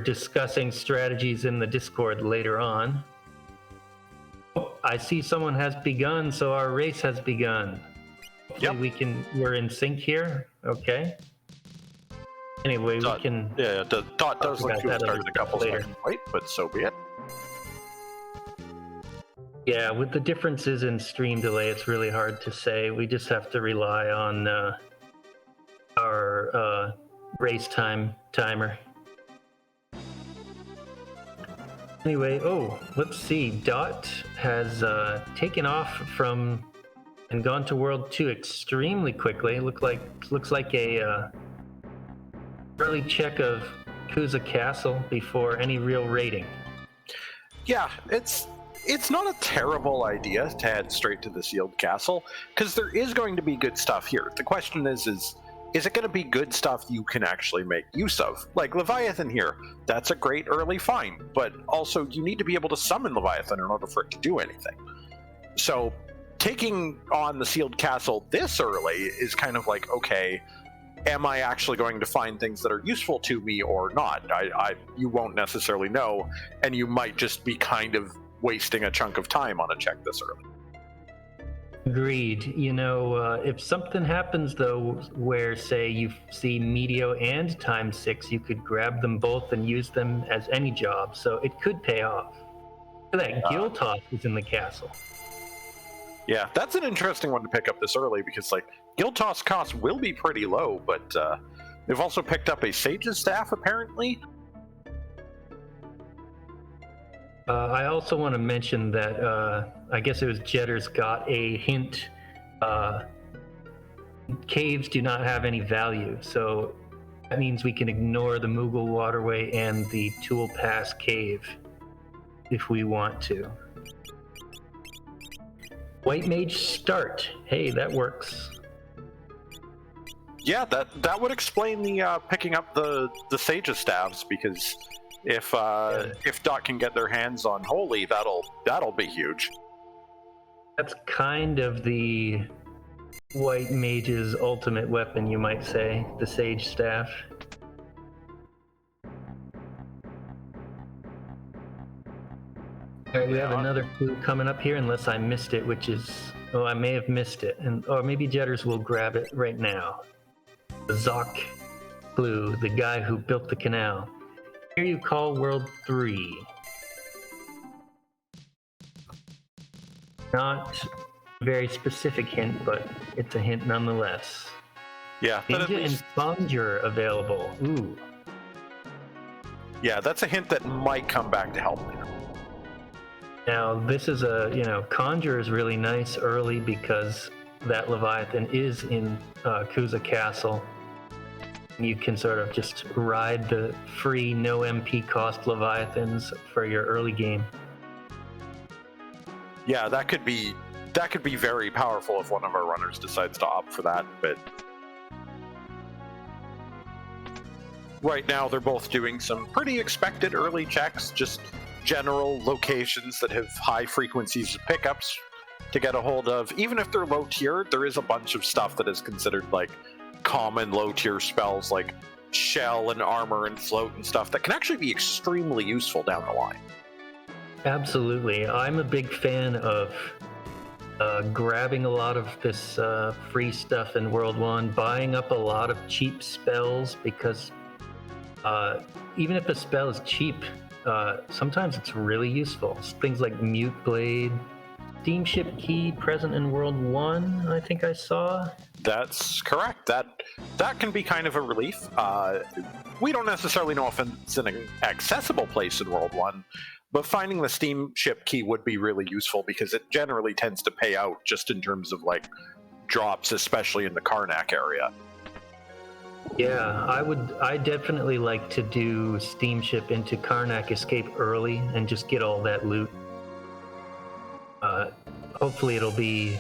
discussing strategies in the Discord later on. Oh, I see someone has begun, so our race has begun. Hopefully we're in sync here. Okay. Anyway, we can... Yeah, the dot does look to have started a couple seconds late, but so be it. Yeah, with the differences in stream delay, it's really hard to say. We just have to rely on our race timer. Anyway, let's see. Dot has taken off from and gone to World 2 extremely quickly. Looks like a early check of Kuza Castle before any real rating. Yeah, it's not a terrible idea to head straight to the sealed castle, because there is going to be good stuff here. The question is it going to be good stuff you can actually make use of? Like Leviathan here, that's a great early find, but also you need to be able to summon Leviathan in order for it to do anything. So taking on the sealed castle this early is kind of like, okay, am I actually going to find things that are useful to me or not? You won't necessarily know, and you might just be kind of wasting a chunk of time on a check this early. Agreed. If something happens, though, where, say, you see Meteo and Time 6, you could grab them both and use them as any job, so it could pay off. Look at that, Giltoss is in the castle. Yeah, that's an interesting one to pick up this early, because, Giltoss costs will be pretty low, but they've also picked up a Sage's Staff, apparently. I also want to mention that I guess it was Jedders got a hint. Caves do not have any value, so that means we can ignore the Moogle Waterway and the Tool Pass Cave if we want to. White Mage Start. Hey, that works. Yeah, that would explain the picking up the Sage's Staves, because if Dot can get their hands on Holy, that'll be huge. That's kind of the White Mage's ultimate weapon, you might say, the Sage Staff. All right, we have another clue coming up here, unless I missed it, which is... Oh, I may have missed it, or maybe Jedders will grab it right now. The Zoc clue, the guy who built the canal. Here you call World 3. Not a very specific hint, but it's a hint nonetheless. Yeah. Ninja and Conjure available. Ooh. Yeah, that's a hint that might come back to help later. Now, this is Conjure is really nice early because that Leviathan is in Kuza Castle. You can sort of just ride the free, no MP cost Leviathans for your early game. Yeah, that could be very powerful if one of our runners decides to opt for that, but right now they're both doing some pretty expected early checks, just general locations that have high frequencies of pickups to get a hold of. Even if they're low tiered, there is a bunch of stuff that is considered common low tier spells like shell and armor and float and stuff that can actually be extremely useful down the line. Absolutely. I'm a big fan of grabbing a lot of this free stuff in World 1, buying up a lot of cheap spells, because even if a spell is cheap, sometimes it's really useful. Things like Mute Blade, Steamship Key present in World 1, I think I saw. That's correct. That can be kind of a relief. We don't necessarily know if it's in an accessible place in World 1, but finding the Steamship Key would be really useful, because it generally tends to pay out just in terms of drops, especially in the Karnak area. Yeah, I definitely like to do Steamship into Karnak Escape early and just get all that loot. Hopefully it'll be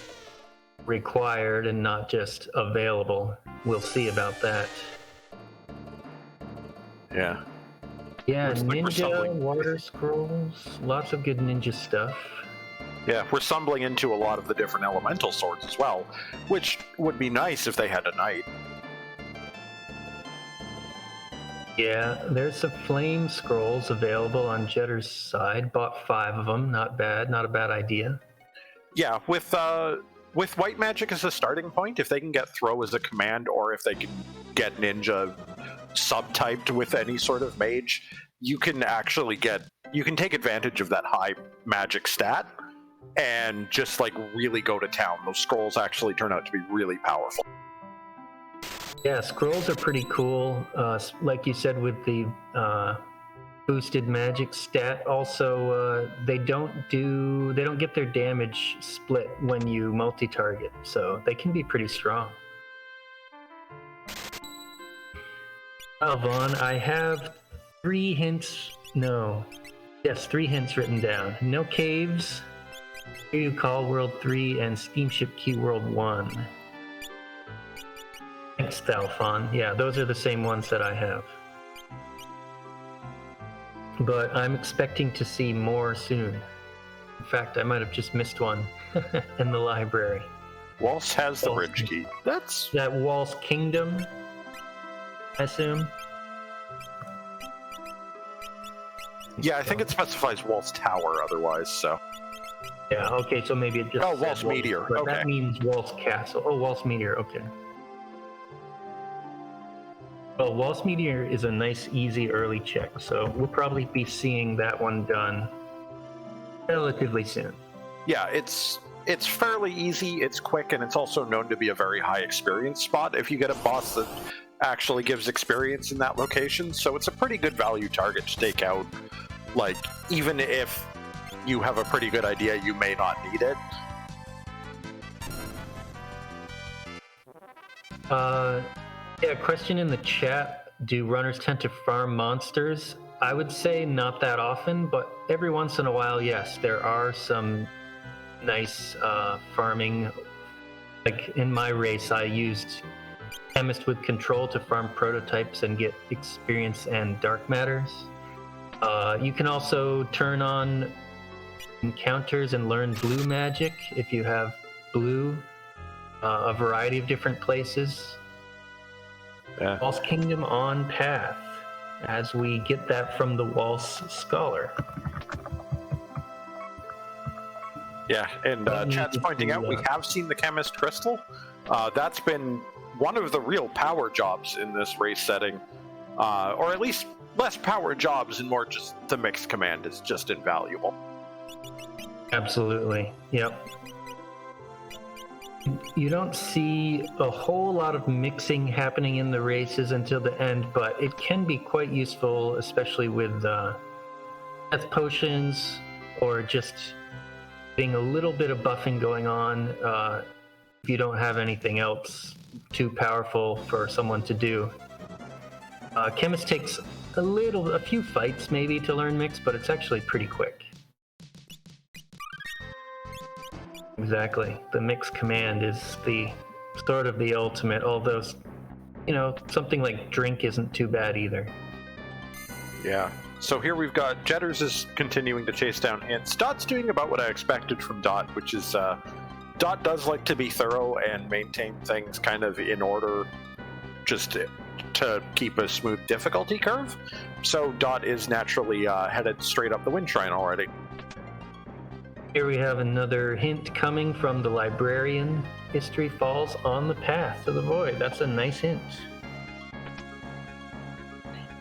required and not just available. We'll see about that. Yeah. Yeah, Ninja, Water Scrolls, lots of good ninja stuff. Yeah, we're stumbling into a lot of the different elemental swords as well, which would be nice if they had a knight. Yeah, there's some flame scrolls available on Jetter's side. Bought 5 of them. Not bad. Not a bad idea. Yeah, with white magic as a starting point, if they can get throw as a command, or if they can get ninja subtyped with any sort of mage, you can take advantage of that high magic stat and just like really go to town. Those scrolls actually turn out to be really powerful. Yeah, scrolls are pretty cool. Like you said, with the boosted magic stat. Also, they don't get their damage split when you multi-target, so they can be pretty strong. Well, Vaughn, I have 3 hints. No, yes, 3 hints written down. No caves. Here you call World 3 and Steamship Key World 1. Thanks, Thalfon. Yeah, those are the same ones that I have. But I'm expecting to see more soon. In fact, I might have just missed one in the library. Waltz has the bridge key. That's that Waltz Kingdom, I assume. Yeah, I think it specifies Waltz Tower otherwise, so. Yeah, okay, so maybe it just Oh, Waltz Meteor, but okay. That means Waltz Castle. Oh, Waltz Meteor, okay. Well, Waltz Meteor is a nice, easy early check, so we'll probably be seeing that one done relatively soon. Yeah, it's fairly easy, it's quick, and it's also known to be a very high experience spot if you get a boss that actually gives experience in that location, so it's a pretty good value target to take out. Like, even if you have a pretty good idea, you may not need it. Yeah, question in the chat, do runners tend to farm monsters? I would say not that often, but every once in a while, yes, there are some nice farming. Like in my race, I used Chemist with Control to farm prototypes and get experience and dark matters. You can also turn on encounters and learn blue magic if you have blue, a variety of different places. Yeah. Waltz Kingdom on path, as we get that from the Waltz Scholar. Yeah, and chat's pointing out we have seen the Chemist Crystal. That's been one of the real power jobs in this race setting, or at least less power jobs and more just the mixed command is just invaluable. Absolutely, yep. You don't see a whole lot of mixing happening in the races until the end, but it can be quite useful, especially with death potions or just getting a little bit of buffing going on if you don't have anything else too powerful for someone to do. Chemist takes a few fights maybe to learn mix, but it's actually pretty quick. Exactly. The mix command is the sort of the ultimate, although, you know, something like drink isn't too bad either. Yeah. So here we've got Jedders is continuing to chase down hints. Dot's doing about what I expected from Dot, which is Dot does like to be thorough and maintain things kind of in order just to keep a smooth difficulty curve. So Dot is naturally headed straight up the Wind Shrine already. Here we have another hint coming from the librarian. History falls on the path to the void. That's a nice hint.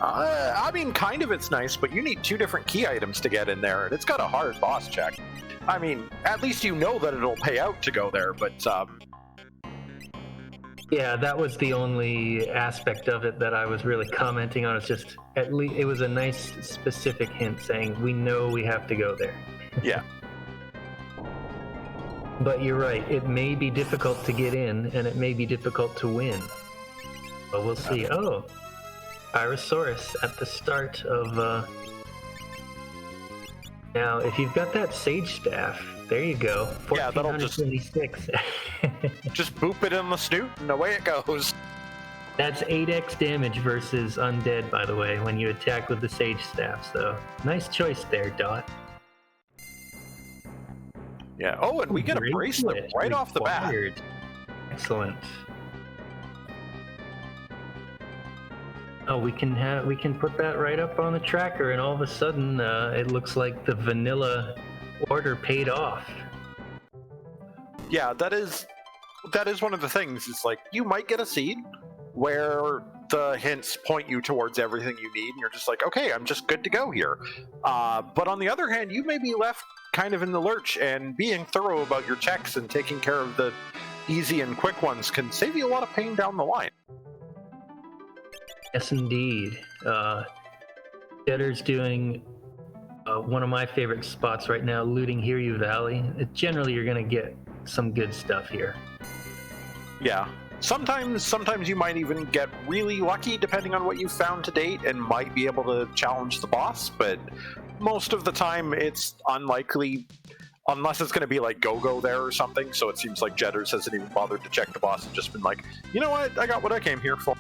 I mean, kind of it's nice, but you need 2 different key items to get in there, and it's got a hard boss check. I mean, at least you know that it'll pay out to go there, but Yeah, that was the only aspect of it that I was really commenting on. It's just, at least it was a nice specific hint saying, we know we have to go there. Yeah. But you're right, it may be difficult to get in, and it may be difficult to win. But we'll see. Oh, Pyrosaurus at the start of... Now, if you've got that Sage Staff, there you go. Yeah, that'll just 1426. just boop it in the snoot, and away it goes. That's 8x damage versus Undead, by the way, when you attack with the Sage Staff, so nice choice there, Dot. Yeah. Oh, and we get a bracelet right off the bat. Excellent. Oh, we can put that right up on the tracker, and all of a sudden, it looks like the vanilla order paid off. Yeah, that is one of the things. It's like you might get a seed where the hints point you towards everything you need, and you're just like, okay, I'm just good to go here. But on the other hand, you may be left kind of in the lurch, and being thorough about your checks and taking care of the easy and quick ones can save you a lot of pain down the line. Yes, indeed. Hexcjedders doing one of my favorite spots right now, looting Hiryu Valley. Generally, you're going to get some good stuff here. Yeah. Sometimes you might even get really lucky depending on what you've found to date and might be able to challenge the boss, but most of the time it's unlikely unless it's going to be like Go-Go there or something, so it seems like Jedders hasn't even bothered to check the boss and just been like, you know what, I got what I came here for.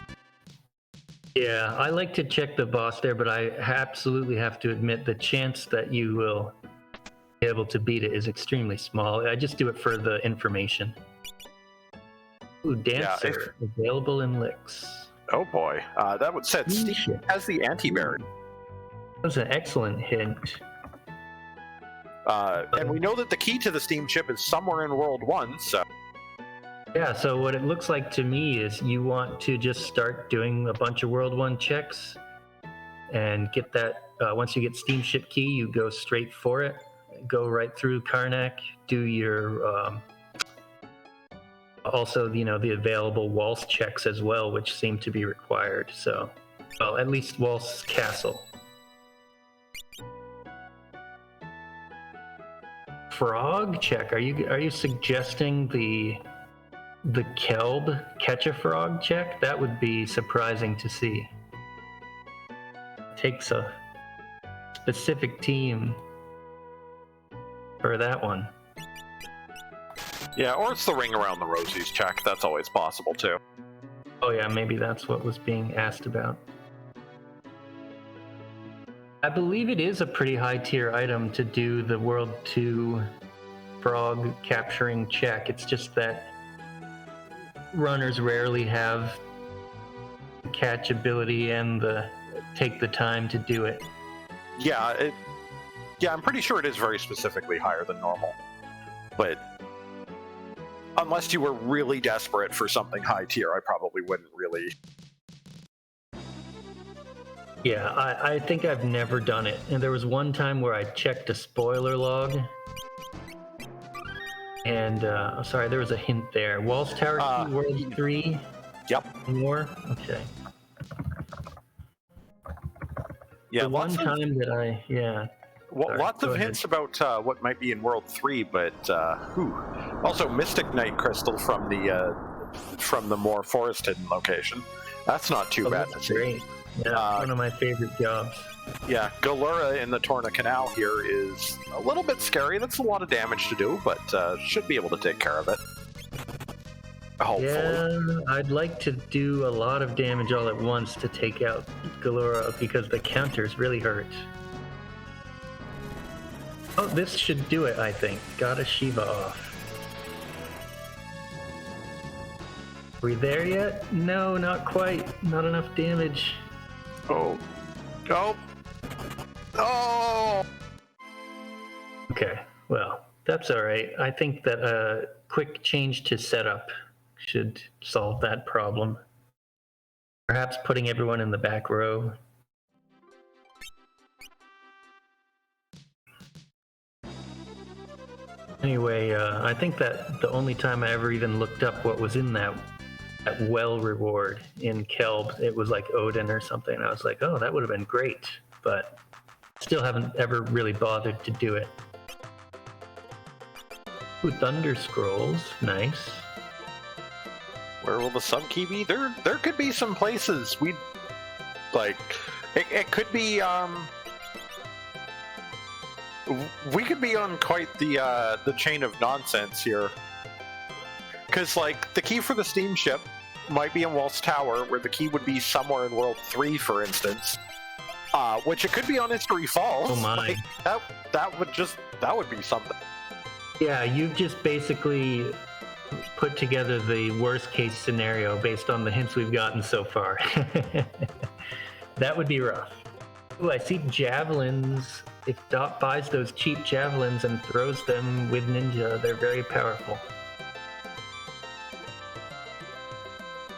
Yeah, I like to check the boss there, but I absolutely have to admit the chance that you will be able to beat it is extremely small. I just do it for the information. Ooh, Dancer, available in licks. Oh boy, that would set Steam has the anti-berry. That was an excellent hint. And we know that the key to the Steam chip is somewhere in World 1, so... Yeah, so what it looks like to me is you want to just start doing a bunch of World 1 checks and get that, once you get Steam ship key, you go straight for it, go right through Karnak, do your... also, you know, the available Waltz checks as well, which seem to be required. So, well, at least Waltz Castle. Frog check. Are you suggesting the Kelb catch a frog check? That would be surprising to see. Takes a specific team for that one. Yeah, or it's the ring around the rosies check. That's always possible, too. Oh yeah, maybe that's what was being asked about. I believe it is a pretty high tier item to do the World 2 frog capturing check. It's just that runners rarely have the catch ability and take the time to do it. Yeah, I'm pretty sure it is very specifically higher than normal. But... unless you were really desperate for something high tier, I probably wouldn't really. Yeah, I think I've never done it. And there was one time where I checked a spoiler log. And, sorry, there was a hint there. Waltz Tower Key, World 3? Yep. More? Okay. Yeah, the one time that I, yeah. Well, lots of hints about what might be in World 3, but also Mystic Knight Crystal from the more forest hidden location. That's not too bad to see. Great. Yeah, one of my favorite jobs. Yeah, Galura in the Torna Canal here is a little bit scary. That's a lot of damage to do, but should be able to take care of it. Hopefully. Yeah, I'd like to do a lot of damage all at once to take out Galura because the counters really hurt. Oh, this should do it, I think. Got a Shiva off. Are we there yet? No, not quite. Not enough damage. Oh. Oh. Oh! Okay, well, that's alright. I think that a quick change to setup should solve that problem. Perhaps putting everyone in the back row. Anyway, I think that the only time I ever even looked up what was in that well reward in Kelb, it was like Odin or something. I was like, oh, that would have been great, but still haven't ever really bothered to do it. Ooh, Thunder Scrolls, nice. Where will the sub key be? There could be some places we'd like. It could be. We could be on quite the chain of nonsense here. Because, like, the key for the steamship might be in Waltz Tower, where the key would be somewhere in World 3, for instance. Which it could be on History Falls. Oh my. Like, that would be something. Yeah, you've just basically put together the worst case scenario based on the hints we've gotten so far. That would be rough. Ooh, I see javelins. If Dot buys those cheap javelins and throws them with Ninja, they're very powerful.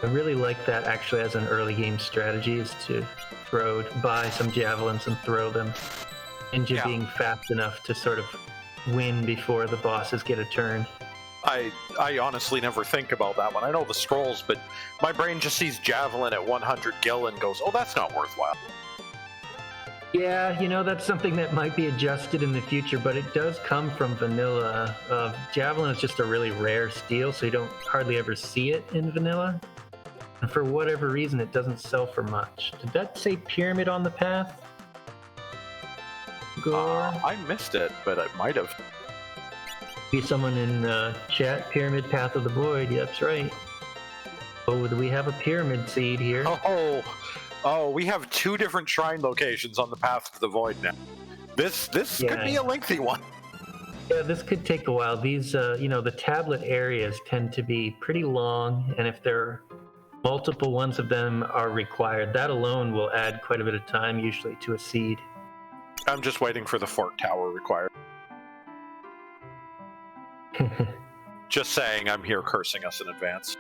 I really like that actually as an early game strategy, is to buy some javelins and throw them. Ninja being fast enough to sort of win before the bosses get a turn. I honestly never think about that one. I know the scrolls, but my brain just sees javelin at 100 gil and goes, oh, that's not worthwhile. Yeah, you know, that's something that might be adjusted in the future, but it does come from vanilla. Javelin is just a really rare steel, so you don't hardly ever see it in vanilla. And for whatever reason, it doesn't sell for much. Did that say pyramid on the path? I missed it, but I might have. Be someone in chat, pyramid path of the void. Yeah, that's right. Oh, do we have a pyramid seed here? Oh, we have 2 different shrine locations on the path to the void now. This could be a lengthy one. Yeah, this could take a while. These, the tablet areas tend to be pretty long, and if there are multiple ones of them are required, that alone will add quite a bit of time, usually, to a seed. I'm just waiting for the fort tower required. Just saying, I'm here cursing us in advance.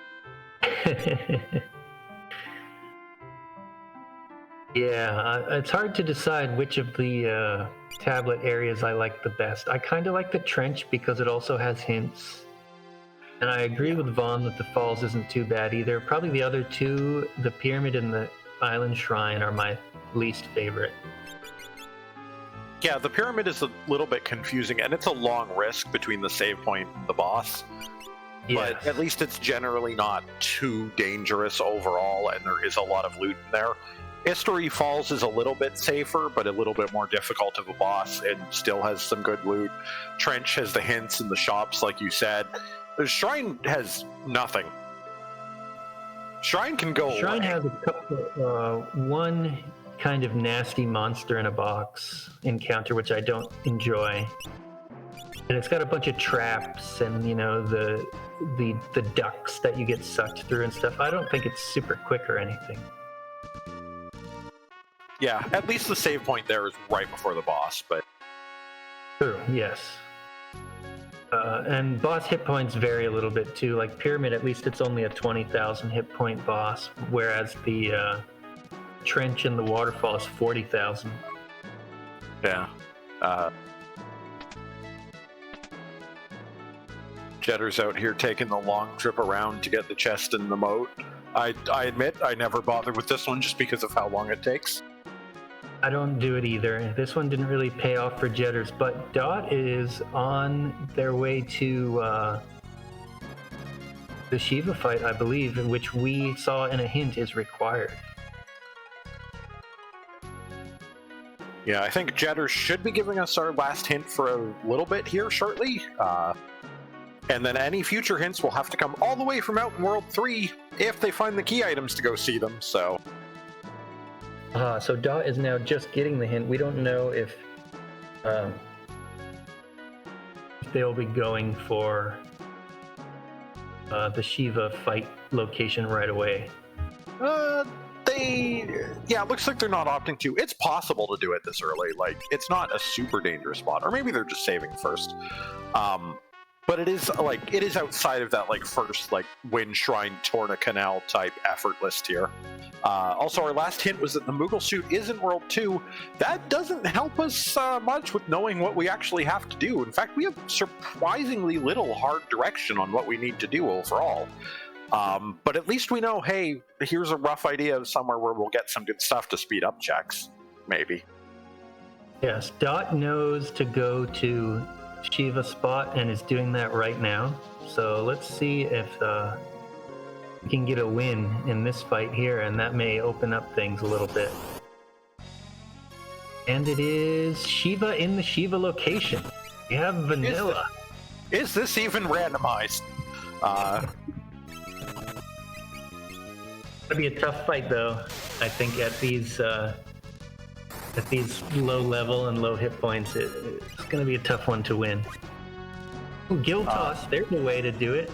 Yeah, it's hard to decide which of the tablet areas I like the best. I kind of like the trench because it also has hints. And I agree with Vaughn that the falls isn't too bad either. Probably the other two, the pyramid and the island shrine, are my least favorite. Yeah, the pyramid is a little bit confusing, and it's a long risk between the save point and the boss. Yes. But at least it's generally not too dangerous overall, and there is a lot of loot in there. History Falls is a little bit safer, but a little bit more difficult of a boss, and still has some good loot. Trench has the hints and the shops, like you said. The Shrine has nothing. Shrine can go Shrine away. has a couple, one kind of nasty monster in a box encounter, which I don't enjoy. And it's got a bunch of traps and, the ducts that you get sucked through and stuff. I don't think it's super quick or anything. Yeah, at least the save point there is right before the boss, but... True, yes. And boss hit points vary a little bit too. Like Pyramid, at least it's only a 20,000 hit point boss, whereas the Trench and the Waterfall is 40,000. Yeah. Jedders out here taking the long trip around to get the chest in the moat. I admit I never bothered with this one just because of how long it takes. I don't do it either. This one didn't really pay off for Jedders, but Dot is on their way to the Shiva fight, I believe, in which we saw in a hint is required. Yeah, I think Jedders should be giving us our last hint for a little bit here shortly. And then any future hints will have to come all the way from out in World 3 if they find the key items to go see them, so... So Dot is now just getting the hint. We don't know if they'll be going for the Shiva fight location right away. It looks like they're not opting to. It's possible to do it this early. Like, it's not a super dangerous spot, or maybe they're just saving first. But it is outside of that first Wind Shrine Torna Canal type effort list here. Also, our last hint was that the Moogle suit is in World 2. That doesn't help us much with knowing what we actually have to do. In fact, we have surprisingly little hard direction on what we need to do overall. But at least we know, hey, here's a rough idea of somewhere where we'll get some good stuff to speed up checks, maybe. Yes, Dot knows to go to Shiva spot and is doing that right now. So let's see if we can get a win in this fight here, and that may open up things a little bit. And it is Shiva in the Shiva location. We have vanilla. Is this even randomized? It'll be a tough fight, though. I think at these low level and low hit points, it's going to be a tough one to win. Ooh, Guild Toss, there's a way to do it.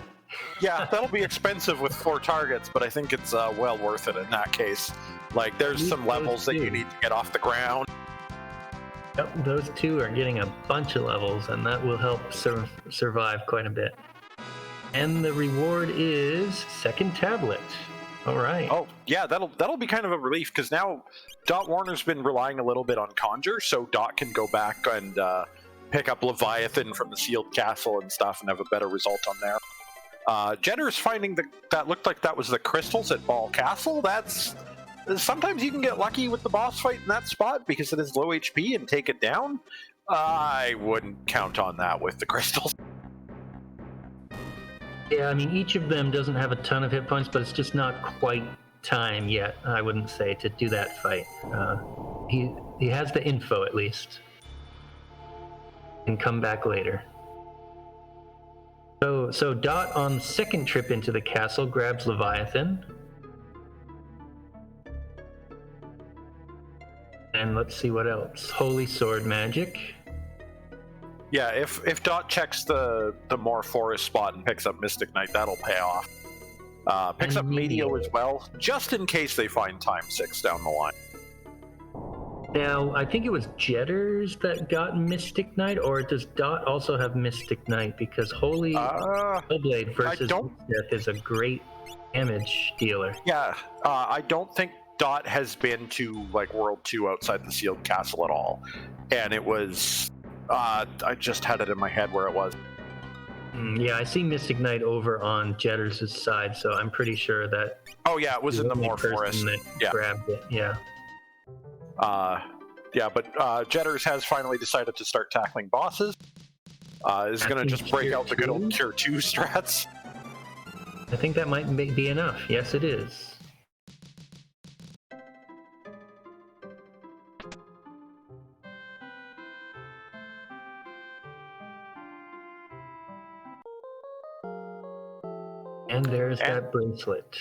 Yeah, that'll be expensive with 4 targets, but I think it's well worth it in that case. Like, there's some levels that you need to get off the ground. Yep, those two are getting a bunch of levels, and that will help survive quite a bit. And the reward is second tablet. All right. Oh, yeah, that'll be kind of a relief, because now Dot Warner's been relying a little bit on Conjure, so Dot can go back and pick up Leviathan from the sealed castle and stuff and have a better result on there. Jenner's finding that looked like that was the crystals at Ball Castle. That's sometimes you can get lucky with the boss fight in that spot because it is low HP and take it down. I wouldn't count on that with the crystals. Yeah, I mean, each of them doesn't have a ton of hit points, but it's just not quite time yet, I wouldn't say, to do that fight. He has the info, at least. And come back later. So Dot, on the second trip into the castle, grabs Leviathan. And let's see what else. Holy Sword Magic. Yeah, if Dot checks the more forest spot and picks up Mystic Knight, that'll pay off. Picks up Meteor as well, just in case they find Time 6 down the line. Now, I think it was Jedders that got Mystic Knight, or does Dot also have Mystic Knight? Because Holy Blade versus Death is a great damage dealer. Yeah, I don't think Dot has been to like World 2 outside the sealed castle at all. And it was... I just had it in my head where it was. Yeah, I see Mystic Knight over on Jedders' side, so I'm pretty sure that... Oh yeah, it was in the more forest. Yeah. Grabbed it, yeah. But Jedders has finally decided to start tackling bosses. Is going to just break out the good old Tier 2 strats. I think that might be enough. Yes, it is. And there's that bracelet.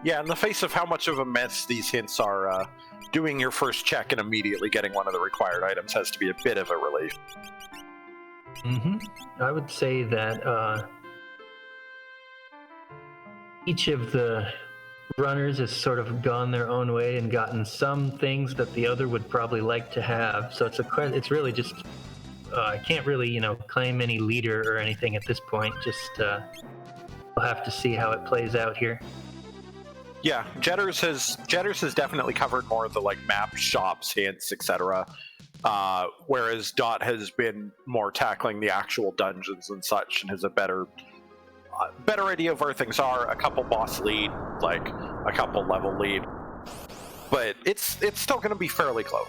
Yeah, in the face of how much of a mess these hints are, doing your first check and immediately getting one of the required items has to be a bit of a relief. I would say that each of the runners has sort of gone their own way and gotten some things that the other would probably like to have. So it's really just... I can't really, claim any leader or anything at this point. Just we'll have to see how it plays out here. Yeah, Jedders has definitely covered more of the like map, shops, hints, etc. Whereas Dot has been more tackling the actual dungeons and such, and has a better idea of where things are. A couple boss lead, like a couple level lead, but it's still going to be fairly close.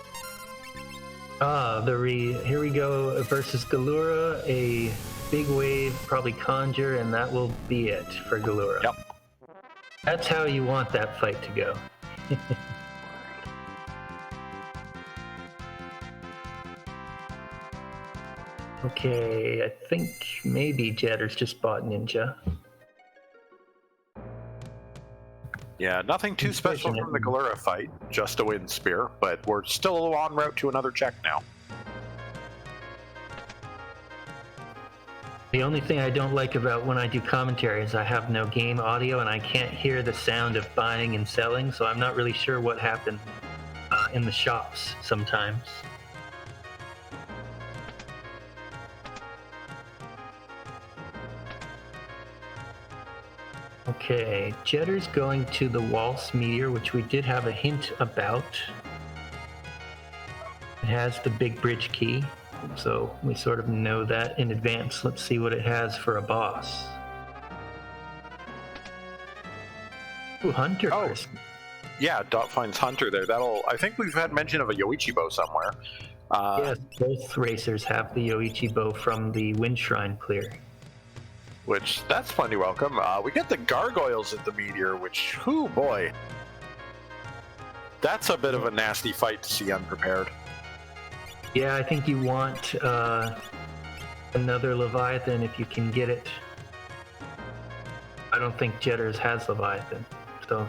Here we go versus Galura, a big wave, probably Conjure, and that will be it for Galura. Yep. That's how you want that fight to go. Okay, I think maybe Jedders just bought Ninja. Yeah, nothing too special from the Galura fight, just a wind spear, but we're still en route to another check now. The only thing I don't like about when I do commentary is I have no game audio and I can't hear the sound of buying and selling, so I'm not really sure what happened in the shops sometimes. Okay, Jetter's going to the Waltz Meteor, which we did have a hint about. It has the big bridge key, so we sort of know that in advance. Let's see what it has for a boss. Ooh, Hunter. Oh, yeah, Dot finds Hunter there. I think we've had mention of a Yoichi bow somewhere. Yes, both racers have the Yoichi bow from the Wind Shrine clear. Which, that's plenty welcome. We get the gargoyles at the meteor, which, whoo boy. That's a bit of a nasty fight to see unprepared. Yeah, I think you want another Leviathan if you can get it. I don't think Jedders has Leviathan, so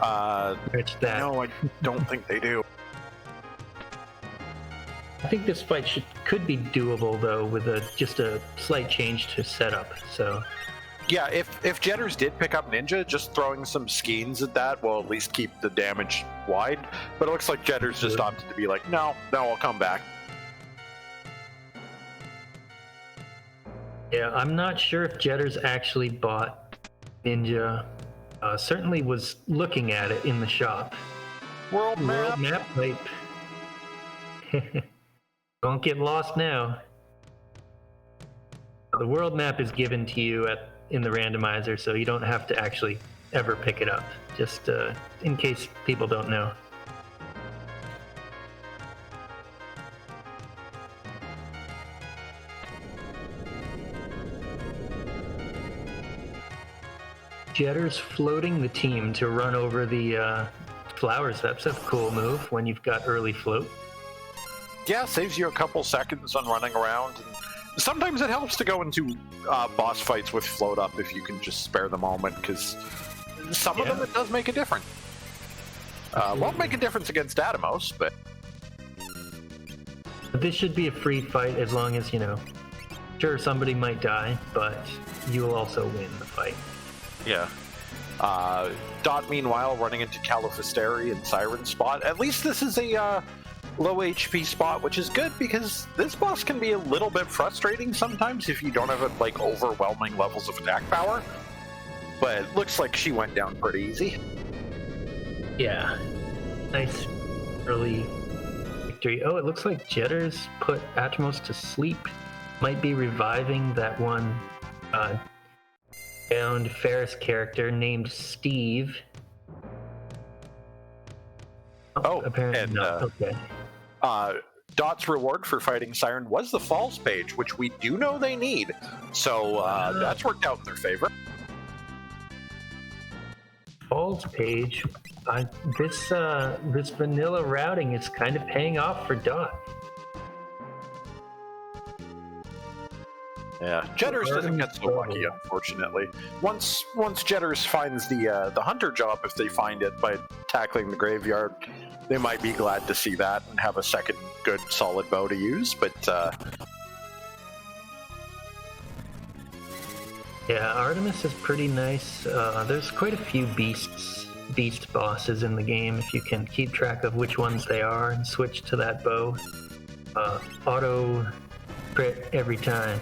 scratch that. No, I don't think they do. I think this fight could be doable though, with just a slight change to setup. So Yeah, if Jedders did pick up Ninja, just throwing some skeins at that will at least keep the damage wide. But it looks like Jedders just opted to be like, no, I'll come back. yeah, I'm not sure if Jedders actually bought Ninja. Certainly was looking at it in the shop. World map type. Don't get lost now. The world map is given to you in the randomizer, so you don't have to actually ever pick it up, just in case people don't know. Jedders floating the team to run over the flowers. That's a cool move when you've got early float. Yeah, saves you a couple seconds on running around. And sometimes it helps to go into boss fights with float up if you can just spare the moment, because some of them it does make a difference. Won't make a difference against Atomos, but this should be a free fight as long as, sure, somebody might die, but you will also win the fight. Yeah. Dot, meanwhile, running into Califisteri and Siren spot. At least this is a low HP spot, which is good because this boss can be a little bit frustrating sometimes if you don't have like overwhelming levels of attack power. But it looks like she went down pretty easy. Yeah. Nice early victory. Oh, it looks like Jedders put Atomos to sleep. Might be reviving that one downed Ferris character named Steve. Apparently and not. Okay. Dot's reward for fighting Siren was the Falls page, which we do know they need. So that's worked out in their favor. Falls page. This vanilla routing is kind of paying off for Dot. Yeah, Jedders doesn't get so lucky, unfortunately. Once Jedders finds the hunter job, if they find it by tackling the graveyard, they might be glad to see that and have a second good solid bow to use. But yeah, Artemis is pretty nice. There's quite a few beast bosses in the game. If you can keep track of which ones they are and switch to that bow, auto crit every time.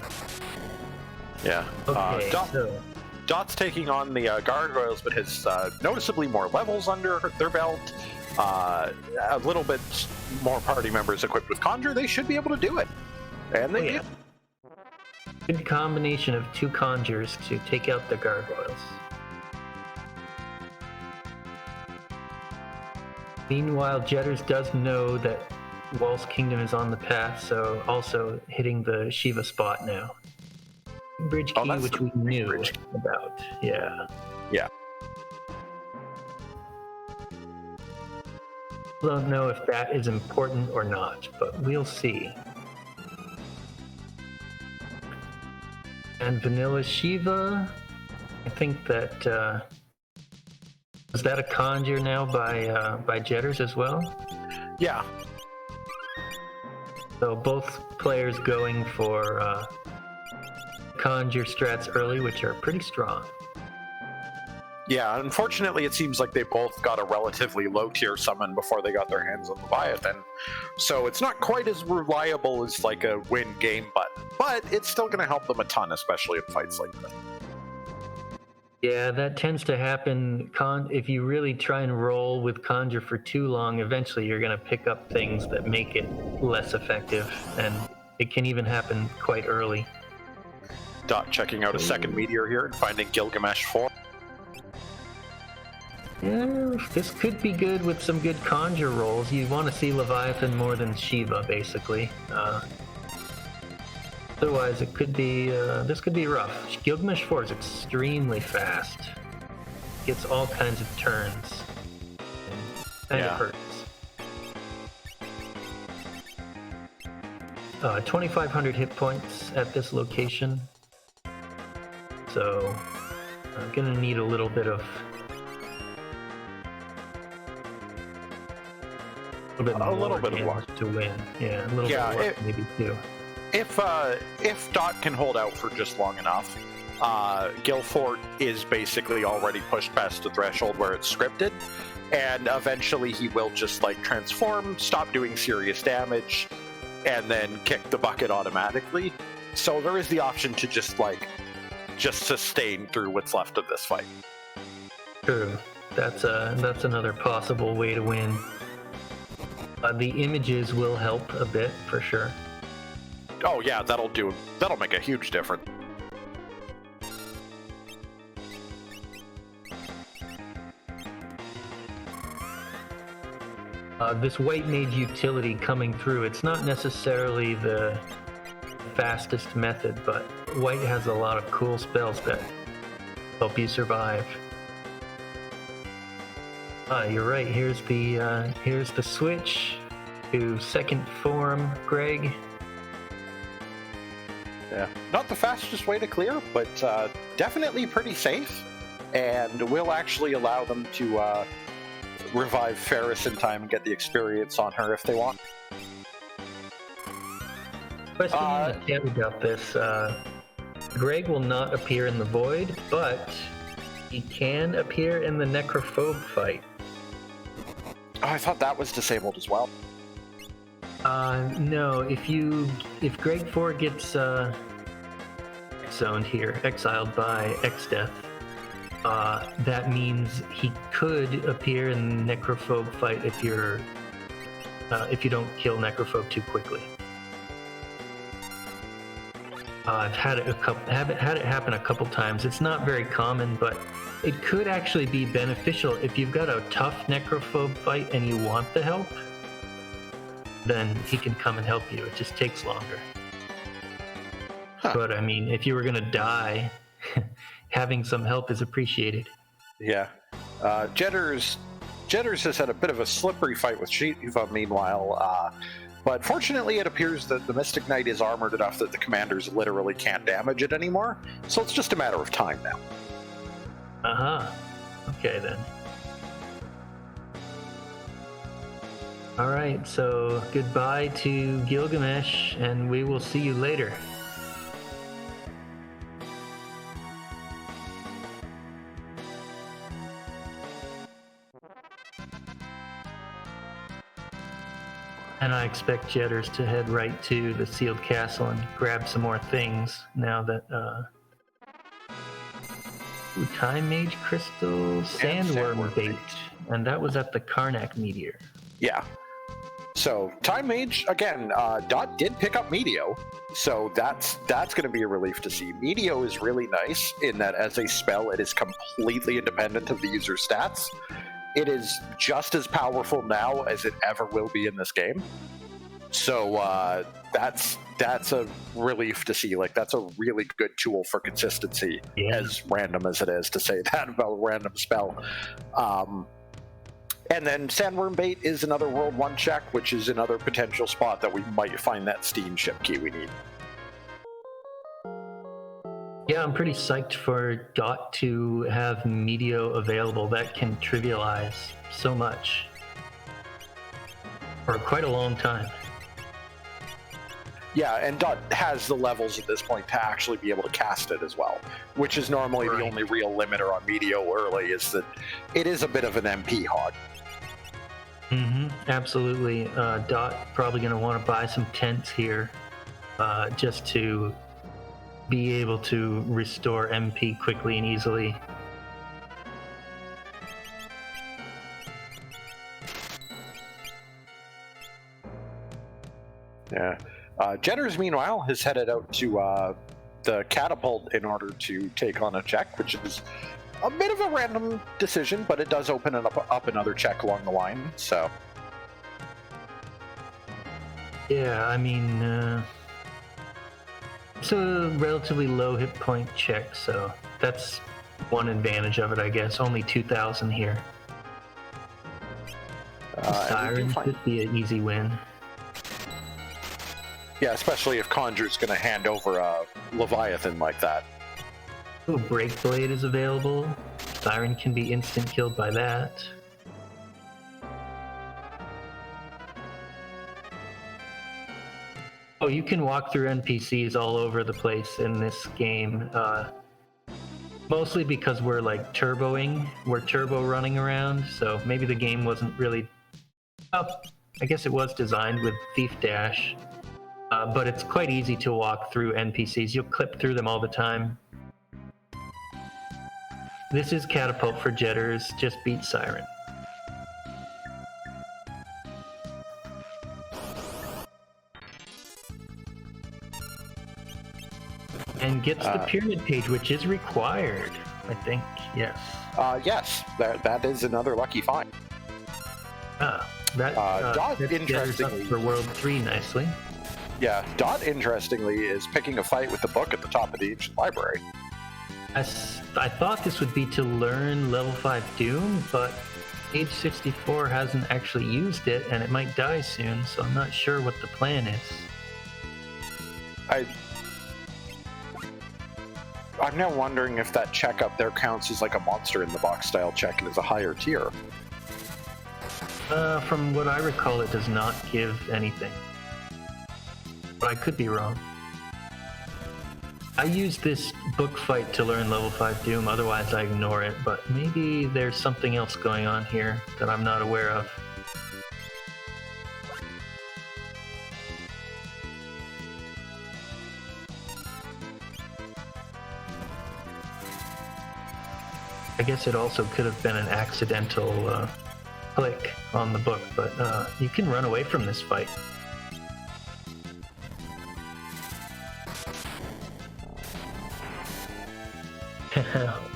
Yeah. Okay, Dot's taking on the gargoyles, but has noticeably more levels under their belt. A little bit more party members equipped with Conjure. They should be able to do it. And they did. Good combination of two Conjures to take out the gargoyles. Meanwhile, Jedders does know that Walt's Kingdom is on the path, so also hitting the Shiva spot now. Bridge key, which we knew about. Yeah. Yeah. Don't know if that is important or not, but we'll see. And Vanilla Shiva, I think that is that a conjure now by Jedders as well? Yeah. So both players going for conjure strats early, which are pretty strong. Yeah, unfortunately, it seems like they both got a relatively low-tier summon before they got their hands on Leviathan, so it's not quite as reliable as like a win game button, but it's still going to help them a ton, especially in fights like this. Yeah, that tends to happen. If you really try and roll with conjure for too long, eventually you're going to pick up things that make it less effective, and it can even happen quite early. Dot checking out a second meteor here and finding Gilgamesh 4. Yeah, this could be good with some good conjure rolls. You want to see Leviathan more than Shiva, basically. Otherwise, it could be this could be rough. Gilgamesh 4 is extremely fast. Gets all kinds of turns. Kind of hurts. 2,500 hit points at this location. So I'm gonna need a little bit of a little bit of damage luck to win. Yeah, a little bit of luck, maybe too. If Dot can hold out for just long enough, Guilfort is basically already pushed past the threshold where it's scripted, and eventually he will just like transform, stop doing serious damage, and then kick the bucket automatically. So there is the option to just sustain through what's left of this fight. True. That's another possible way to win. The images will help a bit for sure. Oh yeah, that'll make a huge difference. This white mage utility coming through, it's not necessarily the fastest method, but white has a lot of cool spells that help you survive. You're right, here's the switch to second form, Greg. Yeah, not the fastest way to clear, but definitely pretty safe, and will actually allow them to revive Ferris in time and get the experience on her if they want. Question in the chat about this. Greg will not appear in the void, but he can appear in the necrophobe fight. Oh, I thought that was disabled as well. No, if Greg 4 gets zoned here, exiled by X-Death, that means he could appear in the necrophobe fight if you don't kill necrophobe too quickly. I've had it happen a couple times. It's not very common, but it could actually be beneficial if you've got a tough necrophobe fight and you want the help. Then he can come and help you. It just takes longer. Huh. But I mean, if you were gonna die, having some help is appreciated. Yeah. Jedders has had a bit of a slippery fight with Shiva meanwhile, but fortunately it appears that the Mystic Knight is armored enough that the commanders literally can't damage it anymore, so it's just a matter of time now. Okay then. Alright, so goodbye to Gilgamesh, and we will see you later. And I expect Jedders to head right to the sealed castle and grab some more things now that Time Mage Crystal, Sandworm Bait, and that was at the Karnak Meteor. Yeah. So Time Mage again. Dot did pick up Meteo, so that's going to be a relief to see. Meteo is really nice in that as a spell, it is completely independent of the user's stats. It is just as powerful now as it ever will be in this game. So that's a relief to see. Like, that's a really good tool for consistency, as random as it is to say that about a random spell. And then Sandworm Bait is another World 1 check, which is another potential spot that we might find that Steam ship key we need. Yeah, I'm pretty psyched for Dot to have Meteo available. That can trivialize so much for quite a long time. Yeah, and Dot has the levels at this point to actually be able to cast it as well, which is normally the only real limiter on Meteo early, is that it is a bit of an MP hog. Absolutely. Dot probably going to want to buy some tents here just to be able to restore MP quickly and easily. Yeah. Jedders, meanwhile, has headed out to the catapult in order to take on a check, which is a bit of a random decision, but it does open up another check along the line, so... Yeah, I mean, it's a relatively low hit point check, so that's one advantage of it, I guess. Only 2,000 here. Siren could be an easy win. Yeah, especially if Conjure's going to hand over a Leviathan like that. Ooh, Breakblade is available. Siren can be instant killed by that. Oh, you can walk through NPCs all over the place in this game. Mostly because we're like we're turbo running around, so maybe the game wasn't really. Oh, I guess it was designed with Thief Dash, but it's quite easy to walk through NPCs. You'll clip through them all the time. This is Catapult for Jedders, just beat Siren. And gets the pyramid page, which is required, I think. Yes. Yes, that is another lucky find. Dot interestingly up for World 3 nicely. Yeah, Dot interestingly is picking a fight with the book at the top of the ancient library. I thought this would be to learn level 5 Doom, but Age 64 hasn't actually used it, and it might die soon, so I'm not sure what the plan is. I'm now wondering if that check up there counts as like a monster in the box style check and is a higher tier. From what I recall, it does not give anything. But I could be wrong. I use this book fight to learn level 5 Doom, otherwise I ignore it, but maybe there's something else going on here that I'm not aware of. I guess it also could have been an accidental click on the book, but you can run away from this fight.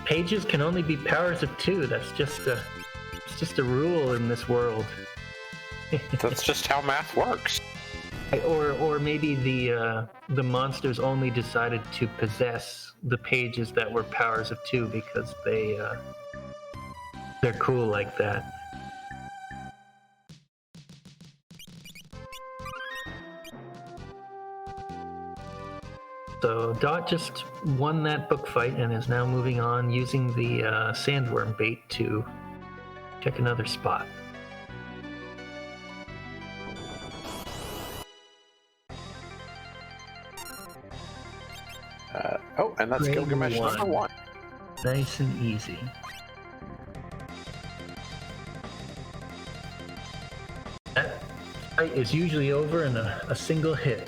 Pages can only be powers of 2. That's just a rule in this world. That's just how math works. Or maybe the monsters only decided to possess the pages that were powers of 2 because they're cool like that. So Dot just won that book fight and is now moving on using the sandworm bait to check another spot. And that's Gilgamesh number 1. Nice and easy. That fight is usually over in a single hit.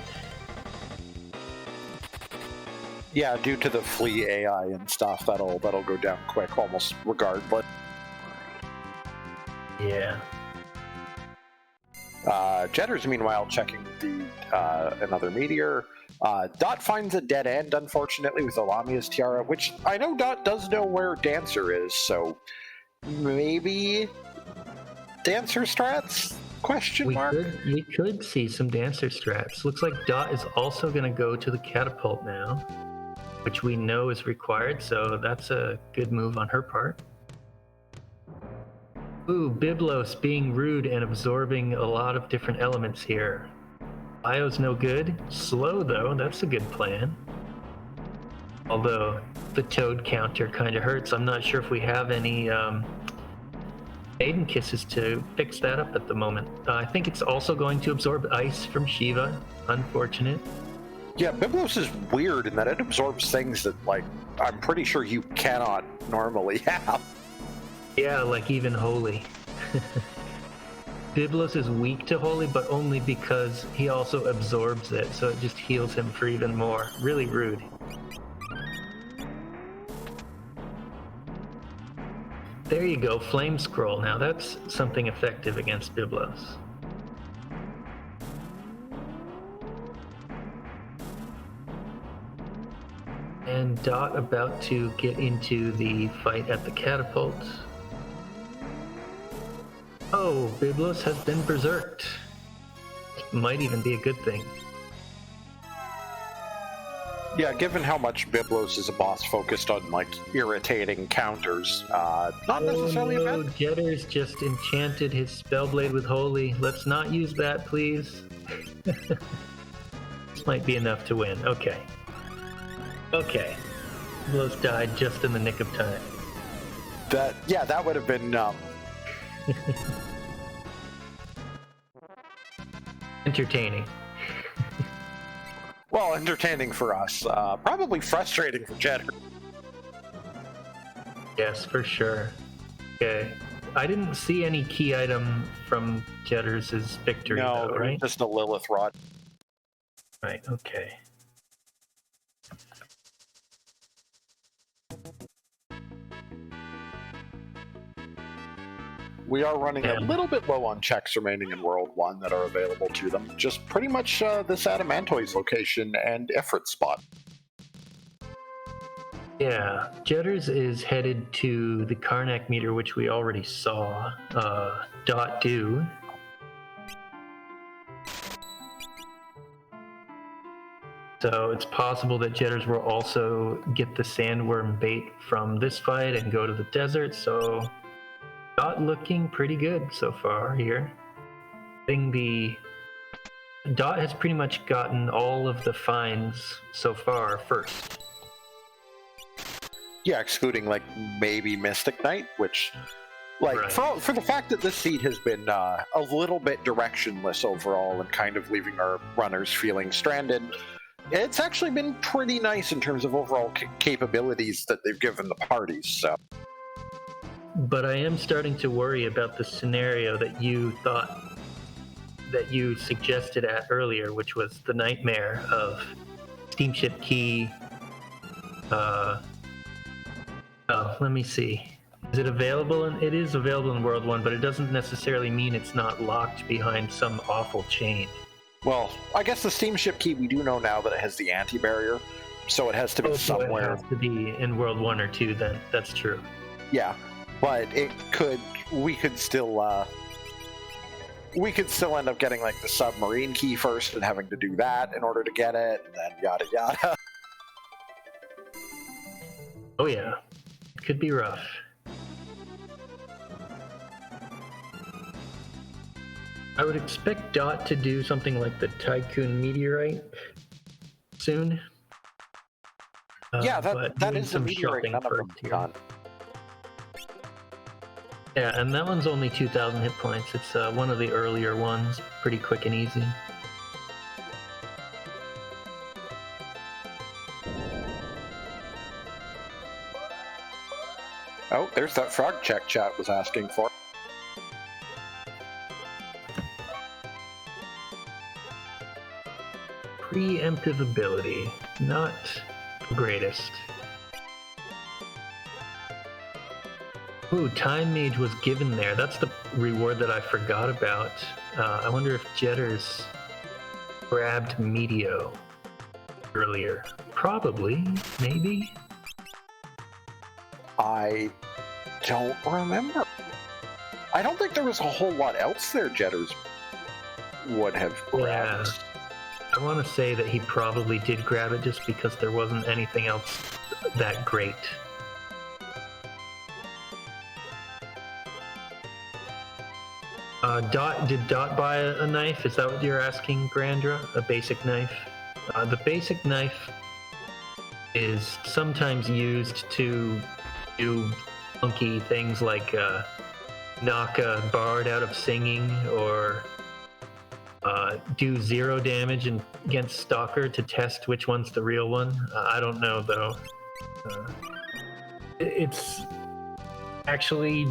Yeah, due to the flea AI and stuff, that'll go down quick almost regardless. Yeah. Jedders, meanwhile, checking the another meteor. Dot finds a dead end, unfortunately, with Olamia's tiara, which I know Dot does know where Dancer is, so maybe Dancer strats? Question mark? We could see some Dancer strats. Looks like Dot is also going to go to the catapult now, which we know is required, so that's a good move on her part. Ooh, Biblos being rude and absorbing a lot of different elements here. Bio's no good. Slow, though. That's a good plan. Although the toad counter kind of hurts. I'm not sure if we have any Maiden Kisses to fix that up at the moment. I think it's also going to absorb ice from Shiva. Unfortunate. Yeah, Biblos is weird in that it absorbs things that, like, I'm pretty sure you cannot normally have. Yeah, like even Holy. Biblos is weak to Holy, but only because he also absorbs it, so it just heals him for even more. Really rude. There you go, Flame Scroll. Now that's something effective against Biblos. And Dot about to get into the fight at the catapult. Oh, Biblos has been berserked. Might even be a good thing. Yeah, given how much Biblos is a boss focused on, like, irritating counters, not necessarily a bad... Jedders just enchanted his Spellblade with Holy. Let's not use that, please. This might be enough to win. Okay. Okay. Biblos died just in the nick of time. That would have been, entertaining. Well, entertaining for us. Probably frustrating for Jedders. Yes, for sure. Okay. I didn't see any key item from Jedders' victory, No, though, it was right? just a Lilith rod. Right, okay. We are running a Yeah. little bit low on checks remaining in World 1 that are available to them. Just pretty much this Adamantoise location and Ifrit spot. Yeah, Jedders is headed to the Karnak meter, which we already saw. Dot do. So it's possible that Jedders will also get the sandworm bait from this fight and go to the desert. So Dot looking pretty good so far here. Dot has pretty much gotten all of the finds so far first. Yeah, excluding like maybe Mystic Knight, which, like, Right. for the fact that this seed has been a little bit directionless overall and kind of leaving our runners feeling stranded, it's actually been pretty nice in terms of overall capabilities that they've given the parties. So, But I am starting to worry about the scenario that you suggested at earlier, which was the nightmare of Steamship Key. Let me see. Is it available? It is available in World 1, but it doesn't necessarily mean it's not locked behind some awful chain. well, I guess the steamship key, we do know now that it has the anti-barrier, so it has to be So it somewhere. has to be in World 1 or 2 then. That's true. Yeah, but we could still end up getting like the submarine key first and having to do that in order to get it, and then yada yada. Oh yeah. It could be rough. I would expect Dot to do something like the Tycoon Meteorite soon. Yeah, but that doing is the some meteorite shopping none of them first here. done. Yeah, and that one's only 2,000 hit points. It's one of the earlier ones, pretty quick and easy. Oh, there's that frog check chat was asking for. Preemptive ability, not the greatest. Ooh, Time Mage was given there. That's the reward that I forgot about. I wonder if Jedders grabbed Meteo earlier. Probably, maybe. I don't remember. I don't think there was a whole lot else there Jedders would have grabbed. Yeah. I want to say that he probably did grab it just because there wasn't anything else that great. Did Dot buy a knife? Is that what you're asking, Grandra? A basic knife? The basic knife is sometimes used to do funky things like knock a bard out of singing or do 0 damage against Stalker to test which one's the real one. I don't know, though. It's actually...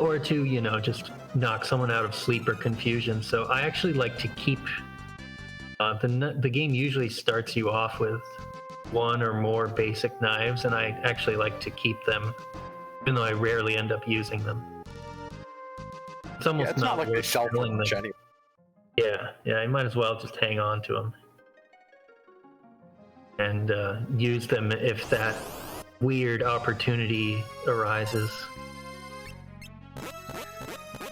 or to, just knock someone out of sleep or confusion. So I actually like to keep... the game usually starts you off with one or more basic knives, and I actually like to keep them, even though I rarely end up using them. It's almost It's not like they worth sell for selling much them. anyway. Yeah, I might as well just hang on to them. And use them if that weird opportunity arises.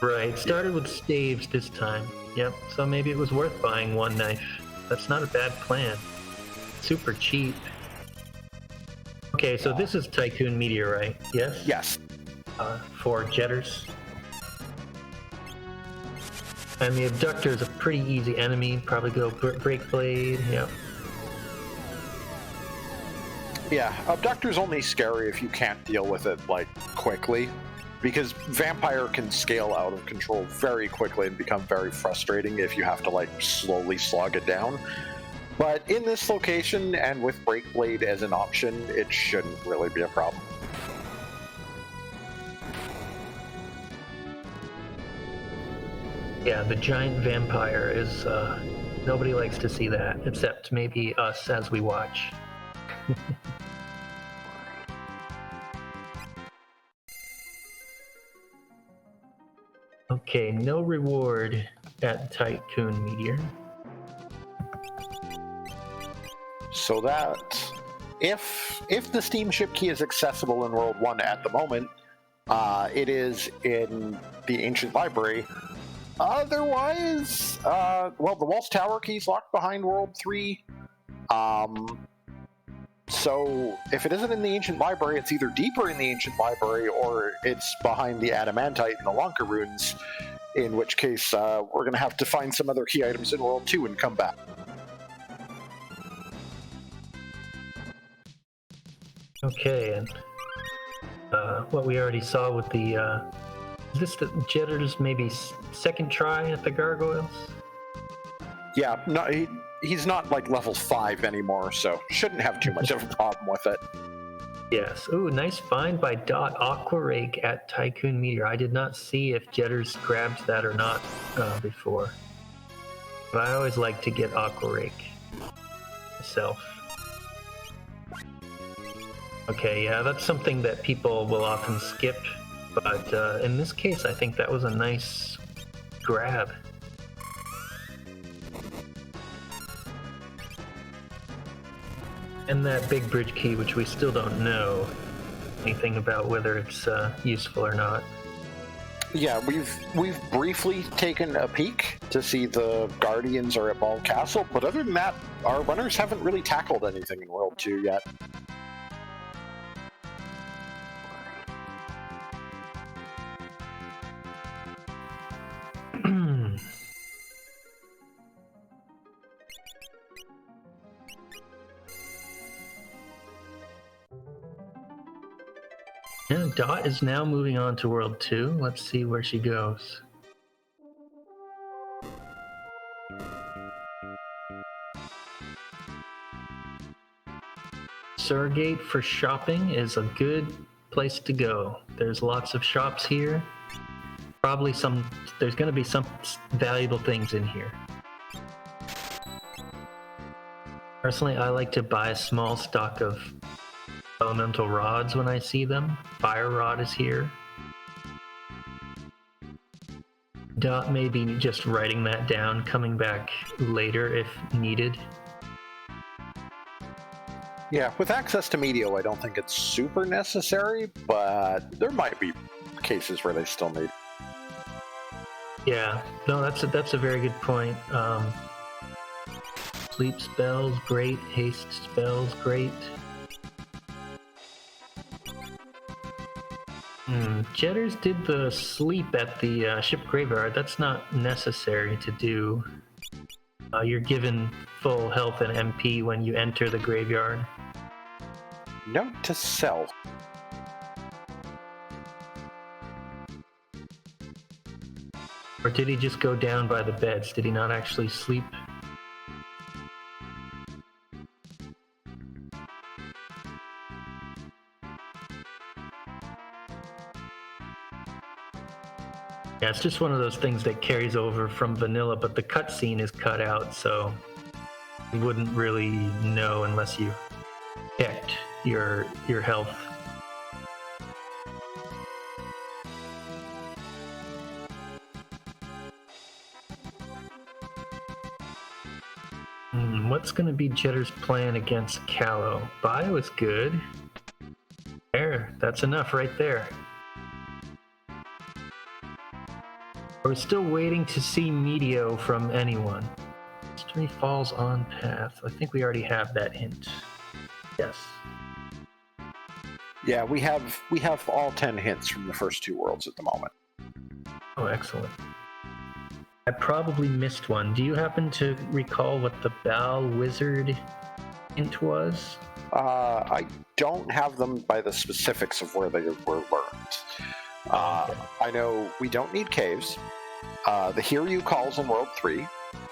Right, started with staves this time. Yep, so maybe it was worth buying one knife. That's not a bad plan. Super cheap. Okay, so this is Tycoon Meteorite, yes? Yes. For Jedders. And the Abductor is a pretty easy enemy. Probably go Break Blade, yep. Yeah, Abductor's only scary if you can't deal with it, like, quickly. Because Vampire can scale out of control very quickly and become very frustrating if you have to, like, slowly slog it down. But in this location, and with Break Blade as an option, it shouldn't really be a problem. Yeah, the giant vampire is, nobody likes to see that, except maybe us as we watch. Okay, no reward at Tycoon Meteor. So that if the steamship key is accessible in World 1 at the moment, it is in the Ancient Library. Otherwise, well, the Waltz Tower key is locked behind World 3. So if it isn't in the Ancient Library, it's either deeper in the Ancient Library or it's behind the Adamantite and the Lanka runes, in which case we're going to have to find some other key items in World 2 and come back. Okay, and what we already saw with the, is this the Jedders maybe second try at the gargoyles? Yeah, no, he's not like level 5 anymore, so shouldn't have too much of a problem with it. Yes. Ooh, nice find by Dot Aqua Rake at Tycoon Meteor. I did not see if Jedders grabbed that or not before. But I always like to get Aqua Rake myself. Okay, yeah, that's something that people will often skip, but in this case, I think that was a nice grab. And that big bridge key, which we still don't know anything about whether it's useful or not. Yeah, we've briefly taken a peek to see the Guardians are at Ball Castle, but other than that, our runners haven't really tackled anything in World 2 yet. And Dot is now moving on to World 2. Let's see where she goes. Surrogate for shopping is a good place to go. There's lots of shops here. Probably there's going to be some valuable things in here. Personally, I like to buy a small stock of elemental rods when I see them. Fire rod is here. Dot may be just writing that down, coming back later if needed. Yeah, with access to Meteo, I don't think it's super necessary, but there might be cases where they still need. Yeah, no, that's a very good point. Sleep spells, great. Haste spells, great. Jedders did the sleep at the ship graveyard. That's not necessary to do. You're given full health and MP when you enter the graveyard. Note to self. Or did he just go down by the beds? Did he not actually sleep? Yeah, it's just one of those things that carries over from vanilla, but the cutscene is cut out, so you wouldn't really know unless you checked your health. What's going to be Jedders' plan against Callow? Bio is good. There, that's enough right there. We're still waiting to see Meteo from anyone. Mystery falls on path. I think we already have that hint. Yes. Yeah, we have all 10 hints from the first 2 worlds at the moment. Oh, excellent. I probably missed one. Do you happen to recall what the Baal Wizard hint was? I don't have them by the specifics of where they were learned. Okay. I know we don't need caves. The Hear You calls in World 3.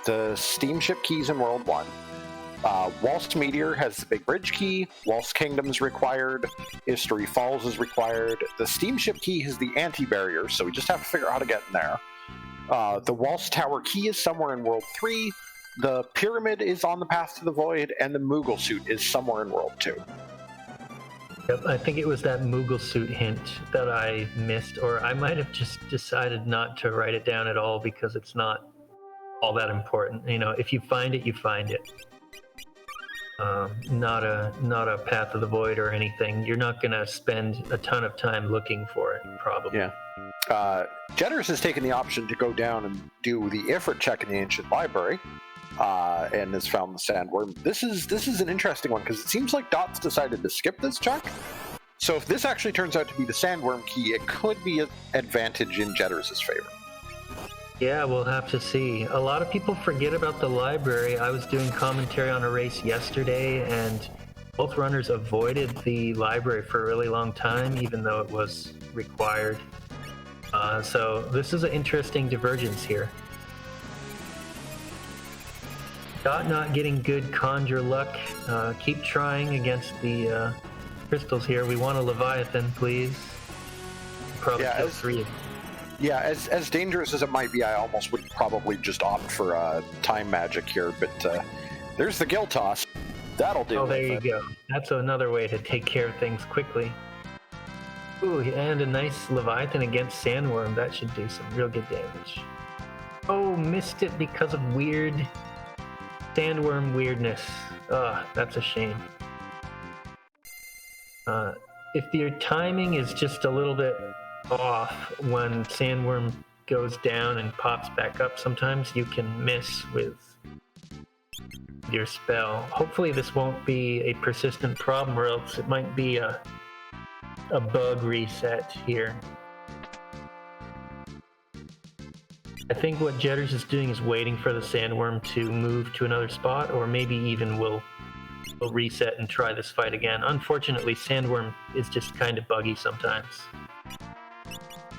The steamship keys in World 1. Waltz Meteor has the Big Bridge key, Waltz Kingdom's required, History Falls is required, the Steamship key has the anti-barrier, so we just have to figure out how to get in there. The Waltz Tower key is somewhere in World 3, the Pyramid is on the Path to the Void, and the Moogle suit is somewhere in World 2. Yep, I think it was that Moogle suit hint that I missed, or I might have just decided not to write it down at all because it's not all that important. You know, if you find it, you find it. Not a Path of the Void or anything. You're not going to spend a ton of time looking for it, probably. Yeah. Jedders has taken the option to go down and do the Ifrit check in the Ancient Library, and has found the Sandworm. This is an interesting one, because it seems like Dot's decided to skip this check. So if this actually turns out to be the Sandworm key, it could be an advantage in Jedders' favor. Yeah, we'll have to see. A lot of people forget about the library. I was doing commentary on a race yesterday, and both runners avoided the library for a really long time, even though it was required. So this is an interesting divergence here. Dot not getting good conjure luck. Keep trying against the crystals here. We want a Leviathan, please. Probably kill 3. Yeah, as dangerous as it might be, I almost would probably just opt for time magic here, but there's the Gill Toss. That'll do. Oh, there you go. That's another way to take care of things quickly. Ooh, and a nice Leviathan against Sandworm. That should do some real good damage. Oh, missed it because of weird Sandworm weirdness. Ugh, that's a shame. If your timing is just a little bit off when Sandworm goes down and pops back up, sometimes you can miss with your spell. Hopefully this won't be a persistent problem, or else it might be a bug reset here. I think what Jedders is doing is waiting for the Sandworm to move to another spot, or maybe even will reset and try this fight again. Unfortunately, Sandworm is just kind of buggy sometimes.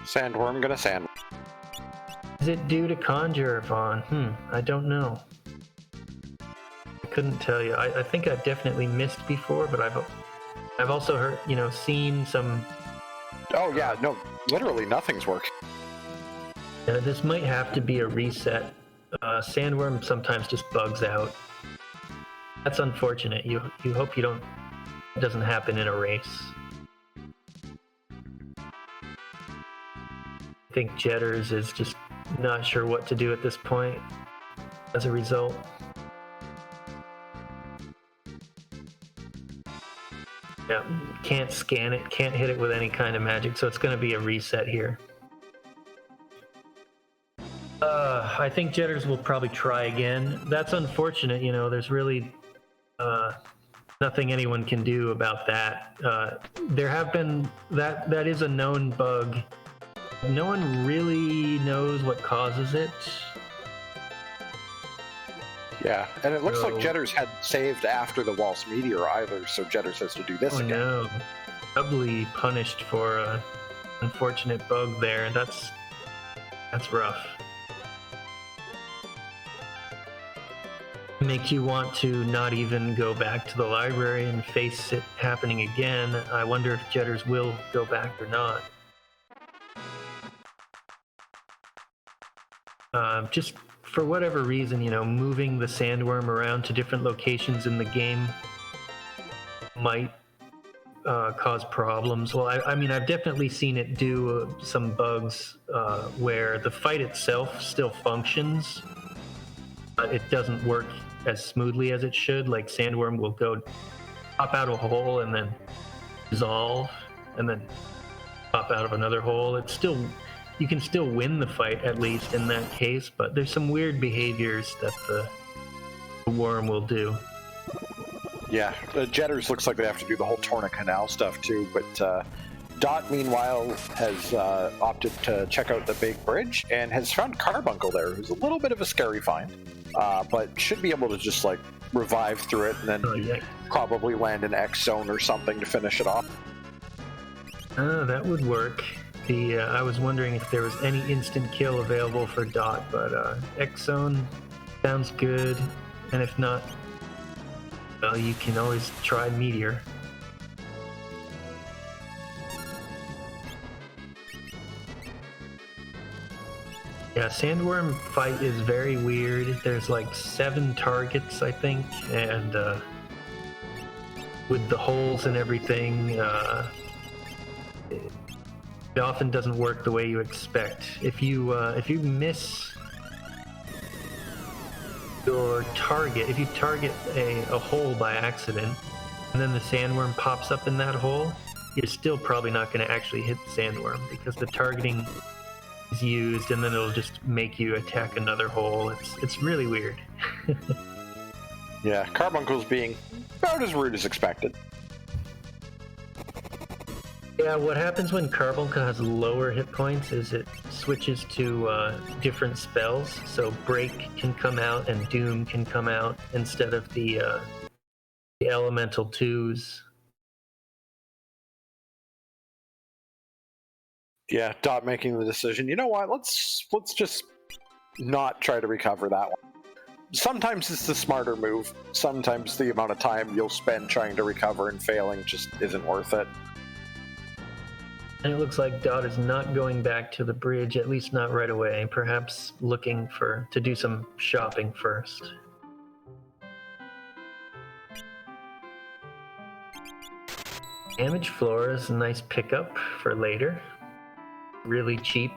Sandworm gonna sand. Is it due to Conjure, Vaughn? I don't know. I couldn't tell you. I think I've definitely missed before, but I've also heard, seen some... Oh yeah, no, literally nothing's working. This might have to be a reset. Sandworm sometimes just bugs out. That's unfortunate. You hope it doesn't happen in a race. I think Jedders is just not sure what to do at this point as a result. Yeah, can't scan it, can't hit it with any kind of magic, so it's going to be a reset here. I think Jedders will probably try again. That's unfortunate, there's really nothing anyone can do about that. There have been, that is a known bug. No one really knows what causes it. Yeah, and it looks like Jedders had saved after the Waltz Meteor either, so Jedders has to do this again. Oh no, doubly punished for an unfortunate bug there. That's rough. Make you want to not even go back to the library and face it happening again. I wonder if Jedders will go back or not. Just for whatever reason, moving the Sandworm around to different locations in the game might cause problems. Well, I mean, I've definitely seen it do some bugs where the fight itself still functions, but it doesn't work as smoothly as it should. Like Sandworm will go pop out of a hole and then dissolve, and then pop out of another hole. You can still win the fight, at least in that case, but there's some weird behaviors that the worm will do. Yeah, Jedders looks like they have to do the whole Torna Canal stuff too, but Dot, meanwhile, has opted to check out the Big Bridge and has found Carbuncle there, who's a little bit of a scary find, but should be able to just, revive through it and then probably land an X Zone or something to finish it off. That would work. I was wondering if there was any instant kill available for Dot, but X Zone sounds good, and if not, Well, you can always try Meteor. Yeah, Sandworm fight is very weird. There's like 7 targets, I think, and with the holes and everything, it often doesn't work the way you expect. If you miss your target, if you target a hole by accident, and then the sandworm pops up in that hole, you're still probably not going to actually hit the sandworm because the targeting is used, and then it'll just make you attack another hole. It's really weird. Yeah, Carbuncle's being about as rude as expected. Yeah, what happens when Carbuncle has lower hit points is it switches to different spells. So Break can come out and Doom can come out instead of the Elemental 2s. Yeah, Dot making the decision. You know what? Let's just not try to recover that one. Sometimes it's the smarter move. Sometimes the amount of time you'll spend trying to recover and failing just isn't worth it. And it looks like Dot is not going back to the bridge, at least not right away. Perhaps looking to do some shopping first. Damage Flora is a nice pickup for later. Really cheap.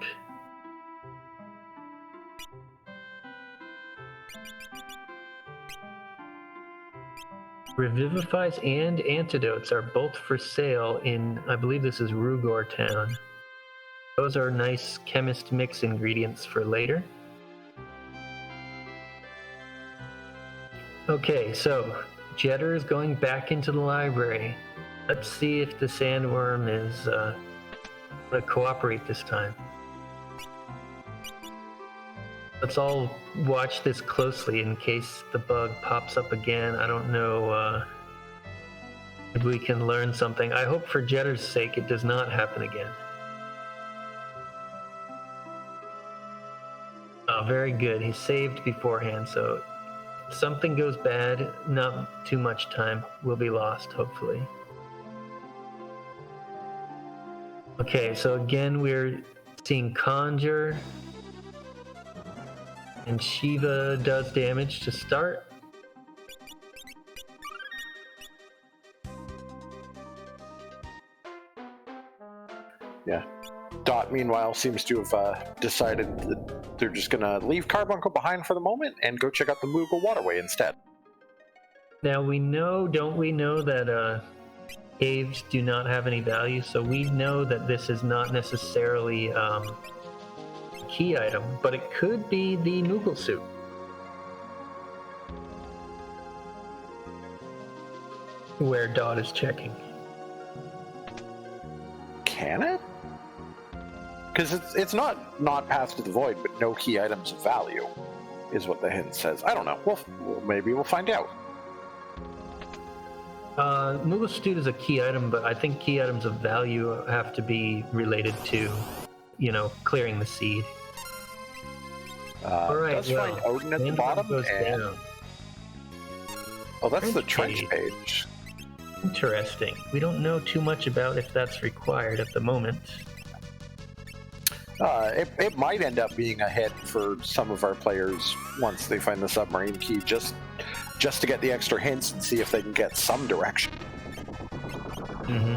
Revivifies and Antidotes are both for sale in, I believe this is Rugor Town. Those are nice chemist mix ingredients for later. Okay, so Jetter is going back into the library. Let's see if the sandworm is going to cooperate this time. Let's all watch this closely in case the bug pops up again. I don't know if we can learn something. I hope for Jetter's sake it does not happen again. Oh, very good. He saved beforehand, so if something goes bad, not too much time will be lost, hopefully. Okay, so again we're seeing Conjure. And Shiva does damage to start. Yeah. Dot, meanwhile, seems to have decided that they're just going to leave Carbuncle behind for the moment and go check out the Moogle Waterway instead. Now we know, don't we know that caves do not have any value, so we know that this is not necessarily key item, but it could be the Moogle suit. Where Dot is checking. Can it? Because it's not Path to the Void, but no key items of value, is what the hint says. I don't know. Well, maybe we'll find out. Moogle suit is a key item, but I think key items of value have to be related to, clearing the seed. All right, let's find Odin at the bottom. Down. Oh, that's the trench page. Interesting. We don't know too much about if that's required at the moment. It might end up being a hit for some of our players once they find the submarine key, just to get the extra hints and see if they can get some direction. Mm-hmm.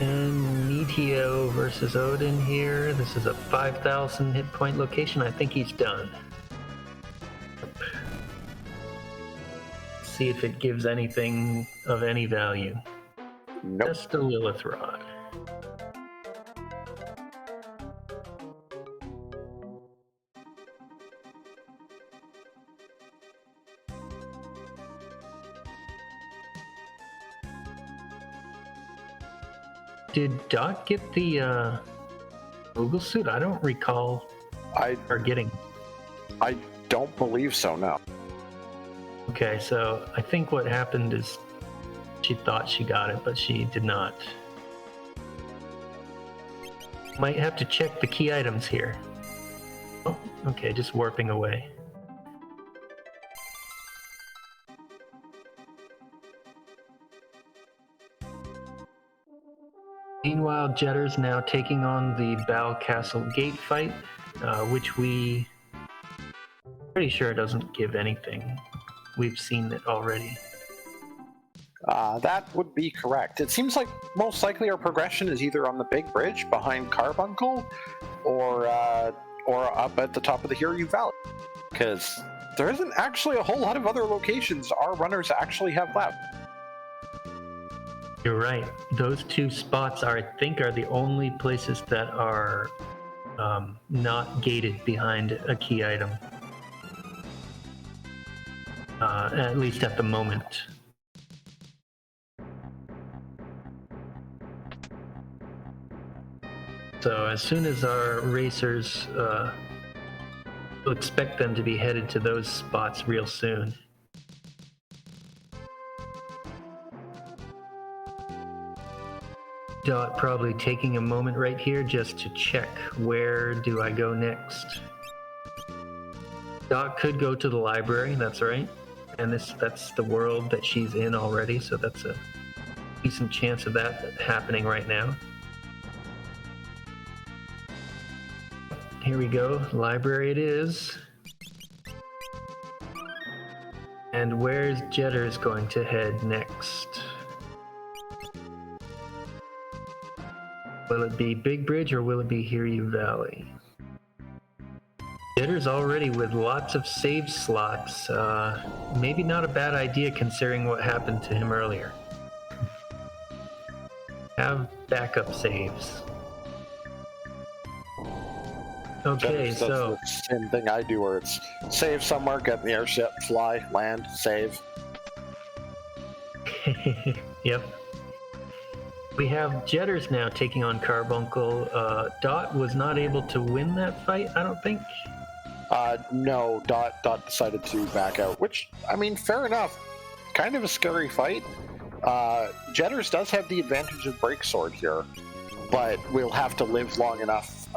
And Meteo versus Odin here. This is a 5,000 hit point location. I think he's done. See if it gives anything of any value. Nope. Just a Lilith Rod. Did Dot get the Moogle suit? I don't recall her getting. I don't believe so, no. Okay, so I think what happened is she thought she got it, but she did not. Might have to check the key items here. Oh, okay, just warping away. Meanwhile, Jetter's now taking on the Bal Castle gate fight, which we pretty sure doesn't give anything. We've seen it already. That would be correct. It seems like most likely our progression is either on the big bridge behind Carbuncle, or up at the top of the Hiryu Valley, because there isn't actually a whole lot of other locations our runners actually have left. You're right. Those two spots I think are the only places that are not gated behind a key item. At least at the moment. So as soon as our racers, we'll expect them to be headed to those spots real soon. Dot probably taking a moment right here just to check, where do I go next? Dot could go to the library, that's right. And that's the world that she's in already, so that's a decent chance of that happening right now. Here we go, library it is. And where's Jedders going to head next? Will it be Big Bridge or will it be Hiryu Valley? Jedders already with lots of save slots. Maybe not a bad idea considering what happened to him earlier. Have backup saves. Okay, That's so the same thing I do, where it's save somewhere, get in the airship, fly, land, save. Yep. We have Jedders now taking on Carbuncle. Dot was not able to win that fight, I don't think. No, Dot decided to back out, which, I mean, fair enough. Kind of a scary fight. Jedders does have the advantage of Break Sword here, but we'll have to live long enough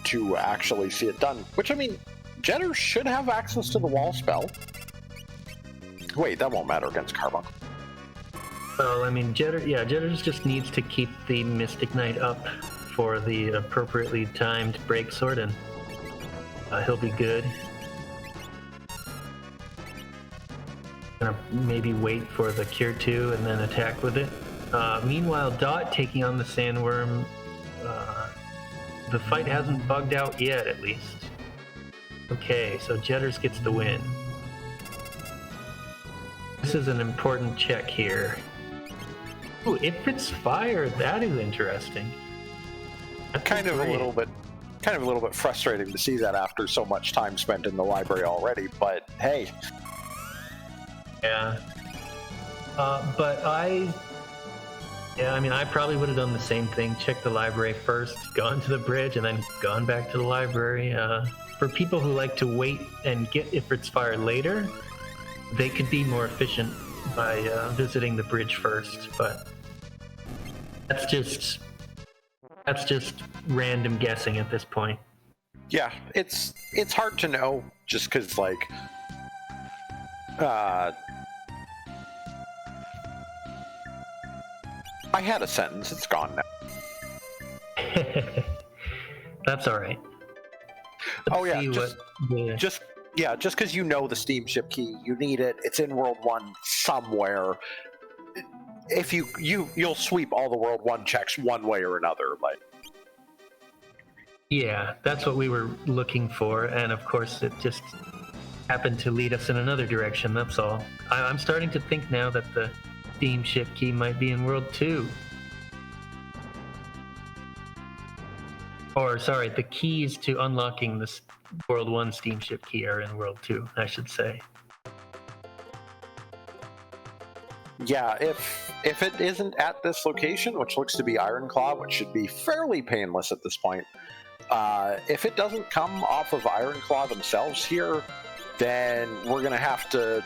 to actually see it done. Which, I mean, Jedders should have access to the wall spell. Wait, that won't matter against Carbuncle. Well, I mean, Jedders just needs to keep the Mystic Knight up for the appropriately timed Break Sword, and he'll be good. Gonna maybe wait for the Cure 2 and then attack with it. Meanwhile, Dot taking on the Sandworm. The fight hasn't bugged out yet, at least. Okay, so Jedders gets the win. This is an important check here. Ooh, if it's fire, that is interesting. That's Kind of a great. little bit frustrating to see that after so much time spent in the library already, but hey. Yeah. I mean, I probably would have done the same thing. Checked the library first, gone to the bridge, and then gone back to the library. For people who like to wait and get Ifrit's Fire later, they could be more efficient by visiting the bridge first, but that's just random guessing at this point. Yeah, it's hard to know, just because, like, I had a sentence, it's gone now. That's all right. Oh yeah, Let's see just because you know the steamship key, you need it. It's in World 1 somewhere. If you'll sweep all the World 1 checks one way or another. Like, yeah, that's what we were looking for, and of course it just happened to lead us in another direction. That's all. I'm starting to think now that the steamship key might be in World 2. Or, sorry, the keys to unlocking this World 1 steamship key are in World 2, I should say. yeah, if it isn't at this location, which looks to be Ironclaw, which should be fairly painless at this point, if it doesn't come off of Ironclaw themselves here, then we're going to have to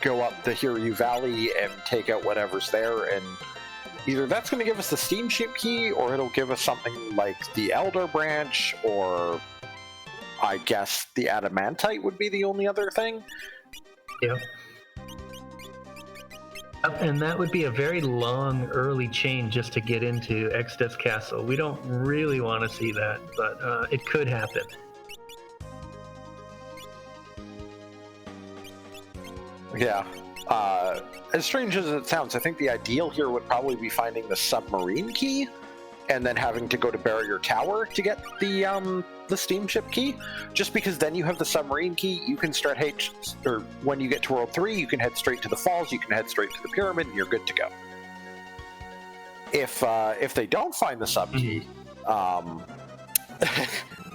go up the Hiryu Valley and take out whatever's there, and either that's going to give us the steamship key, or it'll give us something like the Elder Branch, or I guess the Adamantite would be the only other thing. Yep. And that would be a very long early chain just to get into hXcjedders Castle. We don't really want to see that, but it could happen. Yeah. As strange as it sounds, I think the ideal here would probably be finding the submarine key and then having to go to Barrier Tower to get the steamship key. Just because then you have the submarine key, you can start or when you get to World 3, you can head straight to the falls, you can head straight to the pyramid, and you're good to go. If they don't find the sub key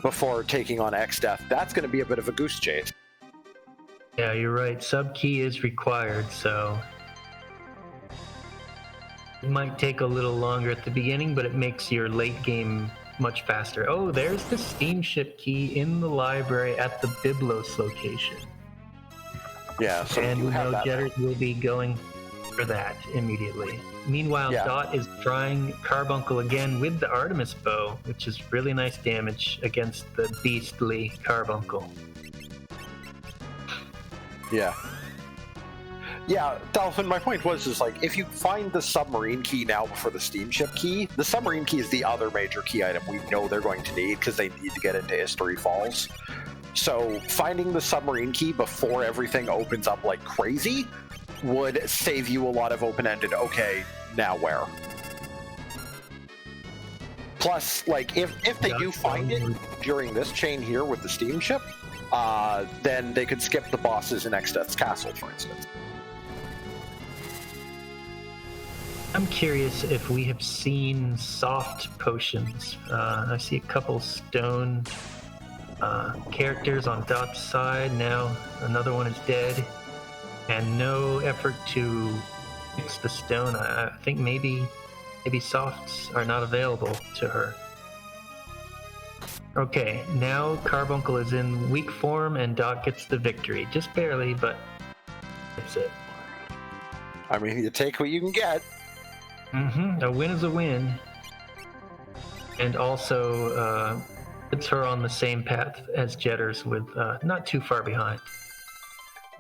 before taking on X-Death, that's going to be a bit of a goose chase. Yeah, you're right. Sub key is required, so it might take a little longer at the beginning, but it makes your late game much faster. Oh, there's the steamship key in the library at the Byblos location. Yeah, so and you have that. Jedders will be going for that immediately. Meanwhile, Dot is trying Carbuncle again with the Artemis bow, which is really nice damage against the beastly Carbuncle. Yeah. Yeah, Dolphin, my point was like, if you find the submarine key now before the steamship key, the submarine key is the other major key item we know they're going to need because they need to get into History Falls. So finding the submarine key before everything opens up like crazy would save you a lot of open-ended, okay, now where? Plus, like, if they do find it during this chain here with the steamship, then they could skip the bosses in hXcjedders Castle, for instance. I'm curious if we have seen soft potions. I see a couple stone characters on Dot's side. Now another one is dead, and no effort to fix the stone. I think maybe softs are not available to her. Okay, now Carbuncle is in weak form, and Dot gets the victory. Just barely, but that's it. I mean, you take what you can get. A win is a win. And also, puts her on the same path as Jedders with not too far behind.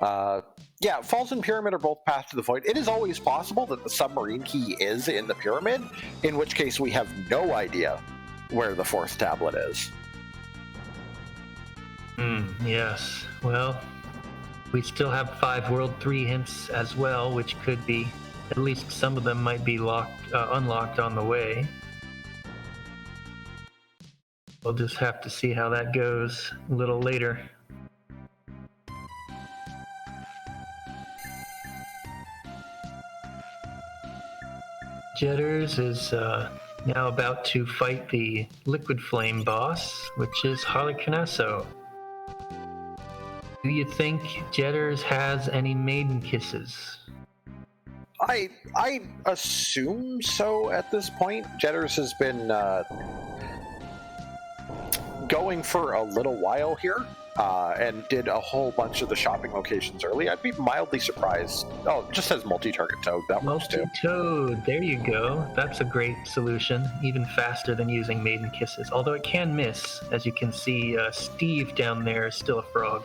Yeah, Falls and Pyramid are both paths to the void. It is always possible that the submarine key is in the pyramid, in which case we have no idea where the fourth tablet is. Yes. Well, we still have 5 World 3 hints as well, which could be, at least some of them might be unlocked on the way. We'll just have to see how that goes a little later. Jedders is now about to fight the Liquid Flame boss, which is Harlequinasso. Do you think Jedders has any maiden kisses? I assume so at this point. Jedders has been going for a little while here, and did a whole bunch of the shopping locations early. I'd be mildly surprised. Oh, it just says multi-target toad. That works too. Multi-toad, there you go. That's a great solution, even faster than using maiden kisses. Although it can miss, as you can see. Steve down there is still a frog.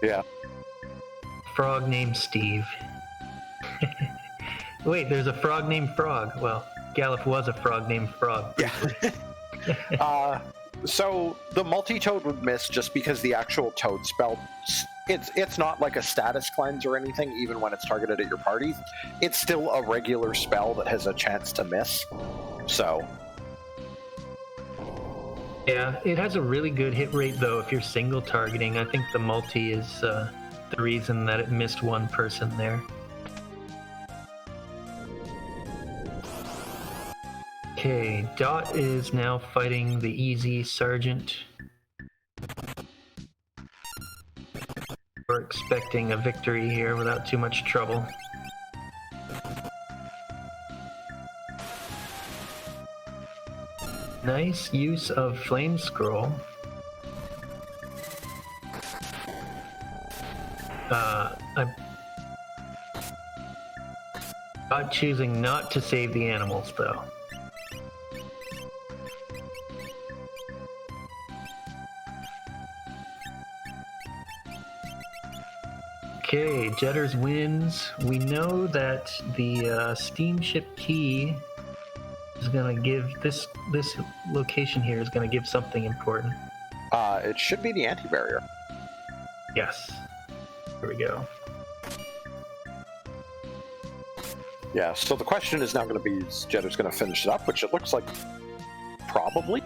Yeah. Frog named Steve. Wait, there's a frog named Frog. Well, Galuf was a frog named Frog. Yeah. So the multi-toad would miss just because the actual toad spell, it's not like a status cleanse or anything, even when it's targeted at your party. It's still a regular spell that has a chance to miss. So. Yeah, it has a really good hit rate though if you're single targeting. I think the multi is the reason that it missed one person there. Okay, Dot is now fighting the easy Sergeant. We're expecting a victory here without too much trouble. Nice use of Flame Scroll. I'm choosing not to save the animals though. Okay, Jedders wins. We know that the steamship key is gonna give this location here is gonna give something important. It should be the anti-barrier. Yes. Here we go. Yeah, so the question is now going to be, is Jedders going to finish it up, which it looks like probably.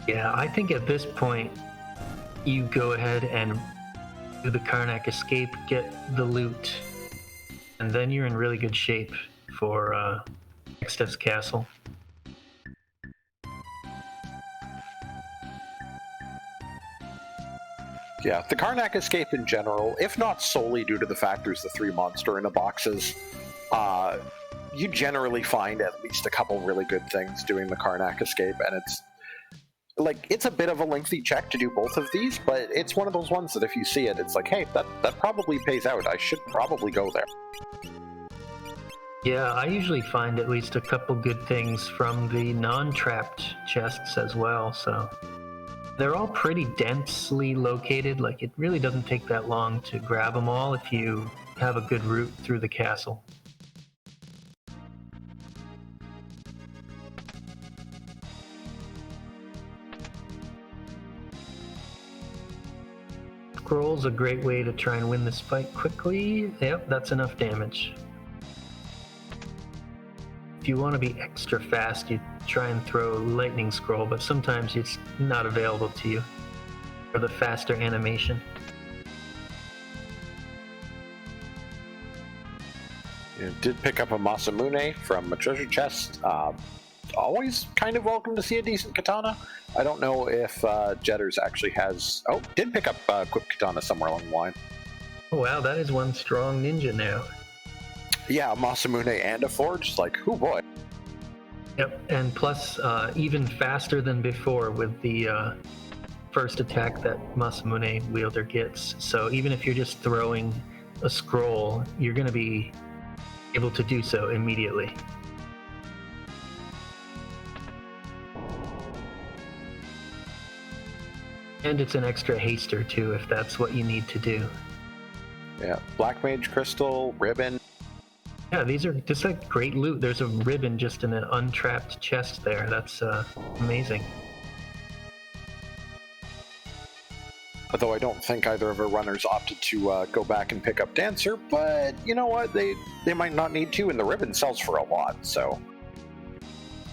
Yeah, I think at this point, you go ahead and do the Karnak escape, get the loot, and then you're in really good shape for Extef's castle. Yeah, the Karnak escape in general, if not solely due to the fact there's the 3 monster in the boxes, you generally find at least a couple really good things doing the Karnak escape, and it's a bit of a lengthy check to do both of these, but it's one of those ones that if you see it, it's like, hey, that probably pays out. I should probably go there. Yeah, I usually find at least a couple good things from the non-trapped chests as well, so they're all pretty densely located. Like, it really doesn't take that long to grab them all if you have a good route through the castle. Scroll's a great way to try and win this fight quickly. Yep, that's enough damage. If you want to be extra fast, you try and throw lightning scroll, but sometimes it's not available to you for the faster animation. You did pick up a Masamune from a treasure chest. Always kind of welcome to see a decent katana. I don't know if Jedders actually has... Oh, did pick up quick katana somewhere along the line. Oh wow, that is one strong ninja now. Yeah, a Masamune and a forge. Like, oh boy. Yep, and plus even faster than before with the first attack that Masamune wielder gets. So even if you're just throwing a scroll, you're going to be able to do so immediately. And it's an extra haster too, if that's what you need to do. Yeah, Black Mage Crystal, Ribbon. Yeah, these are just like great loot. There's a ribbon just in an untrapped chest there. That's amazing. Although I don't think either of our runners opted to go back and pick up Dancer, but you know what? They might not need to, and the ribbon sells for a lot, so...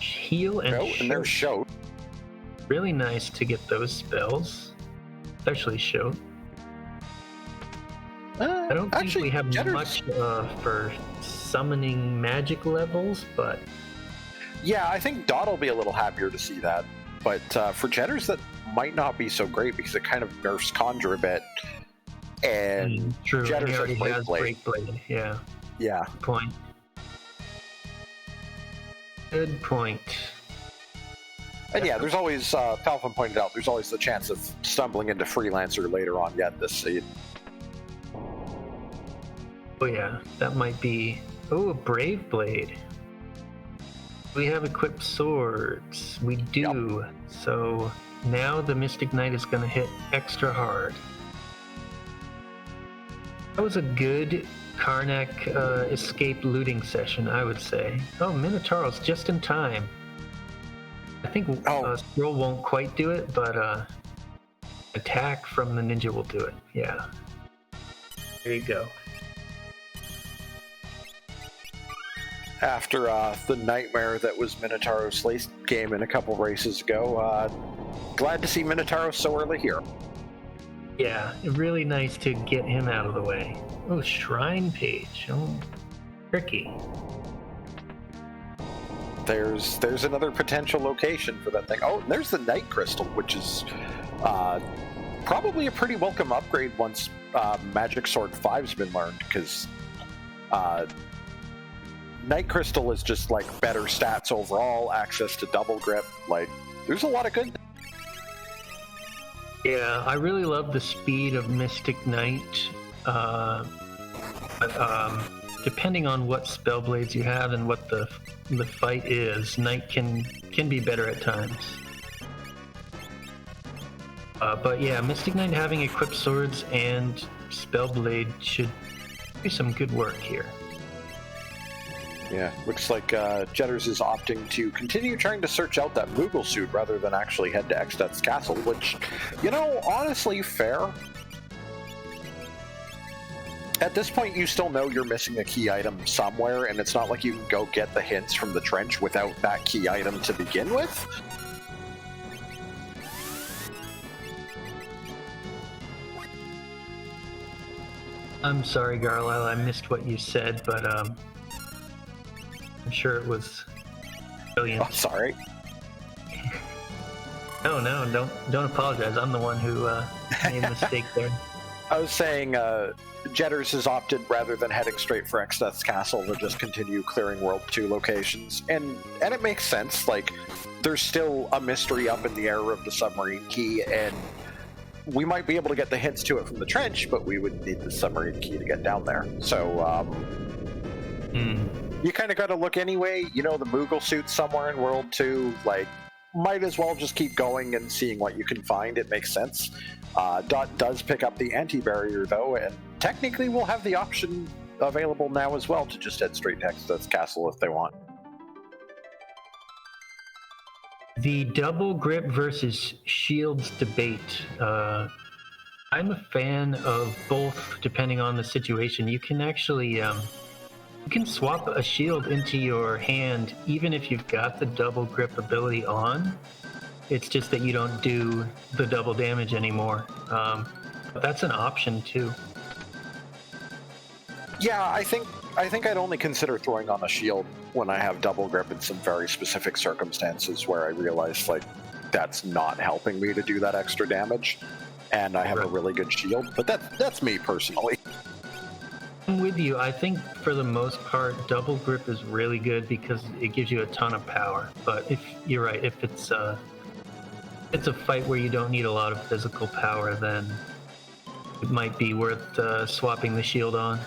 Heal and shout. And there's Shout. Really nice to get those spells, especially Shout. I don't think we have Jedders... much for summoning magic levels, but... Yeah, I think Dot will be a little happier to see that. But for Jedders, that might not be so great because it kind of nerfs Conjure a bit. And true, Jedders he already has has Breakblade. Yeah. Yeah. Good point. Good point. And yeah, there's always, Falcon pointed out, there's always the chance of stumbling into Freelancer later on yet this seed. Oh yeah, that might be... Oh, a Brave Blade. We have equipped swords. We do. Yep. So now the Mystic Knight is going to hit extra hard. That was a good Karnak escape looting session, I would say. Oh, Minotauros just in time. I think Scroll won't quite do it, but attack from the ninja will do it. Yeah. There you go. After the nightmare that was Minotauro's late game in a couple races ago, glad to see Minotauro so early here. Yeah, really nice to get him out of the way. Oh, Shrine Page. Oh, tricky. There's another potential location for that thing. Oh, and there's the Night Crystal, which is probably a pretty welcome upgrade once Magic Sword 5's been learned, because Night Crystal is just like better stats overall, access to double grip. Like, there's a lot of good. Yeah, I really love the speed of Mystic Knight. But depending on what spell blades you have and what the fight is, Knight can be better at times. But yeah, Mystic Knight having equipped swords and Spellblade should do some good work here. Yeah, looks like Jedders is opting to continue trying to search out that Moogle suit rather than actually head to Hexcjedders Castle, which, you know, honestly, fair. At this point, you still know you're missing a key item somewhere, and it's not like you can go get the hints from the trench without that key item to begin with. I'm sorry, Garlisle, I missed what you said, but I'm sure it was brilliant. Oh, sorry. No, don't apologize. I'm the one who made a mistake there. I was saying Jedders has opted, rather than heading straight for Hexcjedders Castle, to just continue clearing World 2 locations. And it makes sense. Like, there's still a mystery up in the air of the submarine key, and we might be able to get the hints to it from the trench, but we would need the submarine key to get down there. So, you kind of got to look anyway. You know, the Moogle suit's somewhere in World 2. Like, might as well just keep going and seeing what you can find. It makes sense. Dot does pick up the anti-barrier, though, and technically will have the option available now as well to just head straight to Hexcjedders Castle if they want. The double grip versus shields debate. I'm a fan of both, depending on the situation. You can actually you can swap a shield into your hand even if you've got the double grip ability on. It's just that you don't do the double damage anymore. But that's an option too. Yeah, I think I'd only consider throwing on a shield when I have double grip in some very specific circumstances where I realize, like, that's not helping me to do that extra damage, and I have a really good shield. But that's me personally. I'm with you. I think for the most part, double grip is really good because it gives you a ton of power. But if you're right, if it's a fight where you don't need a lot of physical power, then it might be worth swapping the shield on.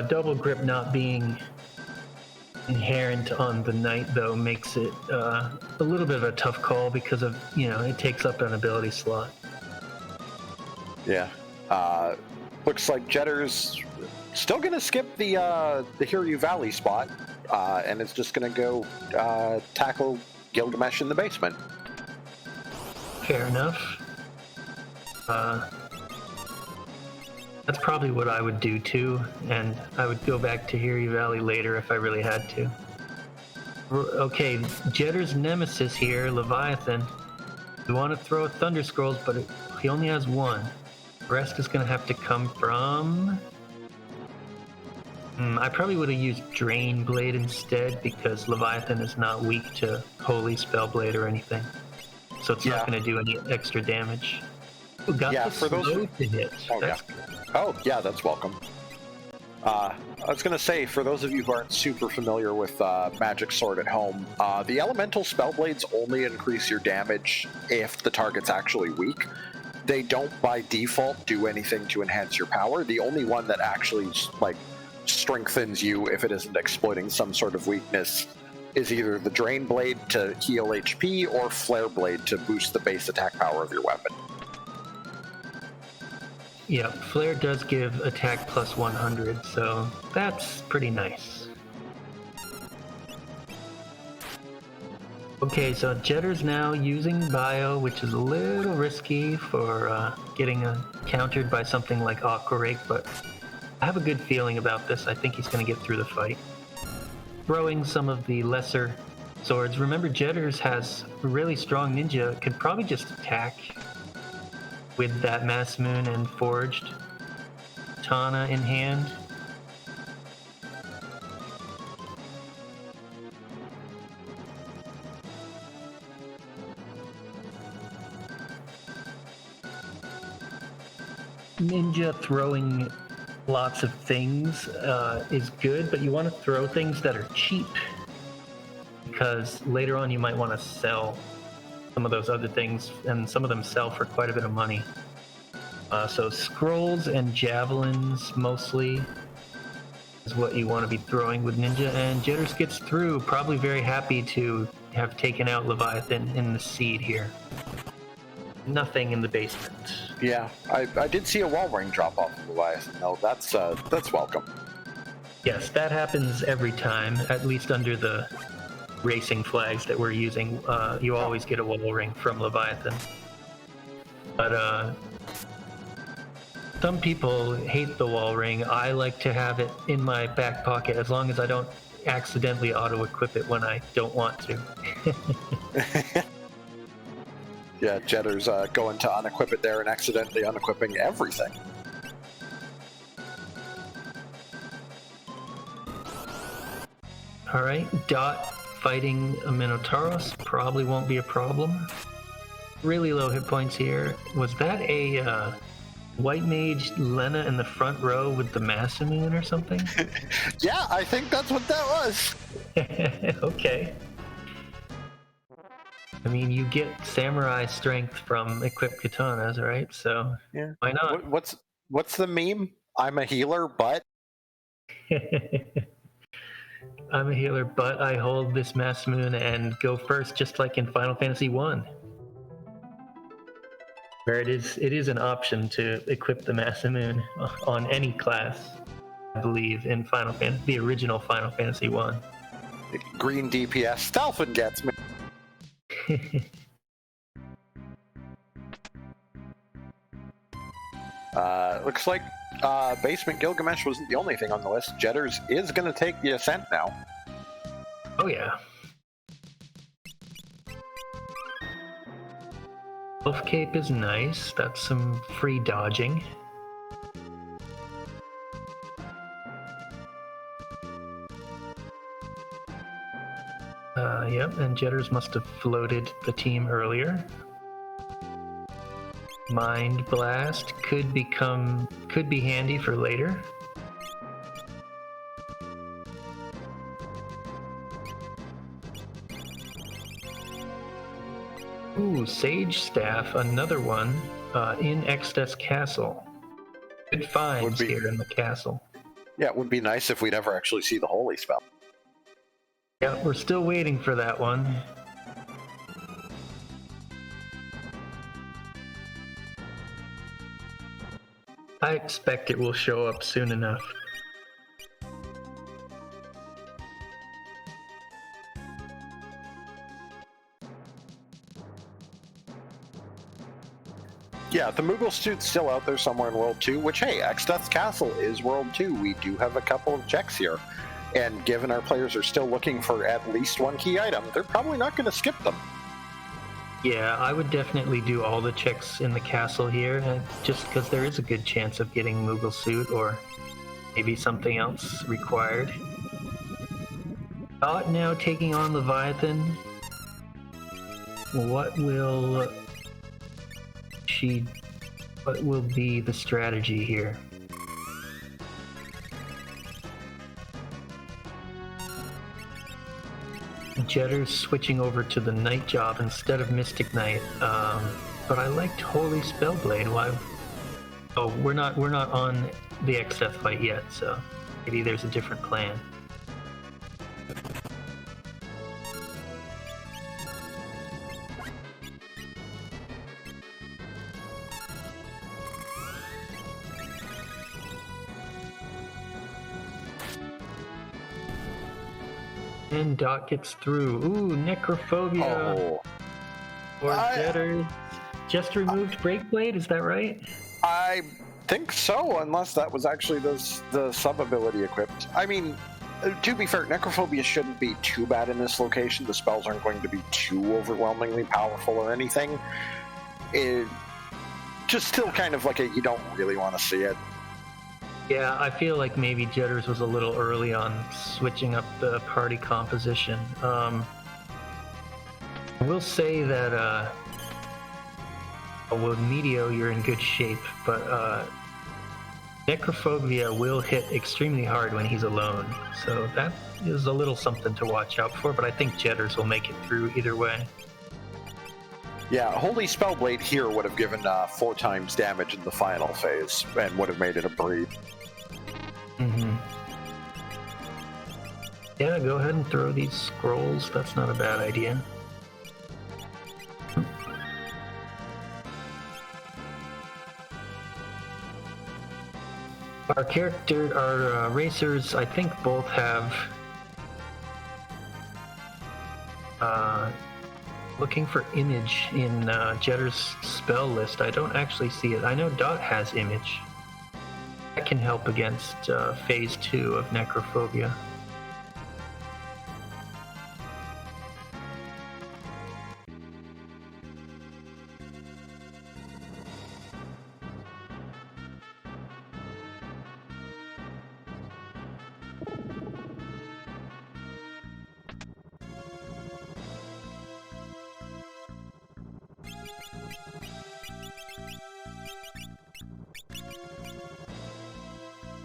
Double grip not being inherent on the knight, though, makes it a little bit of a tough call because of, you know, it takes up an ability slot. Yeah. Looks like Jetter's still going to skip the Hiryu Valley spot, and it's just going to go tackle Gilgamesh in the basement. Fair enough. That's probably what I would do too, and I would go back to Hiryu Valley later if I really had to. Okay, Jetter's nemesis here, Leviathan. We want to throw Thunder Scrolls, but he only has one. The rest is going to have to come from... I probably would have used Drain Blade instead because Leviathan is not weak to Holy Spellblade or anything. So it's not going to do any extra damage. Got the for those slow to hit. Oh, yeah, that's welcome. I was going to say, for those of you who aren't super familiar with Magic Sword at home, the Elemental Spellblades only increase your damage if the target's actually weak. They don't, by default, do anything to enhance your power. The only one that actually, like, strengthens you if it isn't exploiting some sort of weakness is either the Drain Blade to heal HP or Flare Blade to boost the base attack power of your weapon. Yeah, Flare does give attack plus 100, so that's pretty nice. Okay, so Jetter's now using Bio, which is a little risky for getting countered by something like Aqua Rake, but I have a good feeling about this. I think he's going to get through the fight. Throwing some of the lesser swords. Remember, Jedders has a really strong ninja, could probably just attack with that Mass Moon and Forged Katana in hand. Ninja throwing lots of things is good, but you want to throw things that are cheap because later on you might want to sell some of those other things, and some of them sell for quite a bit of money. So scrolls and javelins mostly. is what you want to be throwing with Ninja, and Jedders gets through, probably very happy to have taken out Leviathan in the seed here. Nothing in the basement. Yeah, I did see a wall ring drop off of Leviathan. No, that's welcome. Yes, that happens every time, at least under the racing flags that we're using. You always get a wall ring from Leviathan. But some people hate the wall ring. I like to have it in my back pocket as long as I don't accidentally auto-equip it when I don't want to. Yeah, Jedders going to unequip it there and accidentally unequipping everything. Alright, Dot fighting a Minotauros probably won't be a problem. Really low hit points here. Was that a White Mage Lena in the front row with the Masamune or something? Yeah, I think that's what that was. Okay. I mean, you get samurai strength from equipped katanas, right? So yeah, why not? What's the meme? I'm a healer, but I'm a healer, but I hold this Masamune and go first, just like in Final Fantasy 1. Where it is an option to equip the Masamune on any class, I believe, in the original Final Fantasy 1. Green DPS Stalfin gets me. Looks like Basement Gilgamesh wasn't the only thing on the list. Jedders is going to take the Ascent now. Oh yeah. Elf Cape is nice. That's some free dodging. Yep, and Jedders must have floated the team earlier. Mind Blast could be handy for later. Ooh, Sage Staff, another one in Extes Castle. Good finds here in the castle. Yeah, it would be nice if we'd ever actually see the Holy Spell. Yeah, we're still waiting for that one. I expect it will show up soon enough. Yeah, the Moogle suit's still out there somewhere in World 2, which, hey, Exdeath's Castle is World 2. We do have a couple of checks here. And given our players are still looking for at least one key item, they're probably not going to skip them. Yeah, I would definitely do all the checks in the castle here, just because there is a good chance of getting Moogle suit or maybe something else required. Dot now taking on Leviathan. What will be the strategy here? Jedders switching over to the Night Job instead of Mystic Knight, but I liked Holy Spellblade. Why? Oh, we're not on the XF fight yet, so maybe there's a different plan. And Dot gets through. Ooh, Necrophobia. Oh. Or Jedders. Just removed Breakblade, is that right? I think so, unless that was actually the sub-ability equipped. I mean, to be fair, Necrophobia shouldn't be too bad in this location. The spells aren't going to be too overwhelmingly powerful or anything. It just still kind of like you don't really want to see it. Yeah, I feel like maybe Jedders was a little early on switching up the party composition. I will say that with Meteo, you're in good shape, but Necrophobia will hit extremely hard when he's alone, so that is a little something to watch out for, but I think Jedders will make it through either way. Yeah, Holy Spellblade here would have given 4 times damage in the final phase, and would have made it a breed. Mm-hmm. Yeah, go ahead and throw these scrolls. That's not a bad idea. Our racers, I think both have looking for image in Jetter's spell list. I don't actually see it. I know Dot has image. That can help against phase 2 of necrophobia.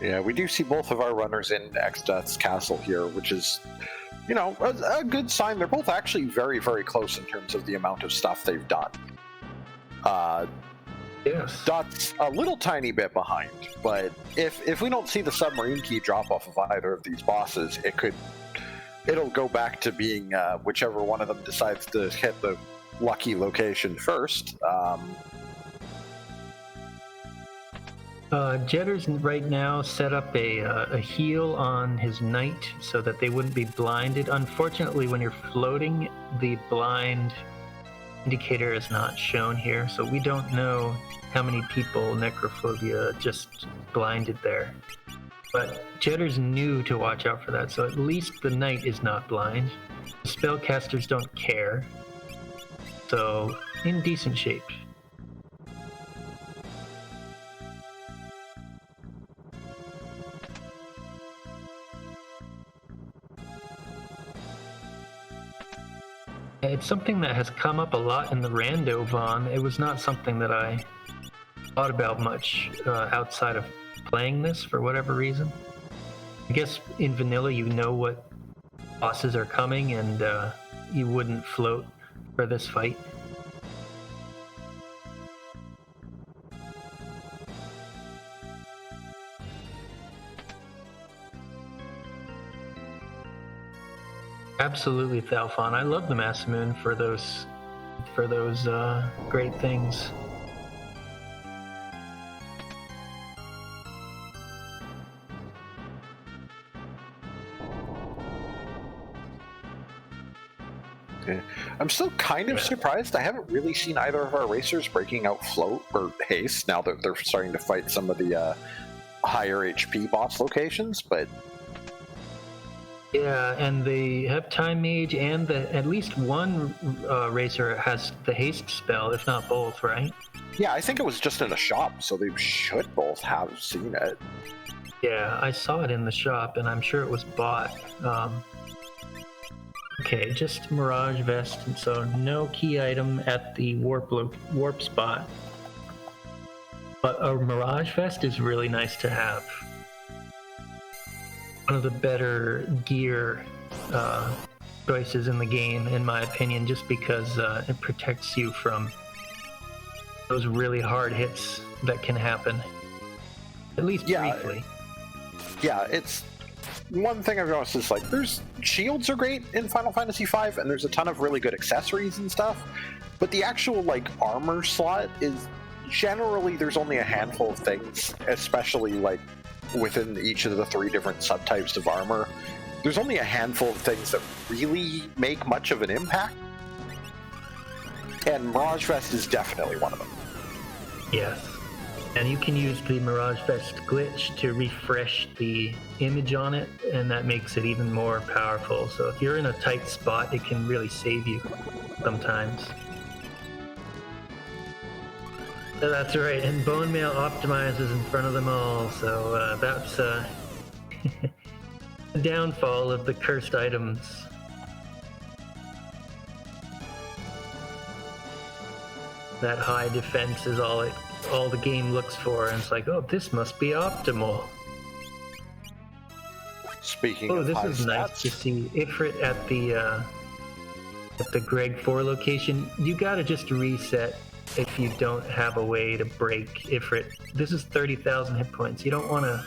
Yeah, we do see both of our runners in hXcjedders castle here, which is, you know, a good sign. They're both actually very, very close in terms of the amount of stuff they've done. Yes. Dot's a little tiny bit behind, but if we don't see the submarine key drop off of either of these bosses, it'll go back to being whichever one of them decides to hit the lucky location first. Jetter's right now set up a heal on his knight so that they wouldn't be blinded. Unfortunately, when you're floating, the blind indicator is not shown here, so we don't know how many people necrophobia just blinded there. But Jetter's knew to watch out for that, so at least the knight is not blind. The spellcasters don't care, so in decent shape. It's something that has come up a lot in the rando Vaughn. It was not something that I thought about much outside of playing this for whatever reason. I guess in vanilla you know what bosses are coming and you wouldn't float for this fight. Absolutely, Thalfon. I love the Masamune for those great things. Okay. I'm still kind of surprised. I haven't really seen either of our racers breaking out float or haste now that they're starting to fight some of the higher HP boss locations, but yeah, and they have Time Mage, and at least one racer has the haste spell, if not both, right? yeah, I think it was just in a shop, so they should both have seen it. Yeah, I saw it in the shop, and I'm sure it was bought. Okay, just Mirage Vest, and so no key item at the warp spot. But a Mirage Vest is really nice to have. One of the better gear choices in the game, in my opinion, just because it protects you from those really hard hits that can happen, at least briefly. Yeah, it's one thing I've noticed is like there's shields are great in Final Fantasy V, and there's a ton of really good accessories and stuff, but the actual like armor slot is generally there's only a handful of things, especially like within each of the 3 different subtypes of armor. There's only a handful of things that really make much of an impact, and Mirage Vest is definitely one of them. Yes, and you can use the Mirage Vest glitch to refresh the image on it, and that makes it even more powerful. So if you're in a tight spot, it can really save you sometimes. So that's right, and Bone Mail optimizes in front of them all, so that's the downfall of the cursed items. That high defense is all the game looks for, and it's like, oh, this must be optimal. Speaking of this high is stats, nice to see Ifrit at the Greg 4 location. You gotta just reset if you don't have a way to break Ifrit. This is 30,000 hit points. You don't want to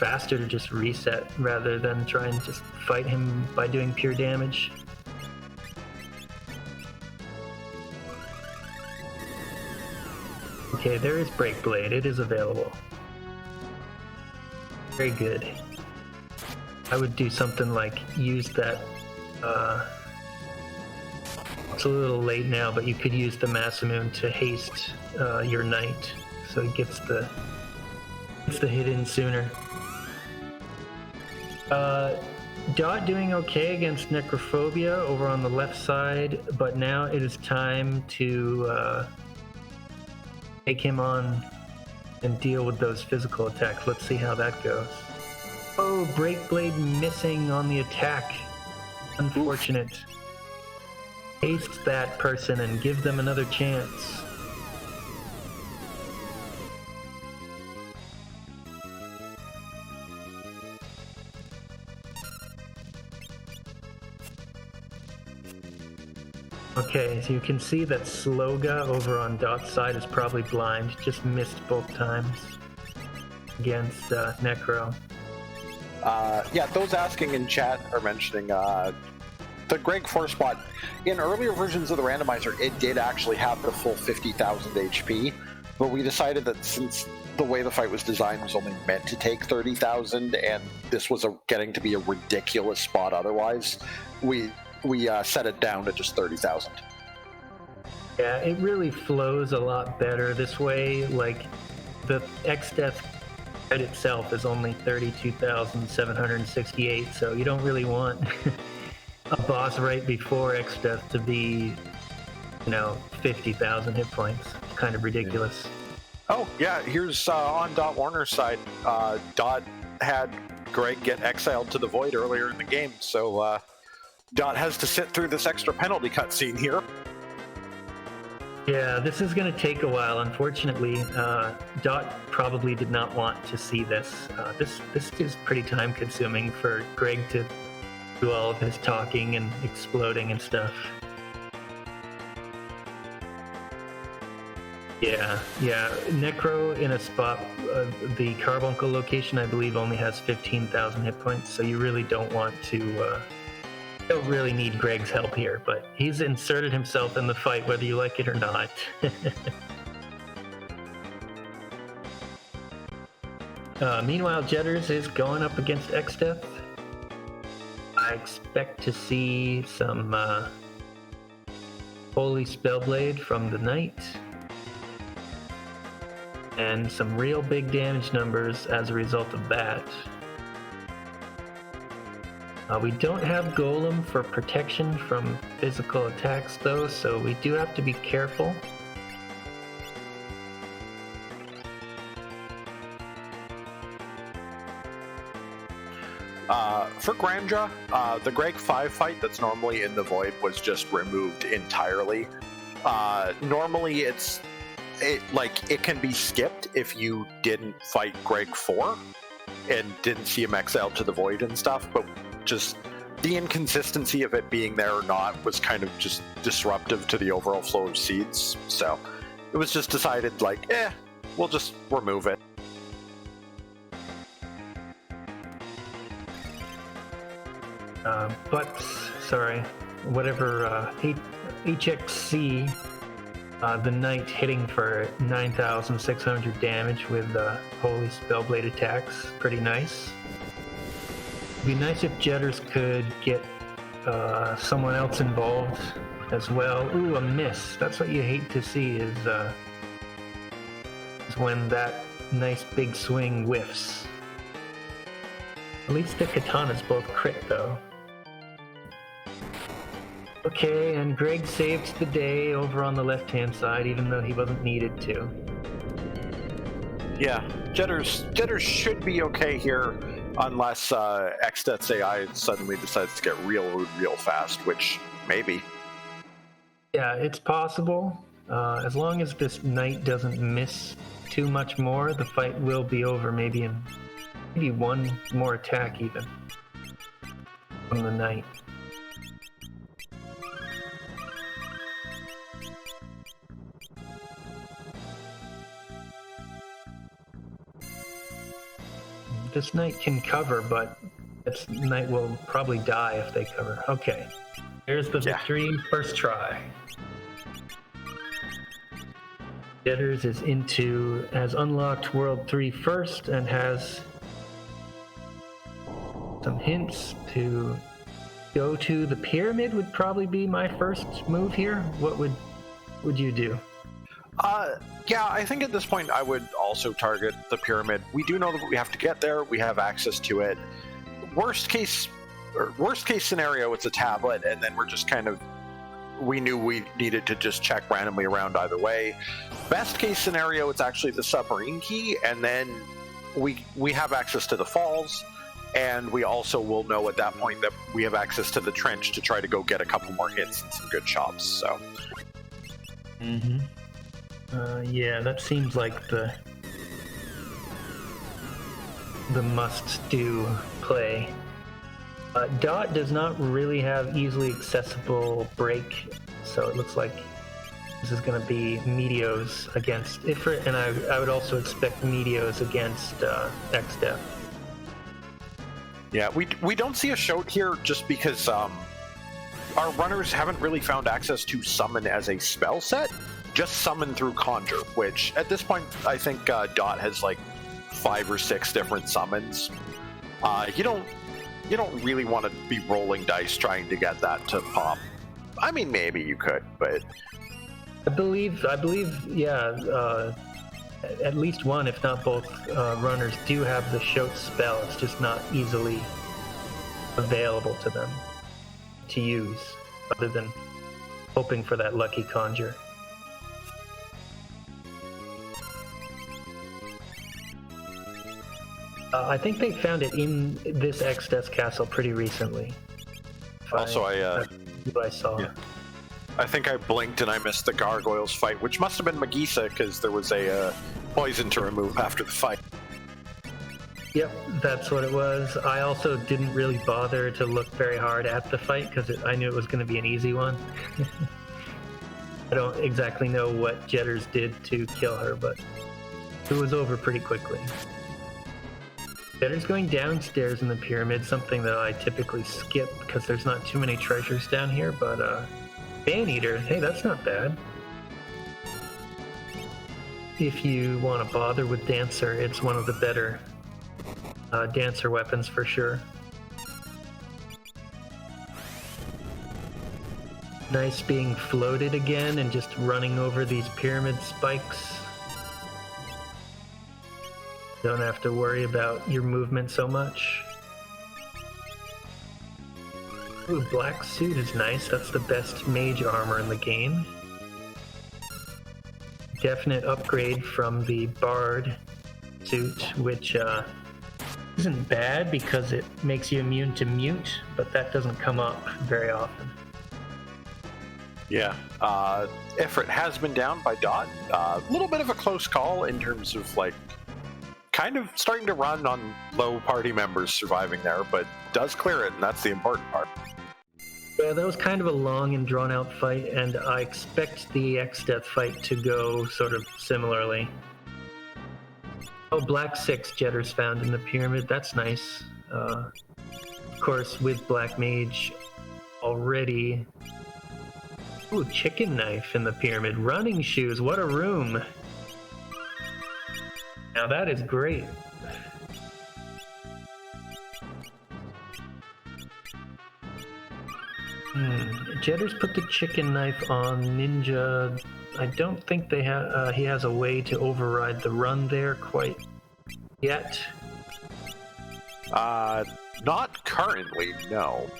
faster to just reset rather than try and just fight him by doing pure damage. Okay, there is Break Blade. It is available. Very good. I would do something like use that. It's a little late now, but you could use the Masamune to haste your knight, so it gets the hit in sooner. Dot doing okay against Necrophobia over on the left side, but now it is time to take him on and deal with those physical attacks. Let's see how that goes. Oh, Break Blade missing on the attack. Unfortunate. Oof. Haste that person and give them another chance. Okay, so you can see that Sloga over on Dot's side is probably blind. Just missed both times against Necro. Yeah, those asking in chat are mentioning the Greg 4 spot. In earlier versions of the randomizer, it did actually have the full 50,000 HP, but we decided that since the way the fight was designed was only meant to take 30,000, and this was getting to be a ridiculous spot otherwise, we set it down to just 30,000. Yeah, it really flows a lot better this way. Like, the X-Death fight itself is only 32,768, so you don't really want a boss right before X-Death to be, 50,000 hit points. It's kind of ridiculous. Oh, yeah, here's on Dot Warner's side. Dot had Greg get exiled to the Void earlier in the game, so Dot has to sit through this extra penalty cutscene here. Yeah, this is going to take a while. Unfortunately, Dot probably did not want to see this. This is pretty time-consuming for Greg to do all of his talking and exploding and stuff. Yeah. Necro in a spot, the Carbuncle location, I believe, only has 15,000 hit points, so you really don't want to... don't really need Greg's help here, but he's inserted himself in the fight whether you like it or not. Meanwhile, Jedders is going up against X-Death. I expect to see some Holy Spellblade from the Knight and some real big damage numbers as a result of that. We don't have Golem for protection from physical attacks, though, so we do have to be careful. For Grandra, the Greg 5 fight that's normally in the Void was just removed entirely. Normally it can be skipped if you didn't fight Greg 4 and didn't see him exiled to the Void and stuff, but just the inconsistency of it being there or not was kind of just disruptive to the overall flow of seeds. So it was just decided, we'll just remove it. HXC, the Knight hitting for 9,600 damage with Holy Spellblade attacks. Pretty nice. It'd be nice if Jedders could get someone else involved as well. Ooh, a miss. That's what you hate to see is when that nice big swing whiffs. At least the katanas both crit, though. Okay, and Greg saved the day over on the left-hand side, even though he wasn't needed to. Yeah, Jedders should be okay here, unless X-Death's AI suddenly decides to get real fast, which maybe. Yeah, it's possible. As long as this Knight doesn't miss too much more, the fight will be over maybe one more attack even from the Knight. This knight can cover, but this knight will probably die if they cover. Okay. There's the victory. First try. Hexcjedders has unlocked World 3 first and has some hints to go to. The pyramid would probably be my first move here. What would you do? Yeah, I think at this point I would also target the pyramid. We do know that we have to get there. We have access to it. Worst case scenario, it's a tablet, and then we're just kind of, we knew we needed to just check randomly around either way. Best case scenario, it's actually the submarine key, and then we have access to the falls, and we also will know at that point that we have access to the trench to try to go get a couple more hits and some good shots. So. Mm-hmm. Yeah, that seems like the must-do play. Dot does not really have easily accessible break, so it looks like this is going to be Meteos against Ifrit, and I would also expect Meteos against Xdef. Yeah, we don't see a shout here just because our runners haven't really found access to summon as a spell set. Just summon through conjure, which at this point I think Dot has like 5 or 6 different summons. You don't really want to be rolling dice trying to get that to pop. I mean, maybe you could, but I believe, yeah. At least one, if not both, runners do have the shout spell. It's just not easily available to them to use, other than hoping for that lucky conjure. I think they found it in this Xdes castle pretty recently. Also, I saw. Yeah. I think I blinked and I missed the gargoyles fight, which must have been Magisa because there was a poison to remove after the fight. Yep, that's what it was. I also didn't really bother to look very hard at the fight because I knew it was going to be an easy one. I don't exactly know what Jedders did to kill her, but it was over pretty quickly. Jedders going downstairs in the pyramid, something that I typically skip because there's not too many treasures down here, but Ban Eater, hey, that's not bad. If you want to bother with Dancer, it's one of the better Dancer weapons for sure. Nice being floated again and just running over these pyramid spikes. Don't have to worry about your movement so much. Ooh, black suit is nice. That's the best mage armor in the game. Definite upgrade from the bard suit, which isn't bad because it makes you immune to mute, but that doesn't come up very often. Yeah, Ifrit has been down by Dot. A little bit of a close call in terms of like kind of starting to run on low party members surviving there, but does clear it, and that's the important part. Yeah, that was kind of a long and drawn out fight, and I expect the X-Death fight to go sort of similarly. Oh, Black 6 Jedders found in the pyramid, that's nice. Of course, with Black Mage already. Ooh, chicken knife in the pyramid. Running shoes, what a room. Now that is great. Jedders put the chicken knife on Ninja. I don't think they he has a way to override the run there quite yet. Not currently, no.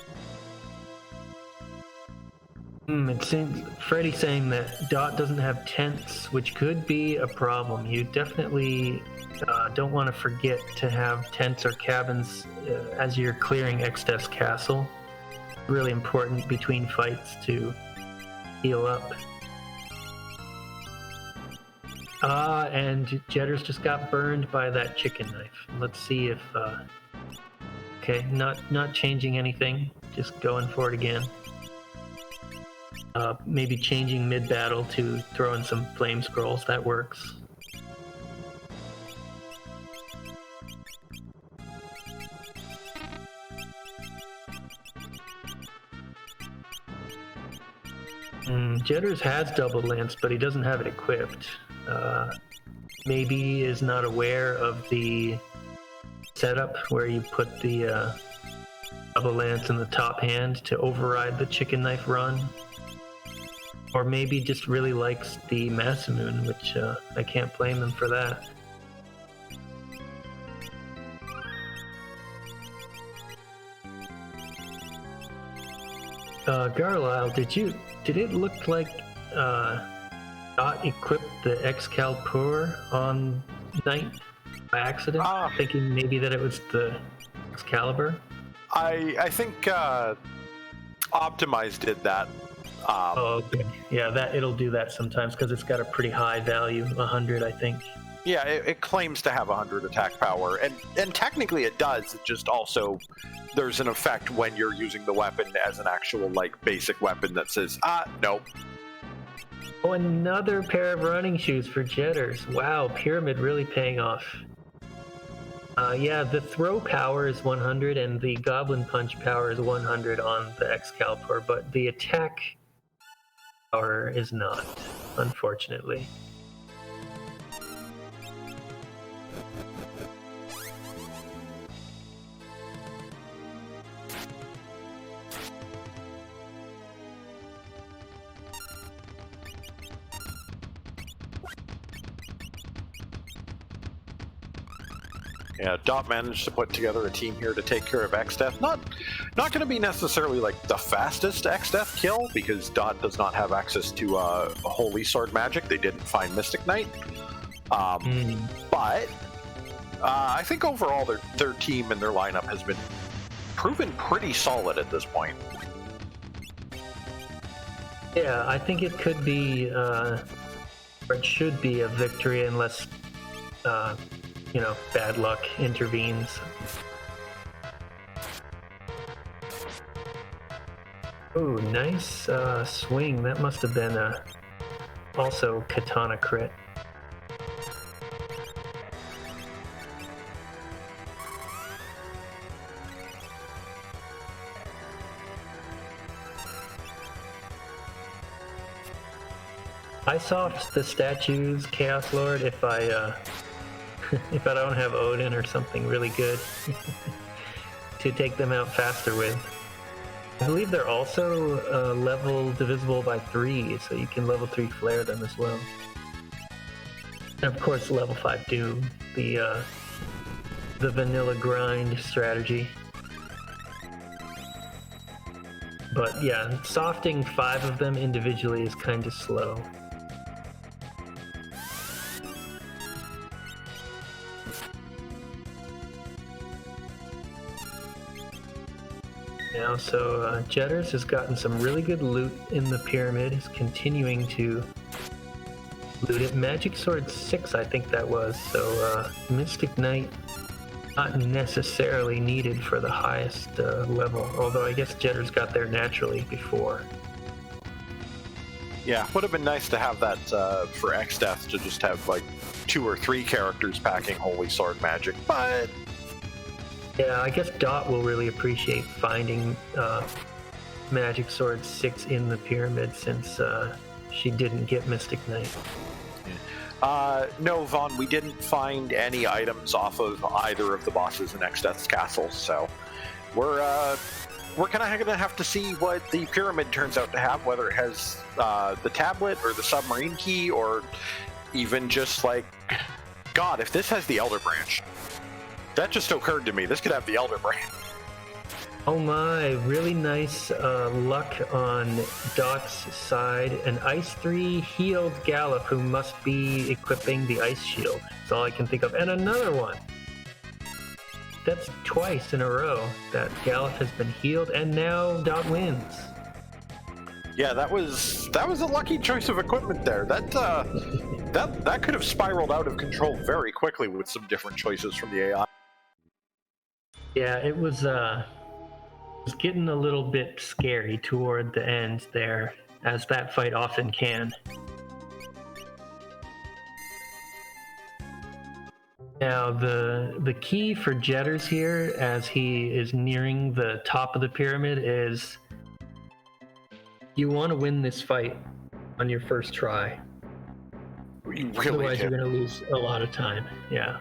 It seems Freddy's saying that Dot doesn't have tents, which could be a problem. You definitely don't want to forget to have tents or cabins as you're clearing Xdes Castle. Really important between fights to heal up. And Jedders just got burned by that chicken knife. Let's see if okay, not changing anything, just going for it again. Maybe changing mid-battle to throw in some flame scrolls, that works. Jedders has double lance, but he doesn't have it equipped. Maybe he is not aware of the setup where you put the double lance in the top hand to override the chicken knife run. Or maybe just really likes the Masamune, which I can't blame him for that. Garlisle, did it look like Dot equipped the Excalibur on Knight by accident? Thinking maybe that it was the Excalibur? I think Optimize did that. Okay. Yeah, it'll do that sometimes because it's got a pretty high value, 100, I think. Yeah, it claims to have 100 attack power, and technically it does. It just also there's an effect when you're using the weapon as an actual basic weapon that says nope. Oh, another pair of running shoes for Jedders. Wow, Pyramid really paying off. Yeah, the throw power is 100 and the Goblin Punch power is 100 on the Excalibur, but the attack power is not, unfortunately. Yeah, Dot managed to put together a team here to take care of X-Death. Not going to be necessarily the fastest X-Death kill, because Dot does not have access to Holy Sword magic. They didn't find Mystic Knight. But I think overall their team and their lineup has been proven pretty solid at this point. Yeah, I think it could be, or it should be a victory unless, bad luck intervenes. Ooh, nice swing. That must have been also katana crit. I soft the statues, Chaos Lord, if I if I don't have Odin or something really good to take them out faster with. I believe they're also level divisible by 3, so you can level 3 flare them as well. And of course, level 5 Doom, the vanilla grind strategy. But yeah, softing 5 of them individually is kind of slow. Now, so Jedders has gotten some really good loot in the pyramid. He's continuing to loot it. Magic Sword 6, I think that was. So Mystic Knight, not necessarily needed for the highest level. Although I guess Jedders got there naturally before. Yeah, would have been nice to have that for X-Death, to just have 2 or 3 characters packing Holy Sword magic, but... Yeah, I guess Dot will really appreciate finding Magic Sword 6 in the pyramid, since she didn't get Mystic Knight. No, Vaughn, we didn't find any items off of either of the bosses in X-Death's castle, so we're kind of gonna have to see what the pyramid turns out to have, whether it has the tablet or the submarine key, or even just God, if this has the Elder Branch. That just occurred to me. This could have the Elder Branch. Oh my, really nice luck on Dot's side. An Ice 3 healed Gallop, who must be equipping the Ice Shield. That's all I can think of. And another one. That's twice in a row that Gallop has been healed, and now Dot wins. Yeah, that was a lucky choice of equipment there. That could have spiraled out of control very quickly with some different choices from the AI. Yeah, it was getting a little bit scary toward the end there, as that fight often can. Now, the key for Jedders here, as he is nearing the top of the pyramid, is You want to win this fight on your first try. You really Otherwise, do. you're going to lose a lot of time. Yeah.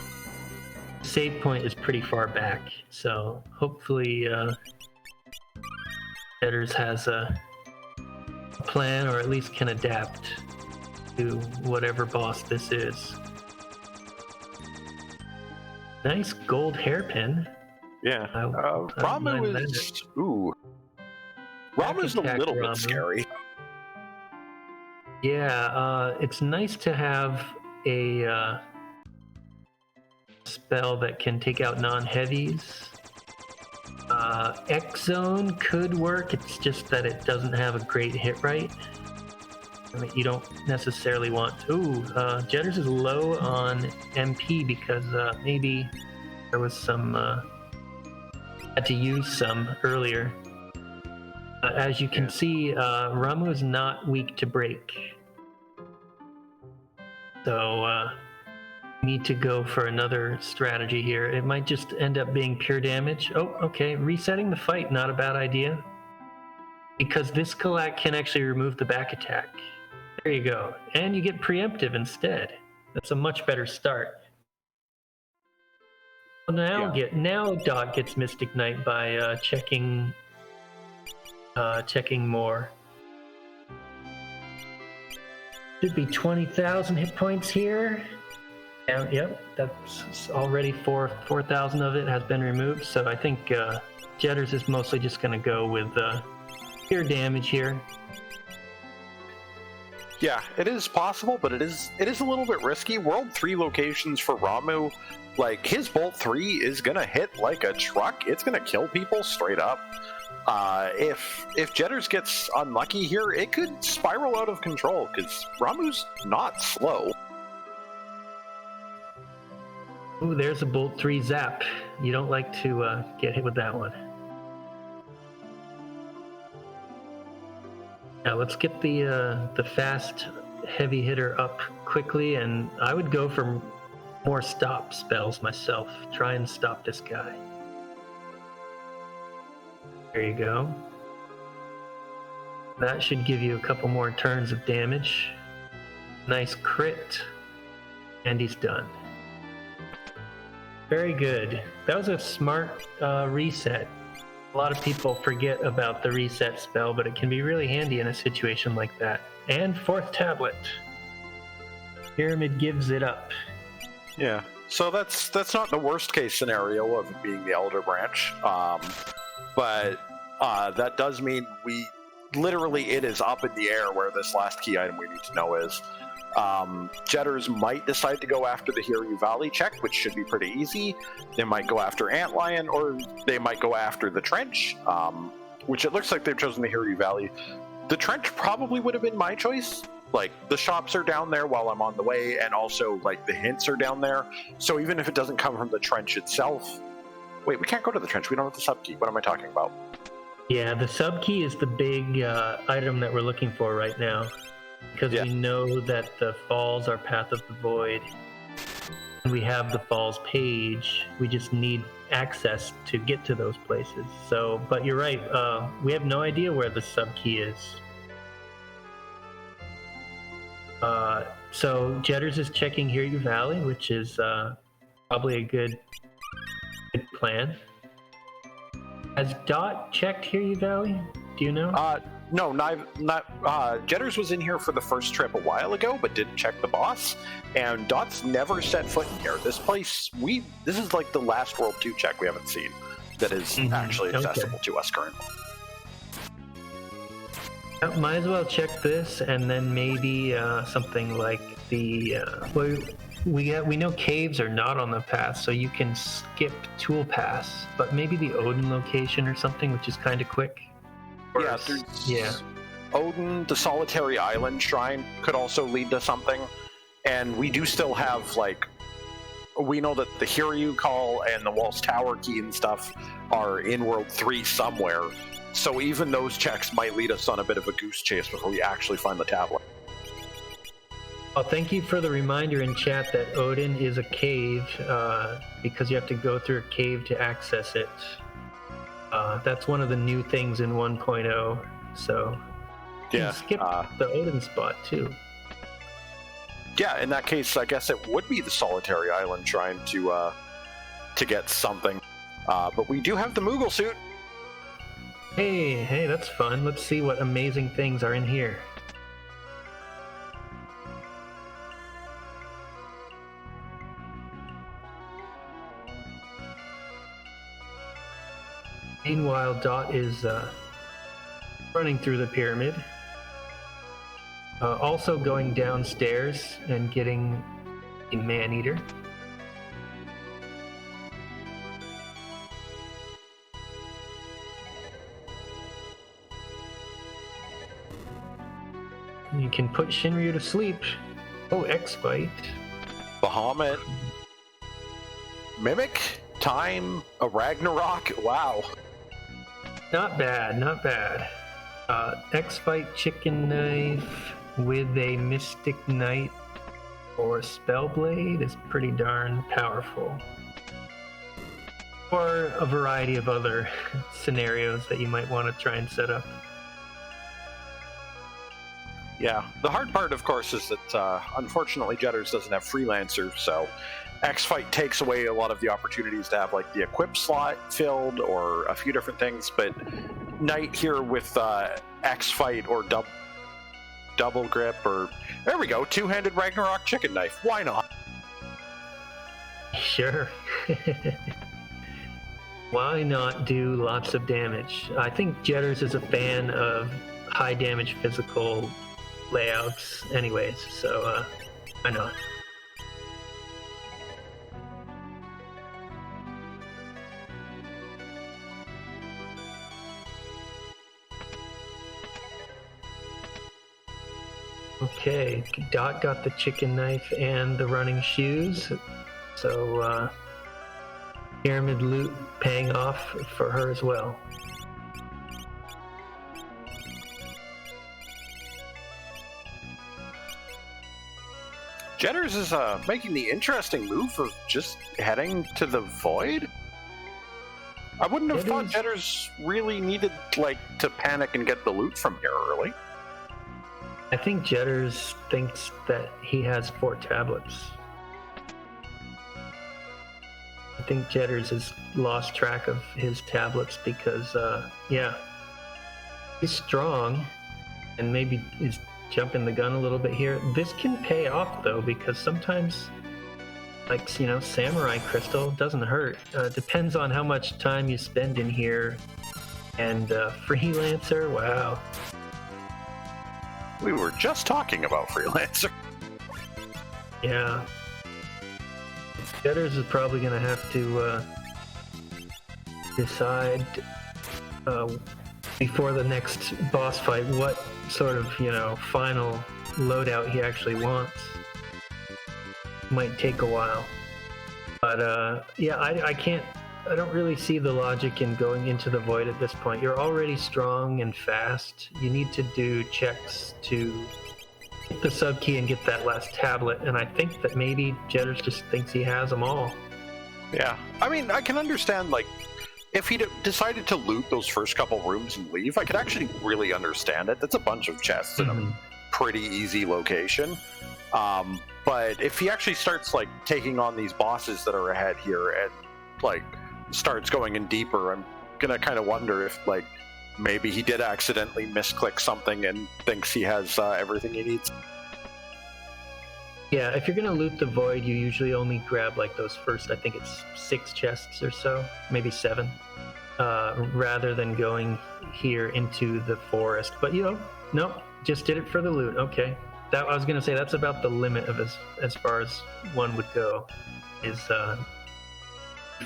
Save point is pretty far back, so hopefully hXcjedders has a plan, or at least can adapt to whatever boss this is. Nice gold hairpin. Yeah. I don't Ramu mind is... Ooh. Ramu's a Attack little bit Ramu. scary. Yeah, it's nice to have a spell that can take out non-heavies. X-Zone could work, it's just that it doesn't have a great hit rate. I mean, you don't necessarily want to. Jedders is low on MP because maybe there was some... had to use some earlier. As you can see, Ramu is not weak to break. So, need to go for another strategy here. It might just end up being pure damage. Oh, okay. Resetting the fight, not a bad idea. Because this Kalak can actually remove the back attack. There you go. And you get preemptive instead. That's a much better start. Now, now Dot gets Mystic Knight by checking more. Should be 20,000 hit points here. Yep, that's already 4,000 of it has been removed. So I think Jedders is mostly just going to go with pure damage here. Yeah, it is possible, but it is a little bit risky. World 3 locations for Ramu, like his Bolt 3 is gonna hit like a truck. It's gonna kill people straight up. If Jedders gets unlucky here, it could spiral out of control because Ramu's not slow. Ooh, there's a Bolt 3 zap. You don't like to get hit with that one. Now let's get the fast heavy hitter up quickly, and I would go for more stop spells myself. Try and stop this guy. There you go. That should give you a couple more turns of damage. Nice crit. And he's done. Very good. That was a smart reset. A lot of people forget about the reset spell, but it can be really handy in a situation like that. And fourth tablet. Pyramid gives it up. Yeah. So that's not the worst case scenario of it being the Elder Branch. But that does mean it is up in the air where this last key item we need to know is. Jedders might decide to go after the Hiryu Valley check, which should be pretty easy. They might go after Antlion, or they might go after the Trench, which it looks like they've chosen the Hiryu Valley. The Trench probably would have been my choice. Like, the shops are down there while I'm on the way, and also, like, the hints are down there. So even if it doesn't come from the Trench itself... Wait, we can't go to the Trench. We don't have the sub-key. What am I talking about? Yeah, the sub-key is the big item that we're looking for right now. Because we know that the falls are Path of the Void. We have the falls page. We just need access to get to those places. So, but you're right. We have no idea where the sub-key is. So Jedders is checking Hiryu Valley, which is probably a good plan. Has Dot checked Hiryu Valley? Do you know? No, Jedders was in here for the first trip a while ago, but didn't check the boss. And Dot's never set foot in here. This place, this is like the last World 2 check we haven't seen that is actually accessible to us currently. Might as well check this, and then maybe something like the. We know caves are not on the path, so you can skip Tool Pass, but maybe the Odin location or something, which is kind of quick. Yeah, Odin, the Solitary Island Shrine could also lead to something. And we do still have, like, we know that the Hiryu Call and the Waltz Tower key and stuff are in World 3 somewhere. So even those checks might lead us on a bit of a goose chase before we actually find the tablet. Well, thank you for the reminder in chat that Odin is a cave, because you have to go through a cave to access it. That's one of the new things in 1.0, so Yeah. Skip the Odin spot too. Yeah, in that case, I guess it would be the Solitary Island trying to get something. But we do have the Moogle suit. Hey, that's fun. Let's see what amazing things are in here. Meanwhile, Dot is running through the pyramid. Also going downstairs and getting a man-eater. You can put Shinryu to sleep. Oh, X-Bite. Bahamut. Mimic. Time. A Ragnarok. Wow. Not bad, not bad. X-Bite Chicken Knife with a Mystic Knight or a Spellblade is pretty darn powerful. Or a variety of other scenarios that you might want to try and set up. Yeah, the hard part, of course, is that unfortunately Jedders doesn't have Freelancer, so X-Fight takes away a lot of the opportunities to have like the equip slot filled or a few different things, but Knight here with X-Fight or double grip, or there we go, two-handed Ragnarok chicken knife. Why not? Sure. Why not do lots of damage? I think Jedders is a fan of high damage physical layouts anyways, so why not? Okay, Dot got the chicken knife and the running shoes, so pyramid loot paying off for her as well. Jedders is making the interesting move of just heading to the void. I wouldn't have thought Jedders really needed to panic and get the loot from here early. I think Jedders thinks that he has 4 tablets. I think Jedders has lost track of his tablets because, yeah, he's strong and maybe is jumping the gun a little bit here. This can pay off though, because sometimes, Samurai Crystal doesn't hurt. Depends on how much time you spend in here. And Freelancer, wow. We were just talking about Freelancer. Yeah. Jedders is probably going to have to decide before the next boss fight what sort of, final loadout he actually wants. Might take a while. But, yeah, I don't really see the logic in going into the void at this point. You're already strong and fast. You need to do checks to get the sub key and get that last tablet, and I think that maybe Jedders just thinks he has them all. Yeah, I mean, I can understand, if he decided to loot those first couple rooms and leave, I could actually really understand it. That's a bunch of chests in a pretty easy location. But if he actually starts, taking on these bosses that are ahead here and, starts going in deeper, I'm gonna kind of wonder if, maybe he did accidentally misclick something and thinks he has everything he needs. Yeah, if you're gonna loot the void, you usually only grab those first, I think it's 6 chests or so, maybe 7, rather than going here into the forest. But nope, just did it for the loot. Okay, I was gonna say that's about the limit of as far as one would go, is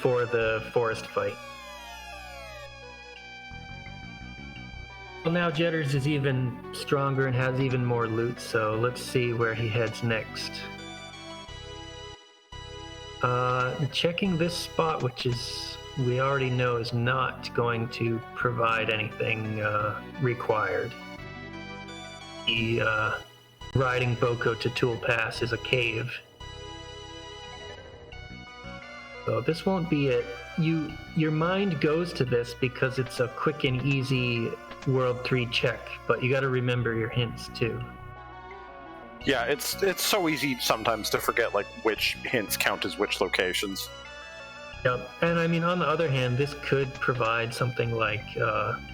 for the forest fight. Well, now Jedders is even stronger and has even more loot, so let's see where he heads next. Checking this spot, which we already know is not going to provide anything required. The riding Boko to Tool Pass is a cave. So this won't be it. Your mind goes to this because it's a quick and easy World 3 check, but you got to remember your hints too. Yeah, it's so easy sometimes to forget like which hints count as which locations. Yep. And I mean, on the other hand, this could provide something like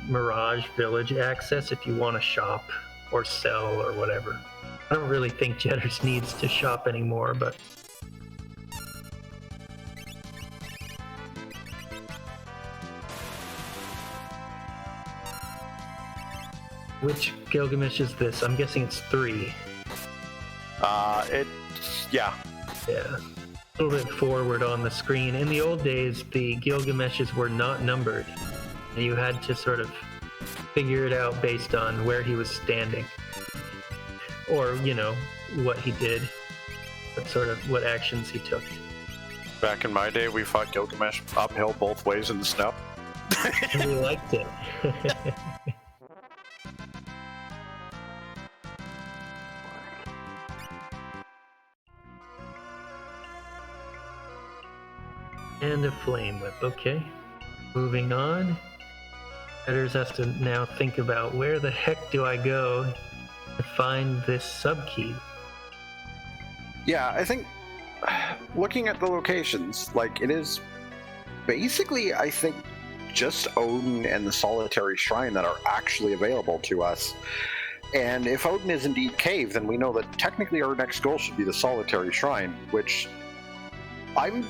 Mirage Village access if you want to shop or sell or whatever. I don't really think Jedders needs to shop anymore, but... Which Gilgamesh is this? I'm guessing it's 3. Yeah. Yeah. A little bit forward on the screen. In the old days, the Gilgameshes were not numbered. And you had to sort of figure it out based on where he was standing. Or, you know, what he did. What actions he took. Back in my day, we fought Gilgamesh uphill both ways in the snow. And we liked it. And a flame whip, okay. Moving on. Jedders has to now think about where the heck do I go to find this sub-key? Yeah, I think looking at the locations, like it is basically, I think, just Odin and the Solitary Shrine that are actually available to us. And if Odin is indeed cave, then we know that technically our next goal should be the Solitary Shrine, which I'm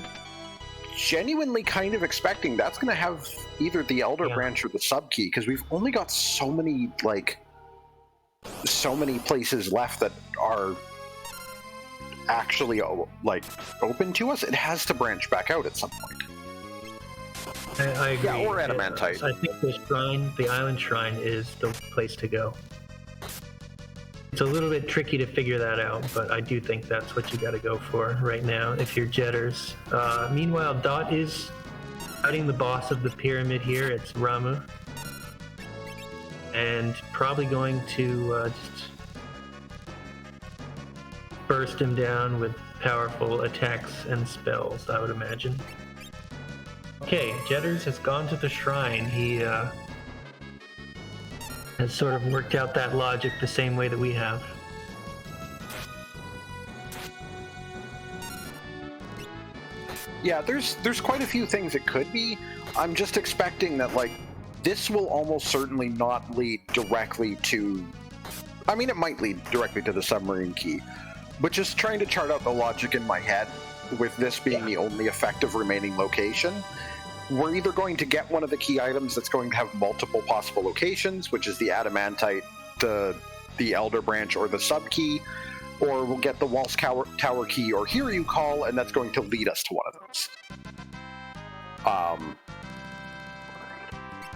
genuinely kind of expecting that's going to have either the Elder Branch or the sub-key, because we've only got so many places left that are actually open to us. It has to branch back out at some point. I agree. Yeah, or Adamantite. I think the Island Shrine is the place to go. It's a little bit tricky to figure that out, but I do think that's what you got to go for right now if you're Jedders. Meanwhile, Dot is fighting the boss of the pyramid here. It's Ramu. And probably going to just burst him down with powerful attacks and spells, I would imagine. Okay, Jedders has gone to the shrine. He has sort of worked out that logic the same way that we have. Yeah, there's quite a few things it could be. I'm just expecting that this will almost certainly not lead directly to... I mean, it might lead directly to the submarine key, but just trying to chart out the logic in my head with this being the only effective remaining location. We're either going to get one of the key items that's going to have multiple possible locations, which is the Adamantite, the Elder Branch, or the sub-key, or we'll get the Waltz Tower key, or Here You Call, and that's going to lead us to one of those.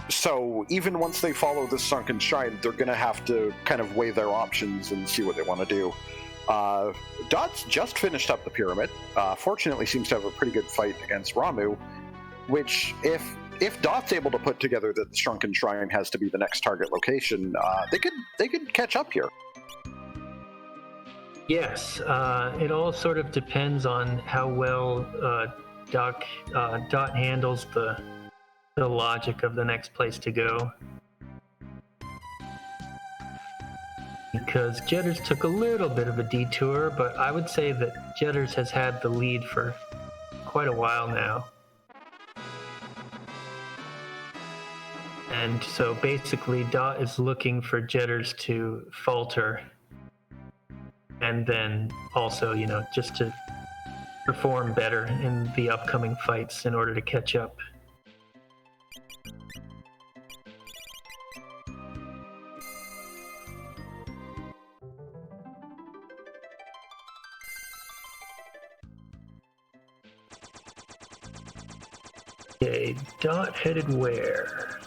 So even once they follow the Sunken Shrine, they're going to have to kind of weigh their options and see what they want to do. Dot's just finished up the pyramid. Fortunately, seems to have a pretty good fight against Ramu, which, if Dot's able to put together that the Shrunken Shrine has to be the next target location, they could catch up here. Yes, it all sort of depends on how well Dot handles the logic of the next place to go. Because Jedders took a little bit of a detour, but I would say that Jedders has had the lead for quite a while now. And so basically Dot is looking for Jedders to falter, and then also, just to perform better in the upcoming fights in order to catch up. Okay, Dot headed where?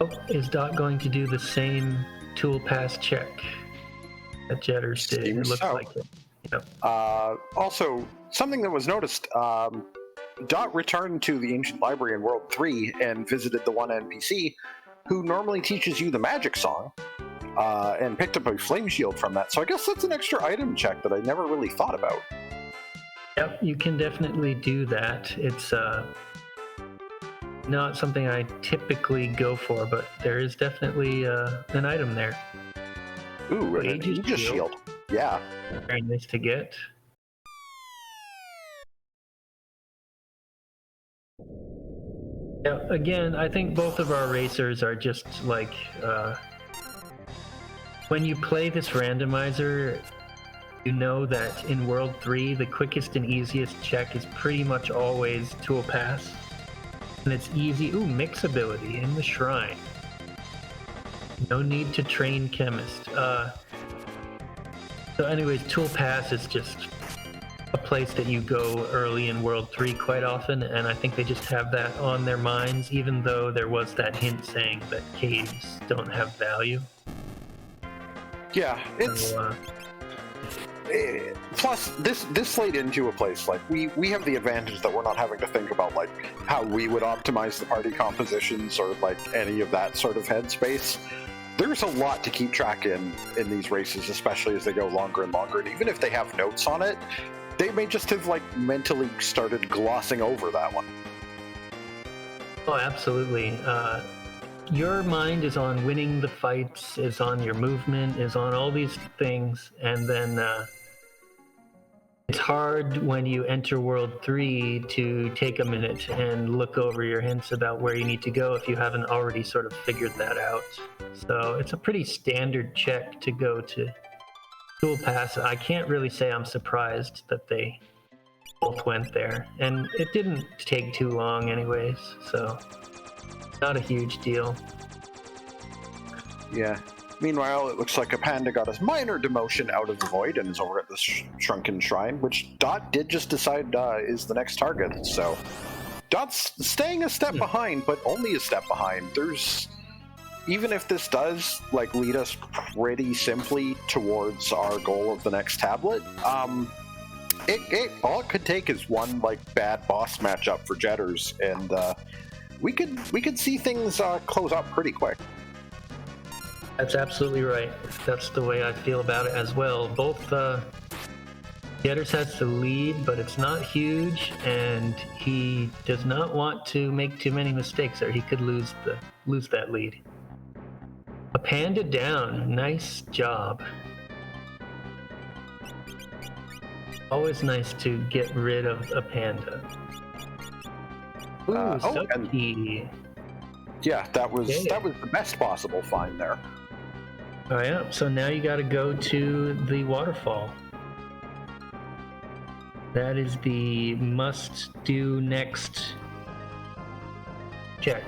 Oh, is Dot going to do the same tool pass check that Jedders did? It looks like it. Yep. Also, something that was noticed, Dot returned to the Ancient Library in World 3 and visited the one NPC who normally teaches you the magic song, and picked up a flame shield from that. So I guess that's an extra item check that I never really thought about. Yep, you can definitely do that. It's not something I typically go for, but there is definitely an item there. Ooh, and an Aegis Aegis shield. Yeah. Very nice to get. Yeah, again, I think both of our racers are just like when you play this randomizer, you know that in World 3, the quickest and easiest check is pretty much always tool pass. And it's easy. Ooh, mix ability in the shrine. No need to train chemist. So anyways, tool pass is just a place that you go early in World 3 quite often, and I think they just have that on their minds, even though there was that hint saying that caves don't have value. Yeah, it's... So, plus, this laid into a place, like, we have the advantage that we're not having to think about, like, how we would optimize the party compositions or, like, any of that sort of headspace. There's a lot to keep track in these races, especially as they go longer and longer, and even if they have notes on it, they may just have, like, mentally started glossing over that one. Oh, absolutely. Your mind is on winning the fights, is on your movement, is on all these things, and then it's hard when you enter World 3 to take a minute and look over your hints about where you need to go if you haven't already sort of figured that out. So it's a pretty standard check to go to Tool Pass. I can't really say I'm surprised that they both went there, and it didn't take too long anyways, so not a huge deal. Yeah. Meanwhile, it looks like a panda got a minor demotion out of the void and is over at the shrunken shrine, which Dot did just decide is the next target. So Dot's staying a step behind, but only a step behind. There's, even if this does like lead us pretty simply towards our goal of the next tablet, it all it could take is one like bad boss matchup for Jedders, and we could see things close up pretty quick. That's absolutely right. That's the way I feel about it as well. Both Jedders has the lead, but it's not huge, and he does not want to make too many mistakes, or he could lose that lead. A panda down. Nice job. Always nice to get rid of a panda. Ooh, Sucky. Yeah, that was the best possible find there. Oh yeah, so now you gotta go to the waterfall. That is the must-do next check.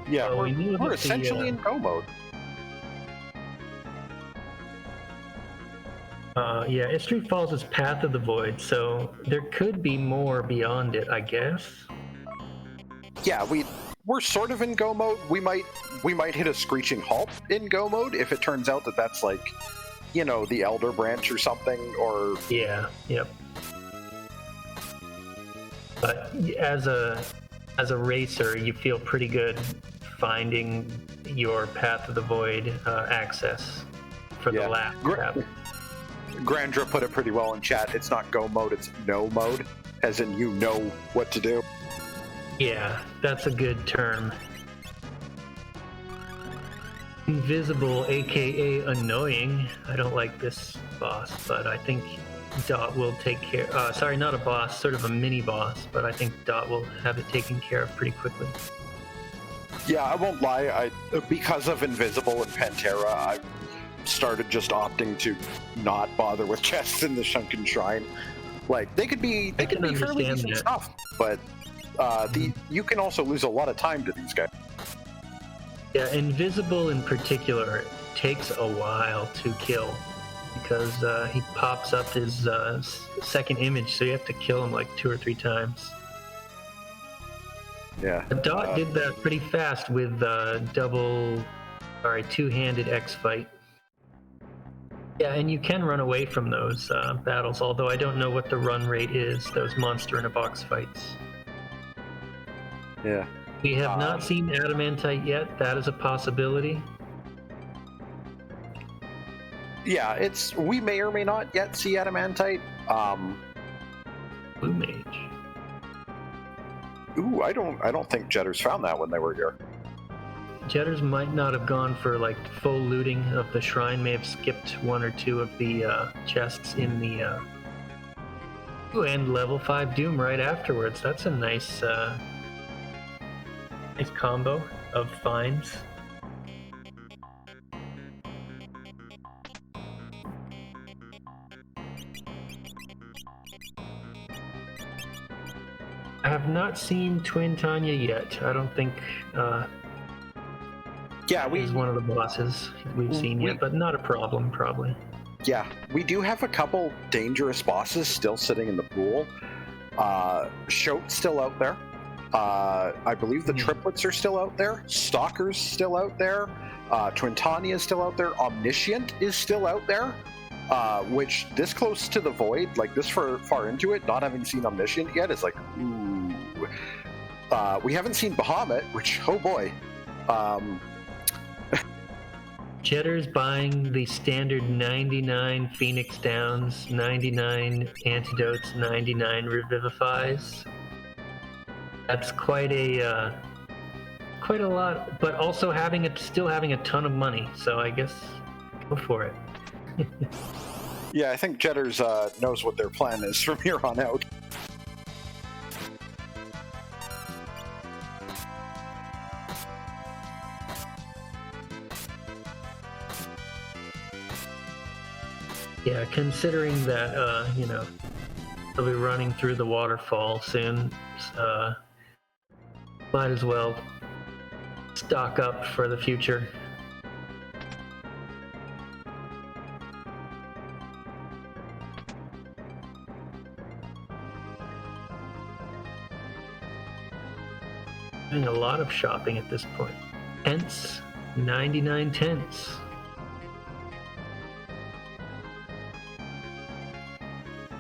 Yeah, we're essentially in go mode. Yeah, Istri Falls is Path of the Void, so there could be more beyond it, I guess. Yeah, we're sort of in go mode. We might hit a screeching halt in go mode if it turns out that that's like, you know, the Elder Branch or something, or... Yeah, yep. But as a racer, you feel pretty good finding your Path of the Void access for the last tab. Grandra put it pretty well in chat. It's not go mode, it's no mode, as in you know what to do. Yeah, that's a good term. Invisible, aka annoying. I don't like this boss, but I think Dot will take care... sorry, not a boss, sort of a mini-boss, but I think Dot will have it taken care of pretty quickly. Yeah, I won't lie, because of Invisible and Pantera, I started just opting to not bother with chests in the Shrunken Shrine. Like, they could be fairly decent stuff, but you can also lose a lot of time to these guys. Yeah, Invisible in particular takes a while to kill, because he pops up his second image, so you have to kill him like 2 or 3 times. Yeah. Dot did that pretty fast with two-handed X fight. Yeah, and you can run away from those battles, although I don't know what the run rate is, those monster in a box fights. Yeah. We have not seen Adamantite yet. That is a possibility. Yeah, we may or may not yet see adamantite. Blue mage. Ooh, I don't think Jedders found that when they were here. Jedders might not have gone for like full looting of the shrine, may have skipped one or two of the chests in the ooh, and level 5 Doom right afterwards. That's a nice nice combo of finds. I have not seen Twin Tanya yet. I don't think he's one of the bosses we've seen yet, but not a problem, probably. Yeah, we do have a couple dangerous bosses still sitting in the pool. Shote's still out there. I believe the triplets are still out there. Stalker's still out there. Twin Tanya is still out there. Omniscient is still out there. Which, this close to the void, like this far into it, not having seen Omniscient yet, is like, ooh. We haven't seen Bahamut, which, oh boy. Jedders buying the standard 99 Phoenix Downs, 99 Antidotes, 99 Revivifies. That's quite a lot, but also still having a ton of money, so I guess go for it. Yeah, I think Jedders knows what their plan is from here on out. Yeah, considering that, they'll be running through the waterfall soon, might as well stock up for the future. Doing a lot of shopping at this point. Tents, 99 tents.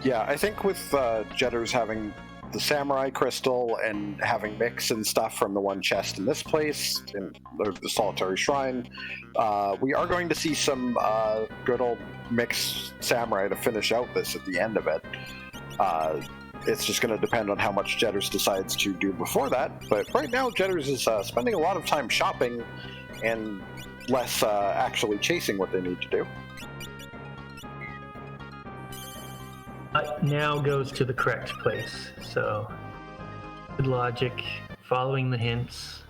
Yeah, I think with Jedders having the Samurai Crystal and having mix and stuff from the one chest in this place, in the Solitary Shrine, we are going to see some good old mixed Samurai to finish out this at the end of it. It's just going to depend on how much Jedders decides to do before that, but right now Jedders is spending a lot of time shopping and less actually chasing what they need to do. Now goes to the correct place, so good logic, following the hints.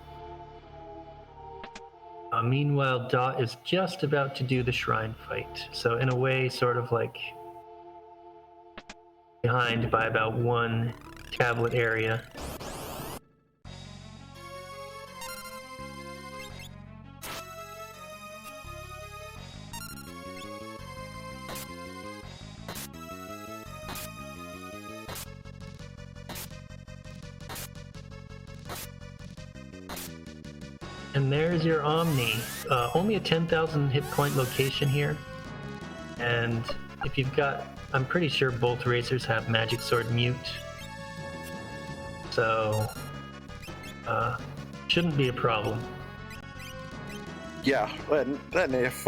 Meanwhile, Dot is just about to do the shrine fight, so in a way sort of like behind by about one tablet area. And there's your Omni. Only a 10,000 hit point location here. And if you've got, I'm pretty sure both racers have Magic Sword Mute. So, shouldn't be a problem. Yeah, and then if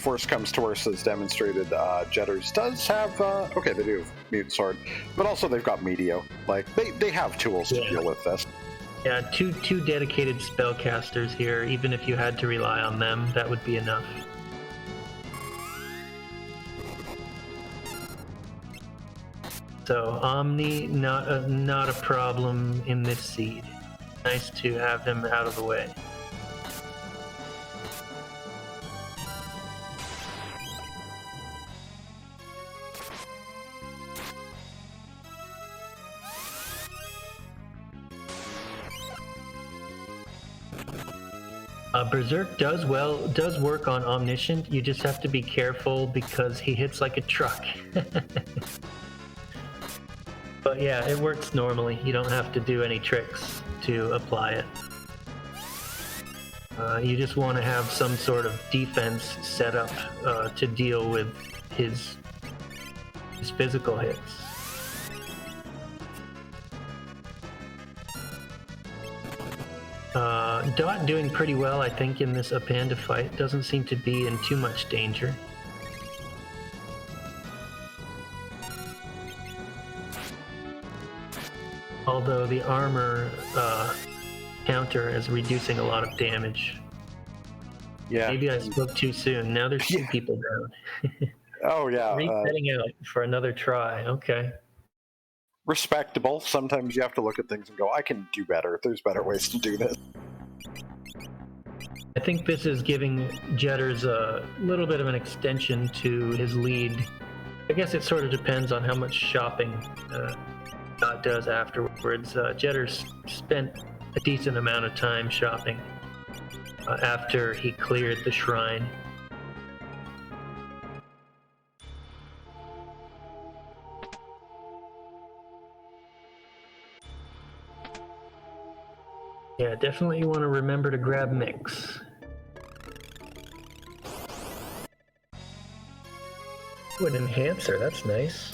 worse comes to worse, as demonstrated, Jedders does have, okay, they do have Mute Sword, but also they've got Meteo. Like, they have tools to deal with this. Yeah, two dedicated spellcasters here. Even if you had to rely on them, that would be enough. So Omni, not a problem in this seed. Nice to have him out of the way. Berserk does work on Omniscient. You just have to be careful because he hits like a truck. But yeah, it works normally. You don't have to do any tricks to apply it. You just want to have some sort of defense set up to deal with his physical hits. Dot doing pretty well, I think, in this Apanda fight. Doesn't seem to be in too much danger. Although the armor counter is reducing a lot of damage. Yeah. Maybe I spoke too soon. Now there's two Yeah. people down. Oh yeah. Resetting out for another try. Okay. Respectable. Sometimes you have to look at things and go, I can do better. There's better ways to do this. I think this is giving Jedders a little bit of an extension to his lead. I guess it sort of depends on how much shopping Dot does afterwards. Jedders spent a decent amount of time shopping after he cleared the shrine. Yeah, definitely want to remember to grab mix. Ooh, an enhancer, that's nice.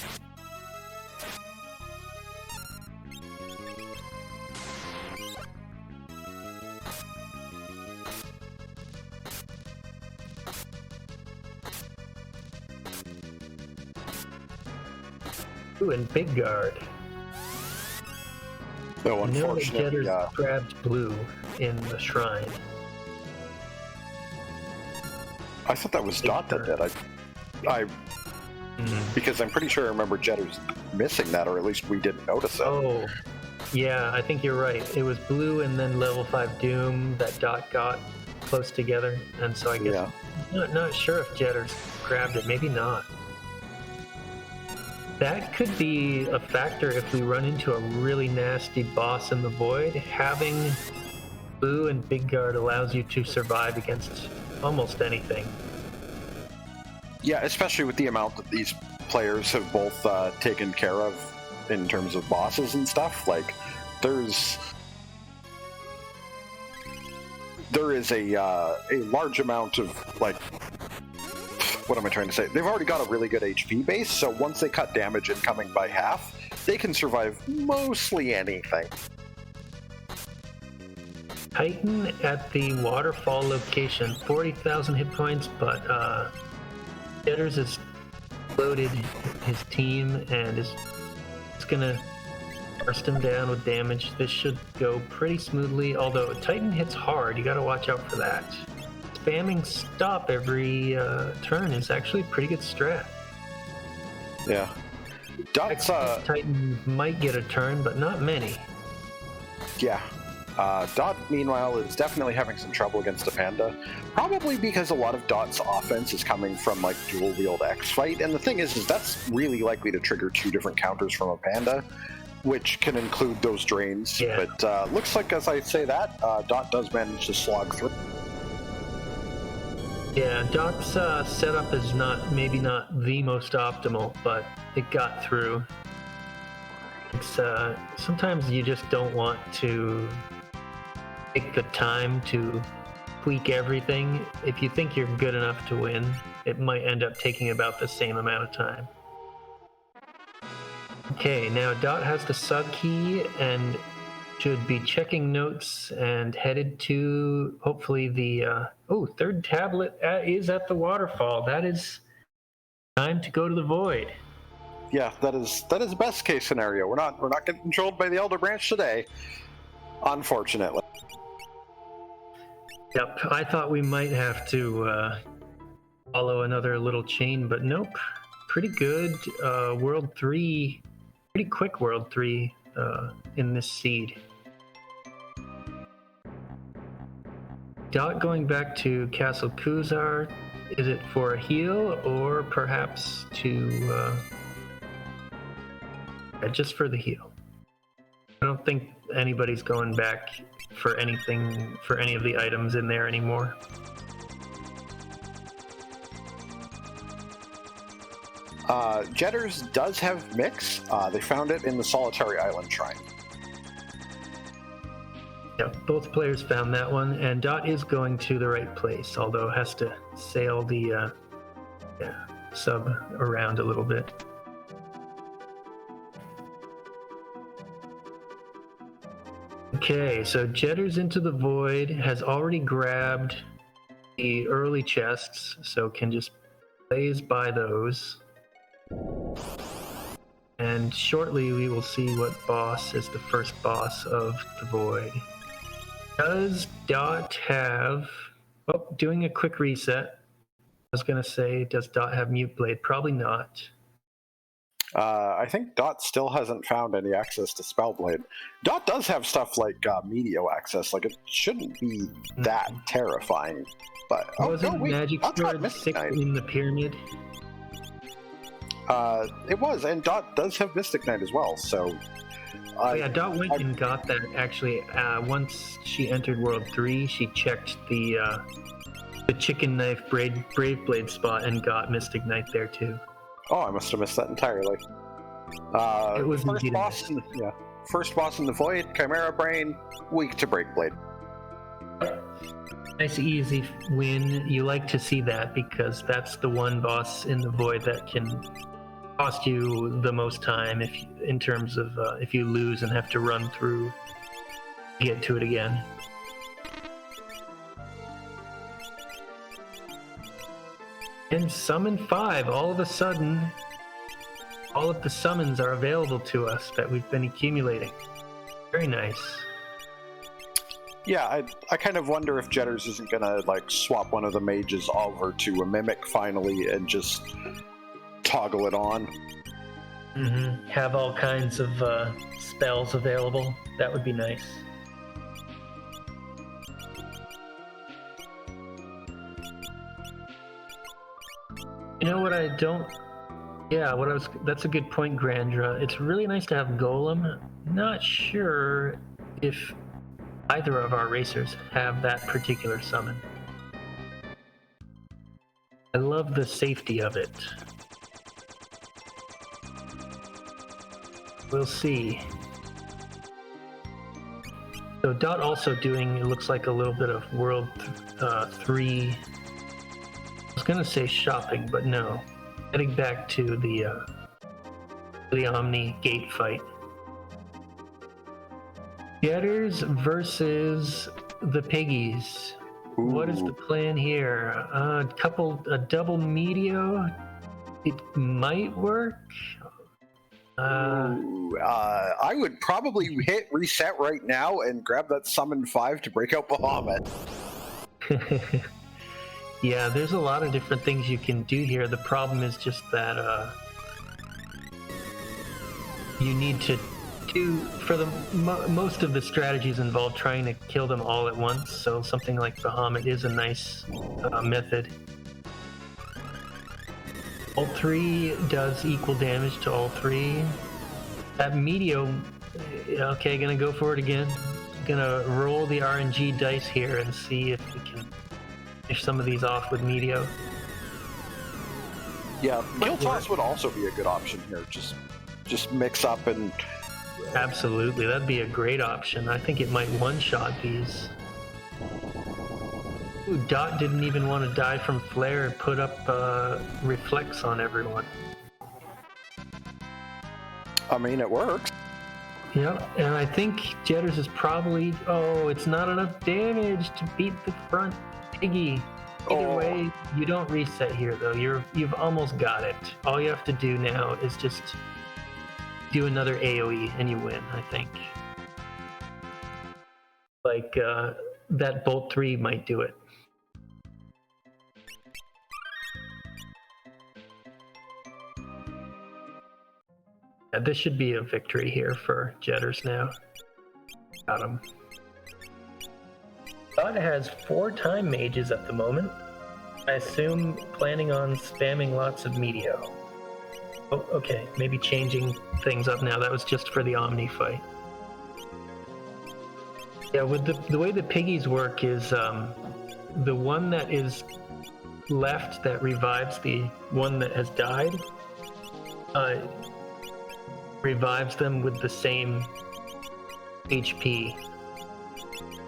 Ooh, and big guard. So unfortunately, Jedders grabbed blue in the shrine. I thought that was Dot that did. Because I'm pretty sure I remember Jedders missing that, or at least we didn't notice it. Oh, yeah, I think you're right. It was blue and then level 5 Doom that Dot got close together, and so I guess not sure if Jedders grabbed it. Maybe not. That could be a factor if we run into a really nasty boss in the void. Having blue and big guard allows you to survive against almost anything. Yeah, especially with the amount that these players have both taken care of in terms of bosses and stuff. Like, there is a large amount of, like, what am I trying to say? They've already got a really good HP base, so once they cut damage incoming by half, they can survive mostly anything. Titan at the waterfall location, 40,000 hit points, but Jedders has loaded his team and is gonna burst him down with damage. This should go pretty smoothly, although Titan hits hard. You gotta watch out for that. Spamming stop every turn is actually a pretty good strat. Yeah. Dot's Titan might get a turn, but not many. Yeah. Dot, meanwhile, is definitely having some trouble against a panda, probably because a lot of Dot's offense is coming from, like, dual-wield X-Fight, and the thing is that's really likely to trigger 2 different counters from a panda, which can include those drains. Yeah. But looks like, as I say that, Dot does manage to slog through. Yeah, Dot's setup is maybe not the most optimal, but it got through. It's sometimes you just don't want to take the time to tweak everything. If you think you're good enough to win, it might end up taking about the same amount of time. Okay, now Dot has the sub key and should be checking notes and headed to hopefully the third tablet is at the waterfall. That is time to go to the void. Yeah, that is best case scenario. We're not getting controlled by the Elder Branch today, unfortunately. Yep, I thought we might have to follow another little chain, but nope. Pretty good World 3, pretty quick World 3 in this seed. Dot going back to Castle Kuzar, is it for a heal or perhaps to just for the heal? I don't think anybody's going back for anything, for any of the items in there anymore. Jedders does have mix. They found it in the Solitary Island Shrine. Yeah, both players found that one, and Dot is going to the right place, although has to sail the sub around a little bit. Okay, so Jedders into the void has already grabbed the early chests, so can just blaze by those. And shortly we will see what boss is the first boss of the void. Does Dot have... Oh, doing a quick reset. I was going to say, does Dot have Mute Blade? Probably not. I think Dot still hasn't found any access to Spellblade. Dot does have stuff like Meteo access. Like, it shouldn't be that terrifying. But Wasn't Magic Dot's got Sword Mystic 6 Knight. in the pyramid? It was, and Dot does have Mystic Knight as well, so... Oh yeah, Dot went and got that, actually. Once she entered World 3, she checked the Chicken Knife Brave Blade spot and got Mystic Knight there too. Oh, I must have missed that entirely. It was first indeed boss first boss in the Void, Chimera Brain, weak to Breakblade. Nice easy win. You like to see that because that's the one boss in the Void that can cost you the most time in terms of if you lose and have to run through to get to it again. And Summon 5, all of a sudden, all of the summons are available to us that we've been accumulating. Very nice. Yeah, I kind of wonder if Jedders isn't gonna like swap one of the mages over to a mimic finally and just toggle it on. Mm-hmm. Have all kinds of spells available. That would be nice. You know what I don't... Yeah, that's a good point, Grandra. It's really nice to have Golem. Not sure if either of our racers have that particular summon. I love the safety of it. We'll see. So Dot also doing, it looks like a little bit of World 3... I was gonna say shopping, but no. Heading back to the Omni gate fight. Getters versus the Piggies. Ooh. What is the plan here? A double Meteo? It might work. I would probably hit reset right now and grab that Summon 5 to break out Bahamut. Yeah, there's a lot of different things you can do here. The problem is just that you need to do, for the most of the strategies involve trying to kill them all at once, so something like Bahamut is a nice method. All 3 does equal damage to all 3. That Meteo, okay, gonna go for it again. Gonna roll the RNG dice here and see if we can finish some of these off with Meteo. Yeah, Kill Toss would also be a good option here. Just mix up and... Absolutely, that'd be a great option. I think it might one-shot these. Ooh, Dot didn't even want to die from Flare and put up Reflex on everyone. I mean, it works. Yep, and I think Jedders is probably... Oh, it's not enough damage to beat the front Piggy. Either way, you don't reset here, though. You've almost got it. All you have to do now is just do another AoE and you win, I think. Like, that Bolt 3 might do it. Yeah, this should be a victory here for Jedders now. Got him. Dot has 4 time mages at the moment. I assume planning on spamming lots of Meteo. Oh, okay, maybe changing things up now. That was just for the Omni fight. Yeah, with the way the Piggies work is the one that is left that revives the one that has died revives them with the same HP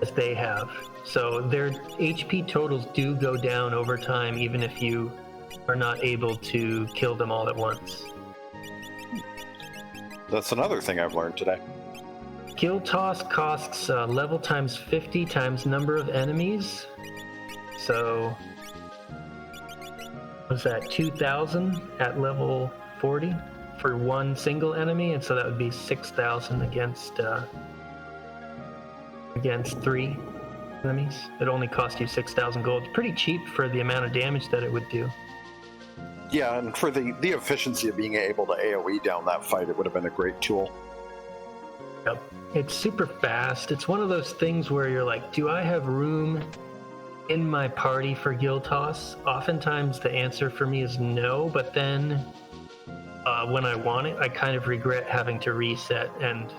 as they have. So their HP totals do go down over time, even if you are not able to kill them all at once. That's another thing I've learned today. Kill Toss costs level times 50 times number of enemies. So, was that 2,000 at level 40? for one single enemy, and so that would be 6,000 against 3 enemies. It only cost you 6,000 gold. It's pretty cheap for the amount of damage that it would do. Yeah, and for the efficiency of being able to AoE down that fight, it would have been a great tool. Yep. It's super fast. It's one of those things where you're like, do I have room in my party for Guild Toss? Oftentimes the answer for me is no, but then when I want it, I kind of regret having to reset and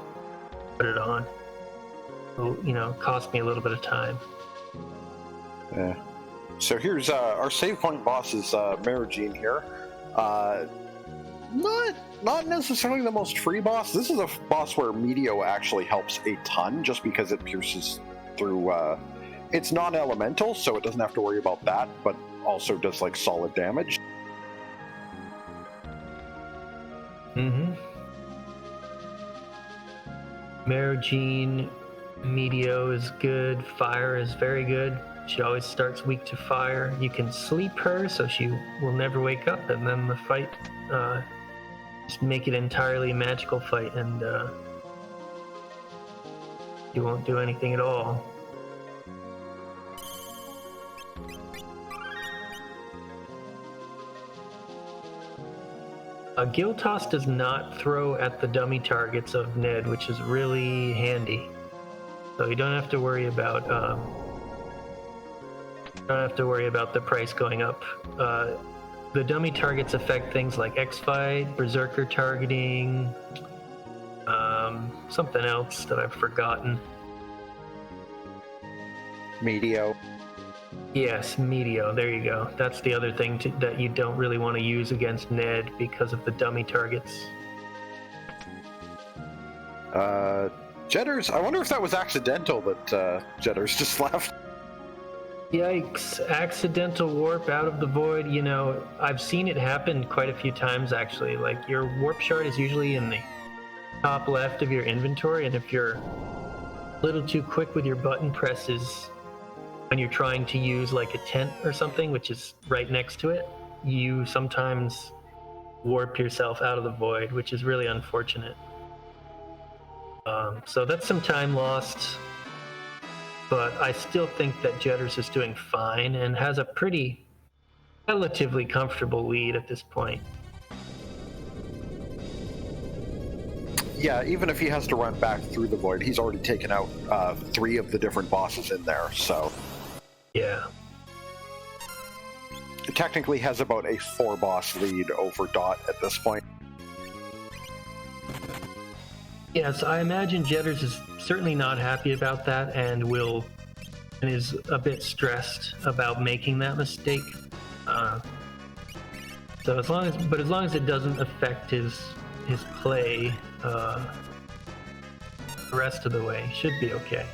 put it on. So, cost me a little bit of time. Yeah. So here's our save point boss is Marigine here. Not necessarily the most free boss. This is a boss where Meteo actually helps a ton, just because it pierces through. It's non-elemental, so it doesn't have to worry about that, but also does like solid damage. Marigine, Meteo is good. Fire is very good. She always starts weak to fire. You can sleep her, so she will never wake up, and then the fight, just make it entirely a magical fight, and you won't do anything at all. Guild Toss does not throw at the dummy targets of Ned, which is really handy. So you don't have to worry about the price going up. The dummy targets affect things like X-Fight, Berserker targeting, something else that I've forgotten. Meteo. Yes, Meteo, there you go. That's the other thing that you don't really want to use against Ned because of the dummy targets. Jedders, I wonder if that was accidental that Jedders just left. Yikes, accidental warp out of the void. I've seen it happen quite a few times actually. Like, your warp shard is usually in the top left of your inventory, and if you're a little too quick with your button presses when you're trying to use like a tent or something, which is right next to it, you sometimes warp yourself out of the void, which is really unfortunate. So that's some time lost, but I still think that Jedders is doing fine and has a pretty relatively comfortable lead at this point. Yeah, even if he has to run back through the void, he's already taken out 3 of the different bosses in there, so... Yeah. It technically has about a 4-boss lead over Dot at this point. Yes, I imagine Jedders is certainly not happy about that and is a bit stressed about making that mistake. So as long as it doesn't affect his play, the rest of the way should be okay.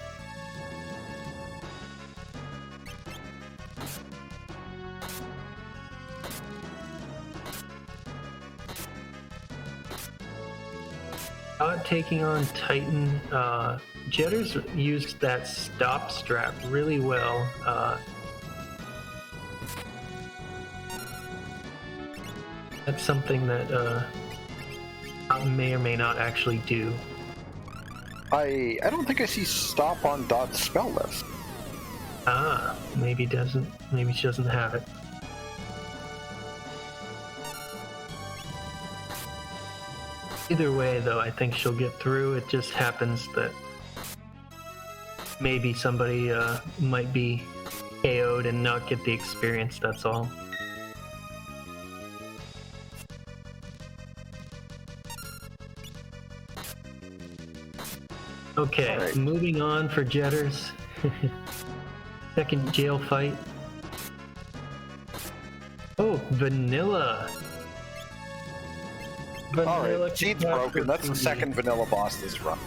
Taking on Titan, Jedders used that stop strap really well. That's something that may or may not actually do. I don't think I see stop on Dot's spell list. Maybe doesn't. Maybe she doesn't have it. Either way, though, I think she'll get through. It just happens that maybe somebody might be KO'd and not get the experience, that's all. Okay, right. Moving on for Jedders. Second jail fight. Oh, Vanilla. Alright, Seed's broken. That's the second vanilla boss this run.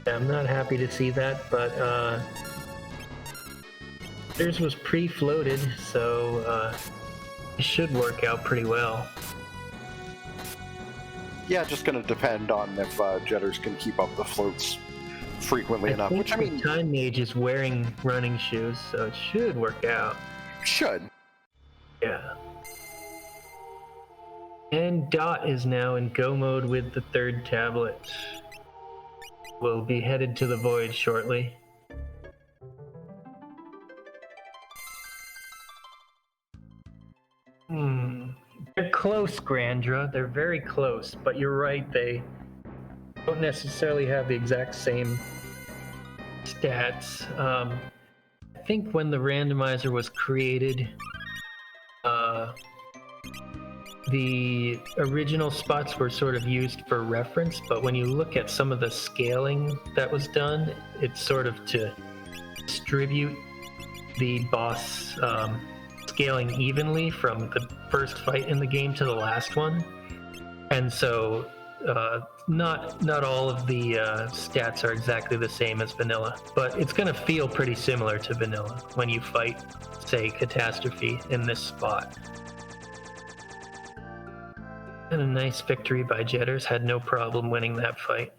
I'm not happy to see that, but theirs was pre-floated, so it should work out pretty well. Yeah, just going to depend on if Jedders can keep up the floats frequently enough. Which, I mean, Time Mage is wearing running shoes, so it should work out. Should. Yeah. And Dot is now in go mode with the third tablet. We'll be headed to the void shortly. They're close, Grandra. They're very close, but you're right, they don't necessarily have the exact same stats. I think when the randomizer was created, the original spots were sort of used for reference, but when you look at some of the scaling that was done, it's sort of to distribute the boss scaling evenly from the first fight in the game to the last one. And so not all of the stats are exactly the same as vanilla, but it's going to feel pretty similar to vanilla when you fight, say, Catastrophe in this spot. And a nice victory by Jedders. Had no problem winning that fight.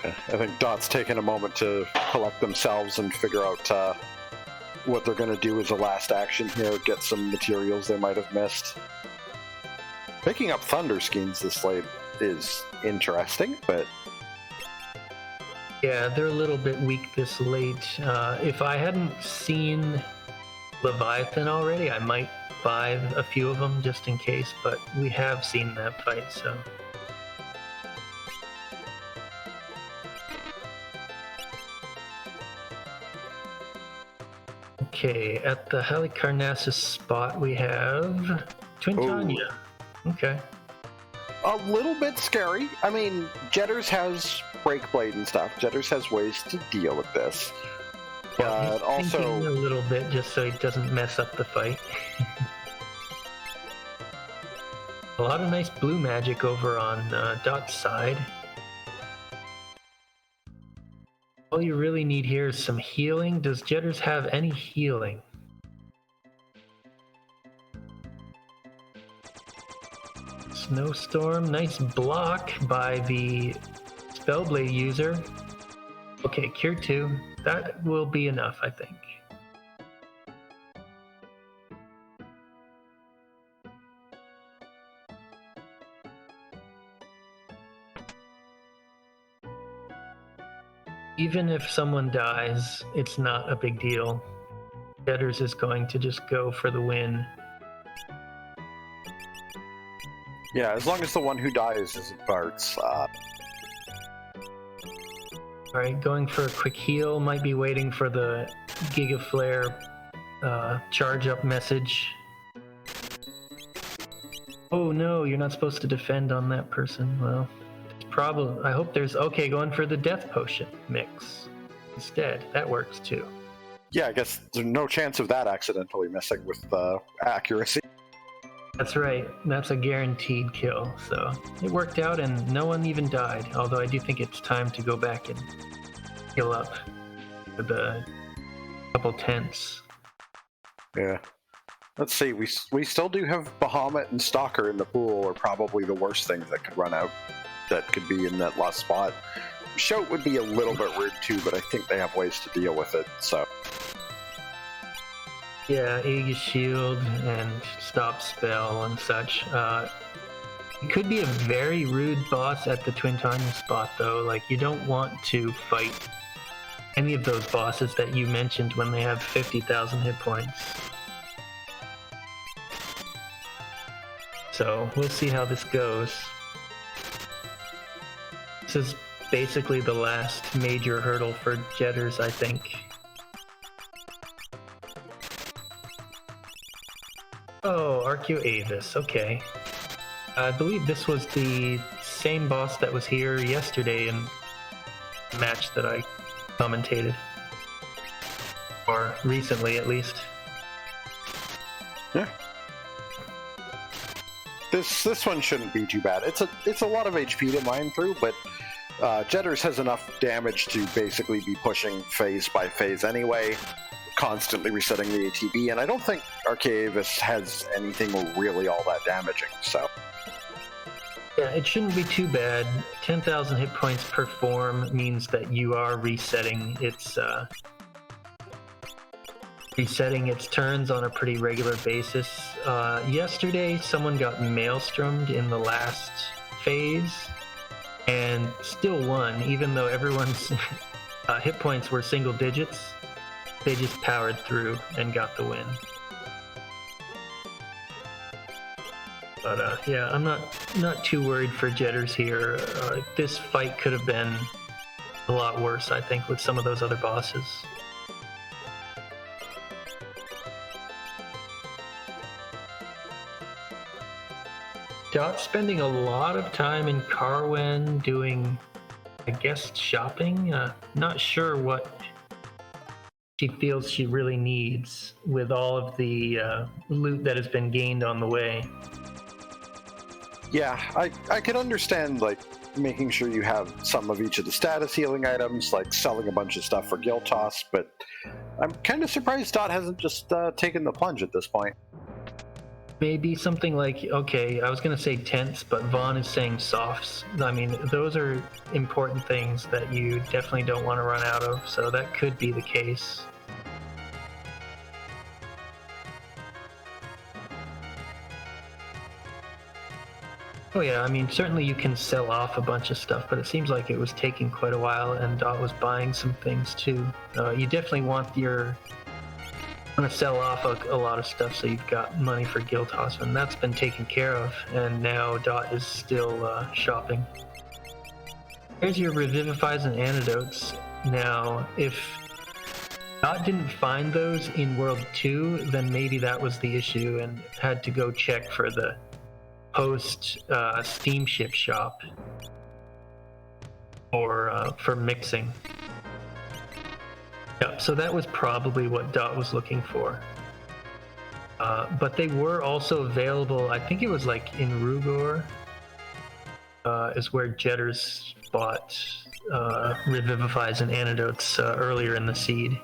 Yeah, I think Dot's taking a moment to collect themselves and figure out what they're going to do as a last action here, get some materials they might have missed. Picking up Thunder Skins this late is interesting, but... Yeah, they're a little bit weak this late. If I hadn't seen Leviathan already, I might buy a few of them just in case, but we have seen that fight, so... Okay, at the Halicarnassus spot we have Twintanya. Okay. A little bit scary. I mean, Jedders has Breakblade and stuff. Jedders has ways to deal with this. Yeah, But he's thinking also... a little bit just so he doesn't mess up the fight. A lot of nice blue magic over on Dot's side. All you really need here is some healing. Does Jedders have any healing? Snowstorm, nice block by the Spellblade user. Okay, Cure 2. That will be enough, I think. Even if someone dies, it's not a big deal. Jedders is going to just go for the win. Yeah, as long as the one who dies isn't Bart's. Alright, going for a quick heal. Might be waiting for the Giga Flare charge up message. Oh no, you're not supposed to defend on that person. Well, probably. I hope there's... Okay, going for the Death Potion mix instead. That works too. Yeah, I guess there's no chance of that accidentally messing with accuracy. That's right. That's a guaranteed kill. So it worked out and no one even died. Although I do think it's time to go back and heal up with a couple tents. Yeah. Let's see, we still do have Bahamut and Stalker in the pool, are probably the worst things that could run out, that could be in that last spot. Shout would be a little bit rude too, but I think they have ways to deal with it, so... Yeah, Aegis Shield and Stop Spell and such. It could be a very rude boss at the Twintanya spot, though. Like, you don't want to fight any of those bosses that you mentioned when they have 50,000 hit points. So, we'll see how this goes. This is basically the last major hurdle for Jedders, I think. Oh, Arcuavis, okay. I believe this was the same boss that was here yesterday in the match that I commentated. Or recently, at least. Yeah. This one shouldn't be too bad. It's a lot of HP to mine through, but Jedders has enough damage to basically be pushing phase by phase anyway, constantly resetting the ATB, and I don't think Arcuavis has anything really all that damaging, so... Yeah, it shouldn't be too bad. 10,000 hit points per form means that you are resetting its turns on a pretty regular basis. Yesterday, someone got maelstromed in the last phase and still won, even though everyone's hit points were single digits. They just powered through and got the win. But yeah, I'm not too worried for Jedders here. This fight could have been a lot worse, I think, with some of those other bosses. Dot's spending a lot of time in Carwen doing, I guess, shopping. Not sure what she feels she really needs with all of the loot that has been gained on the way. Yeah, I can understand, like, making sure you have some of each of the status healing items, like selling a bunch of stuff for guild toss, but I'm kind of surprised Dot hasn't just taken the plunge at this point. Maybe something like, okay, I was going to say tents, but Vaughn is saying softs. I mean, those are important things that you definitely don't want to run out of, so that could be the case. Oh yeah, I mean, certainly you can sell off a bunch of stuff, but it seems like it was taking quite a while, and Dot was buying some things too. You definitely want to sell off a lot of stuff so you've got money for guild toss, and that's been taken care of, and now Dot is still shopping. Here's your revivifies and antidotes. Now, if Dot didn't find those in World 2, then maybe that was the issue and had to go check for the post steamship shop or for mixing. Yeah, so that was probably what Dot was looking for. But they were also available, I think it was like in Rugor is where Jedders bought revivifies and antidotes earlier in the seed.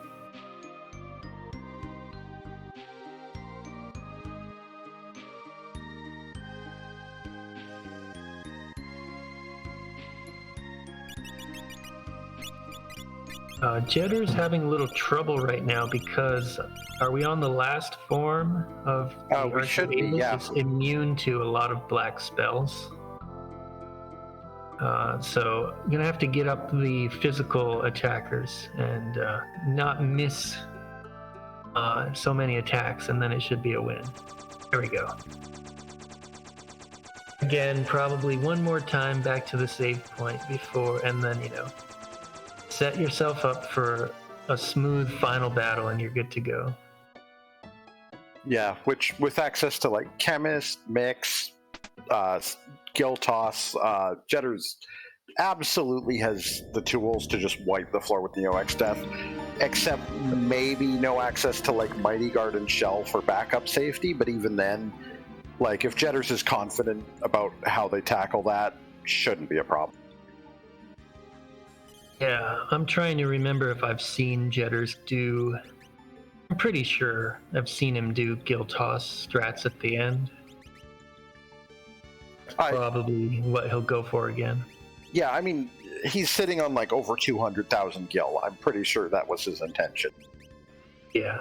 Jetter's having a little trouble right now because are we on the last form of the we should be, yeah. It's immune to a lot of black spells. So I'm gonna have to get up the physical attackers and not miss so many attacks, and then it should be a win. There we go. Again, probably one more time back to the save point before, and then, set yourself up for a smooth final battle and you're good to go. Yeah, which with access to like Chemist, Mix, Guild Toss, Jedders absolutely has the tools to just wipe the floor with the OX Death, except maybe no access to like Mighty Guard and Shell for backup safety, but even then, like if Jedders is confident about how they tackle that, shouldn't be a problem. Yeah, I'm trying to remember if I've seen Jedders do... I'm pretty sure I've seen him do Guild Toss strats at the end. Probably what he'll go for again. Yeah, I mean, he's sitting on like over 200,000 gil. I'm pretty sure that was his intention. Yeah.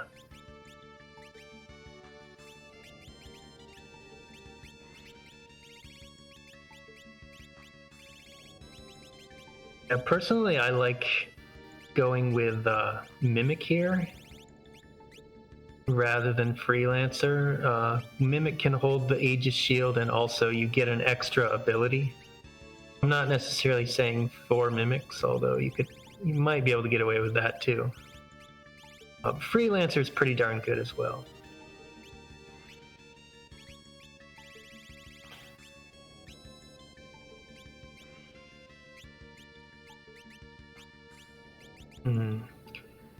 Personally, I like going with Mimic here rather than Freelancer. Mimic can hold the Aegis Shield, and also you get an extra ability. I'm not necessarily saying 4 Mimics, although you might be able to get away with that too. Freelancer is pretty darn good as well.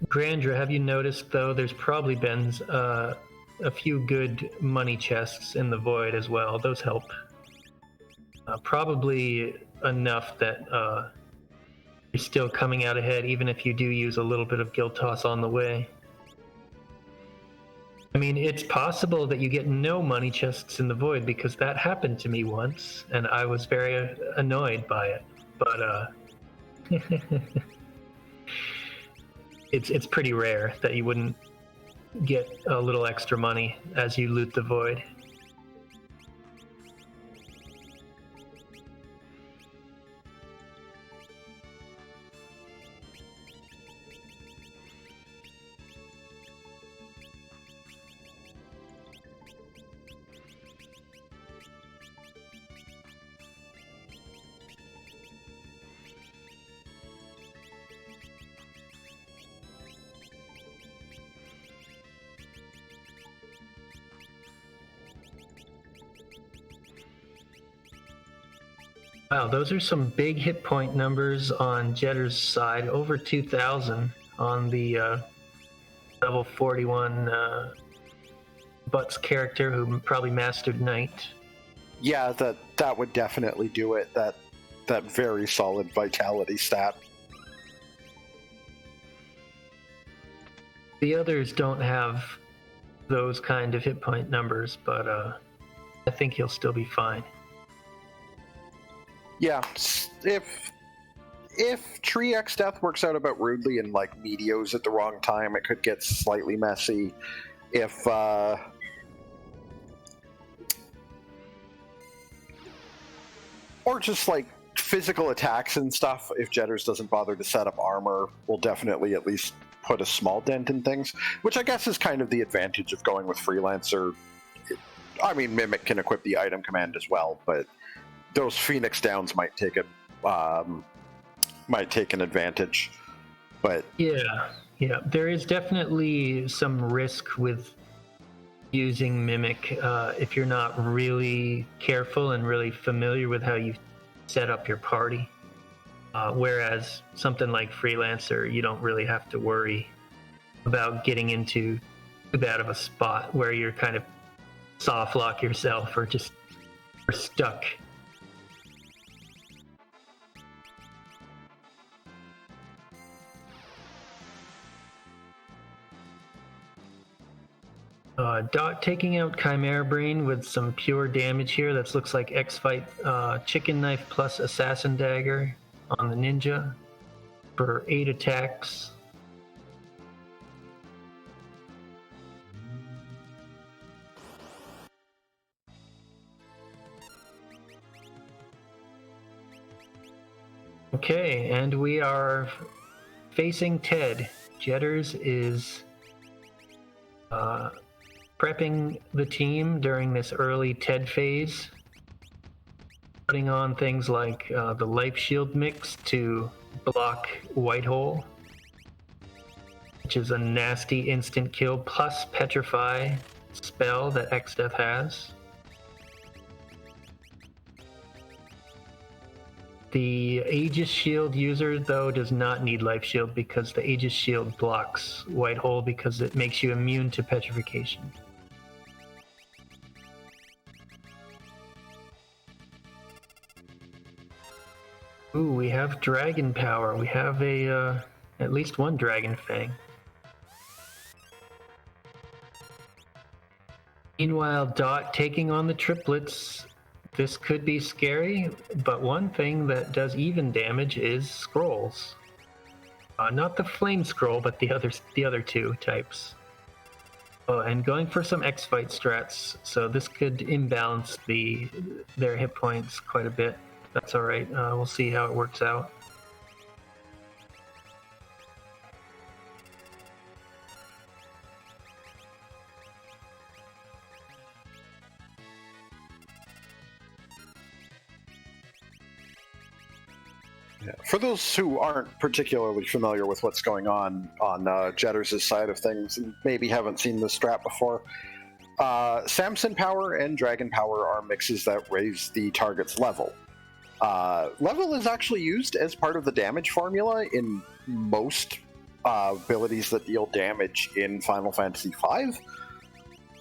Grandra, have you noticed, though, there's probably been a few good money chests in the Void as well. Those help. Probably enough that you're still coming out ahead, even if you do use a little bit of Guild Toss on the way. I mean, it's possible that you get no money chests in the void, because that happened to me once, and I was very annoyed by it. But it's pretty rare that you wouldn't get a little extra money as you loot the void. Wow, those are some big hit point numbers on Jetter's side. Over 2,000 on the level 41 Butts character, who probably mastered Knight. Yeah, that would definitely do it. That very solid vitality stat. The others don't have those kind of hit point numbers, but I think he'll still be fine. Yeah, if Tree X Death works out about rudely and like Meteos at the wrong time, it could get slightly messy. If or just like physical attacks and stuff, if Jedders doesn't bother to set up armor, will definitely at least put a small dent in things, which I guess is kind of the advantage of going with Freelancer. I mean, Mimic can equip the item command as well, but those Phoenix Downs might take an advantage. But yeah, there is definitely some risk with using Mimic if you're not really careful and really familiar with how you set up your party. Whereas something like Freelancer, you don't really have to worry about getting into too bad of a spot where you're kind of soft lock yourself or just stuck. Dot taking out Chimera Brain with some pure damage here. That looks like X-Fight Chicken Knife plus Assassin Dagger on the Ninja for 8 attacks. Okay, and we are facing Ted. Jedders is prepping the team during this early Ted phase, putting on things like the Life Shield mix to block Whitehole, which is a nasty instant kill, plus Petrify spell that X-Death has. The Aegis Shield user, though, does not need Life Shield because the Aegis Shield blocks Whitehole because it makes you immune to petrification. Ooh, we have Dragon Power. We have at least one Dragon Fang. Meanwhile, Dot taking on the triplets. This could be scary, but one thing that does even damage is scrolls. Not the flame scroll, but the other two types. Oh, and going for some X-Fight strats, so this could imbalance their hit points quite a bit. That's all right. We'll see how it works out. yeah. For those who aren't particularly familiar with what's going on Jedders' side of things and maybe haven't seen this strat before, Samson Power and Dragon Power are mixes that raise the target's level. Level is actually used as part of the damage formula in most abilities that deal damage in Final Fantasy V.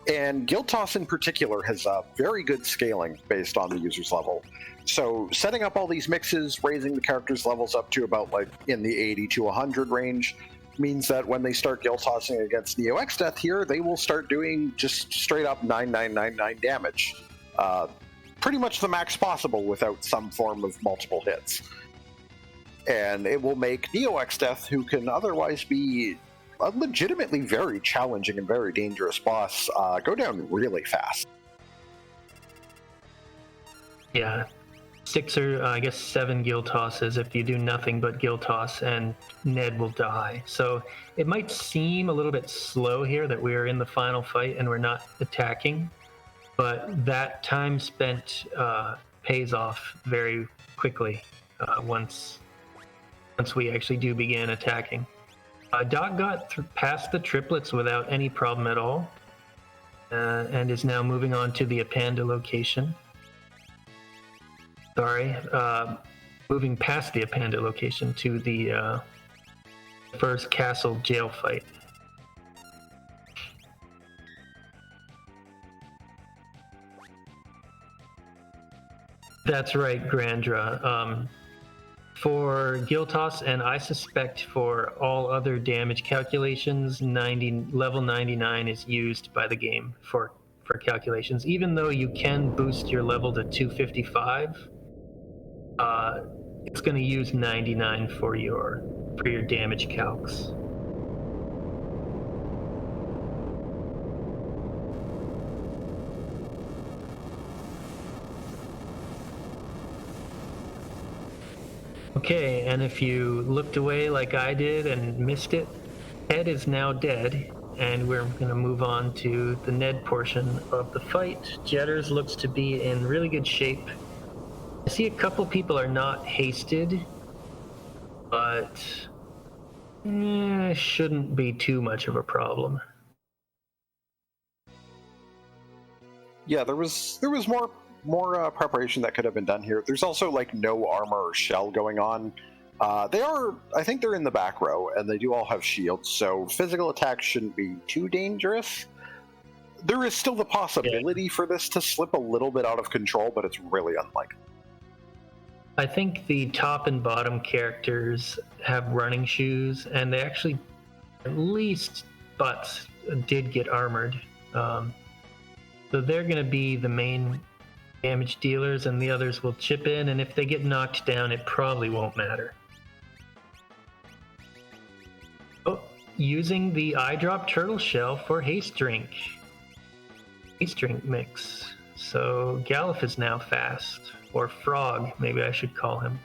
And Guild Toss in particular has very good scaling based on the user's level. So setting up all these mixes, raising the character's levels up to about like in the 80 to 100 range, means that when they start guild tossing against Neo X Death here, they will start doing just straight up 9999 damage. Pretty much the max possible without some form of multiple hits. And it will make Neo X Death, who can otherwise be a legitimately very challenging and very dangerous boss, go down really fast. Yeah. 6 or I guess 7 guild tosses if you do nothing but guild toss, and Ned will die. So it might seem a little bit slow here that we're in the final fight and we're not attacking, but that time spent pays off very quickly once we actually do begin attacking. Dot got past the triplets without any problem at all, and is now moving on to the Apanda location. Sorry, moving past the Apanda location to the first castle jail fight. That's right, Grandra. For Giltos, and I suspect for all other damage calculations, level 99 is used by the game for calculations. Even though you can boost your level to 255, it's going to use 99 for your damage calcs. Okay, and if you looked away like I did and missed it, Ed is now dead, and we're going to move on to the Ned portion of the fight. Jedders looks to be in really good shape. I see a couple people are not hasted, but shouldn't be too much of a problem. Yeah, there was more preparation that could have been done here. There's also like no armor or shell going on. I think they're in the back row, and they do all have shields, so physical attacks shouldn't be too dangerous. There is still the possibility for this to slip a little bit out of control, but it's really unlikely. I think the top and bottom characters have running shoes, and they actually, at least Butts, did get armored. So they're going to be the main damage dealers, and the others will chip in, and if they get knocked down, it probably won't matter. Oh, using the eye drop turtle shell for haste drink mix. So Galuf is now fast, or Frog, maybe I should call him.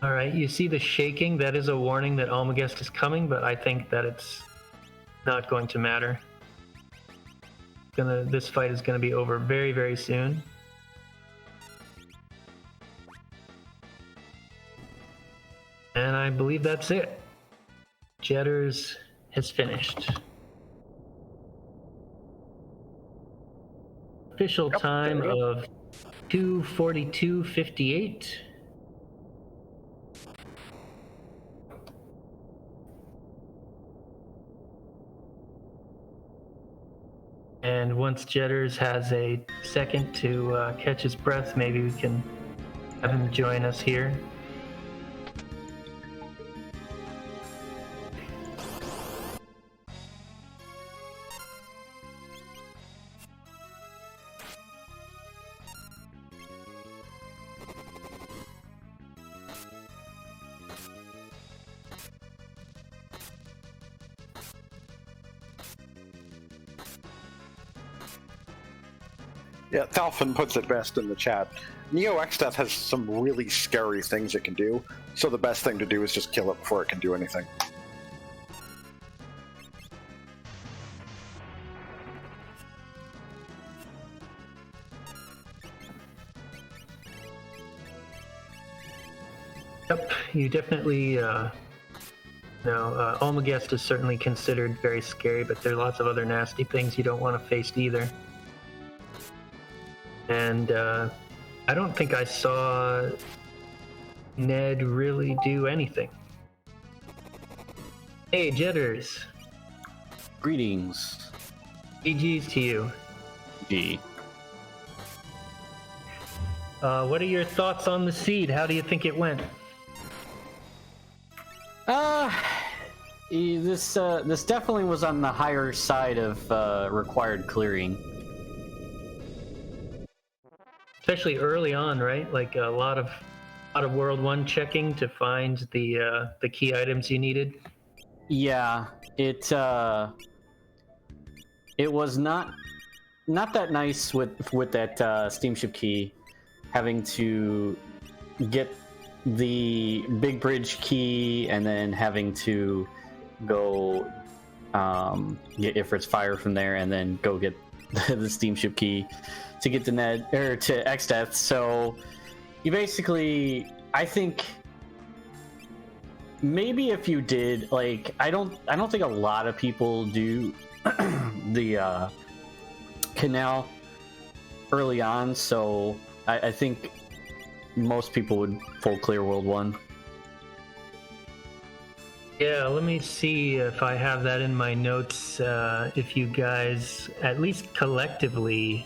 All right, you see the shaking. That is a warning that Almagest is coming, but I think that it's not going to matter. This fight is going to be over very, very soon. And I believe that's it. Jedders has finished. Official time of 2:42:58. And once Jedders has a second to catch his breath, maybe we can have him join us here. Yeah, Thalfin puts it best in the chat. Neo X Death has some really scary things it can do, so the best thing to do is just kill it before it can do anything. Yep, you definitely, Almagest is certainly considered very scary, but there are lots of other nasty things you don't want to face either. And I don't think I saw Ned really do anything. Hey, Jedders. Greetings. GG's to you. G. What are your thoughts on the seed? How do you think it went? This definitely was on the higher side of required clearing. Especially early on, right? Like a lot of World 1 checking to find the key items you needed. Yeah, it was not that nice with that steamship key, having to get the big bridge key and then having to go get Ifrit's fire from there and then go get the steamship key to get to Ned or to X-Death. So you basically, I think maybe if you did, like, I don't think a lot of people do the canal early on, so I think most people would full clear World 1. Yeah, let me see if I have that in my notes. If you guys, at least collectively,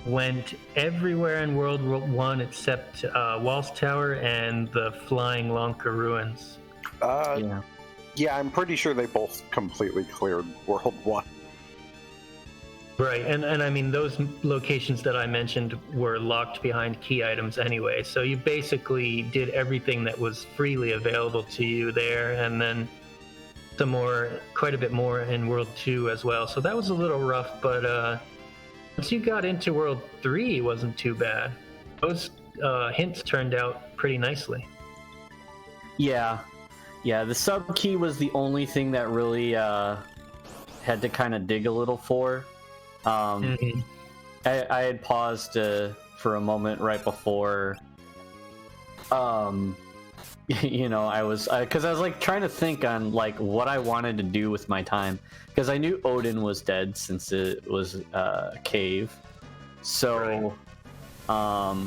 went everywhere in World 1 except Walls Tower and the Flying Lanka Ruins. Yeah, I'm pretty sure they both completely cleared World 1. Right, and I mean, those locations that I mentioned were locked behind key items anyway, so you basically did everything that was freely available to you there, and then quite a bit more in World 2 as well. So that was a little rough, but once you got into World 3, it wasn't too bad. Those hints turned out pretty nicely. Yeah, the sub key was the only thing that really had to kind of dig a little for. I had paused for a moment right before, you know, I was like trying to think on like what I wanted to do with my time, because I knew Odin was dead since it was a cave. So, right.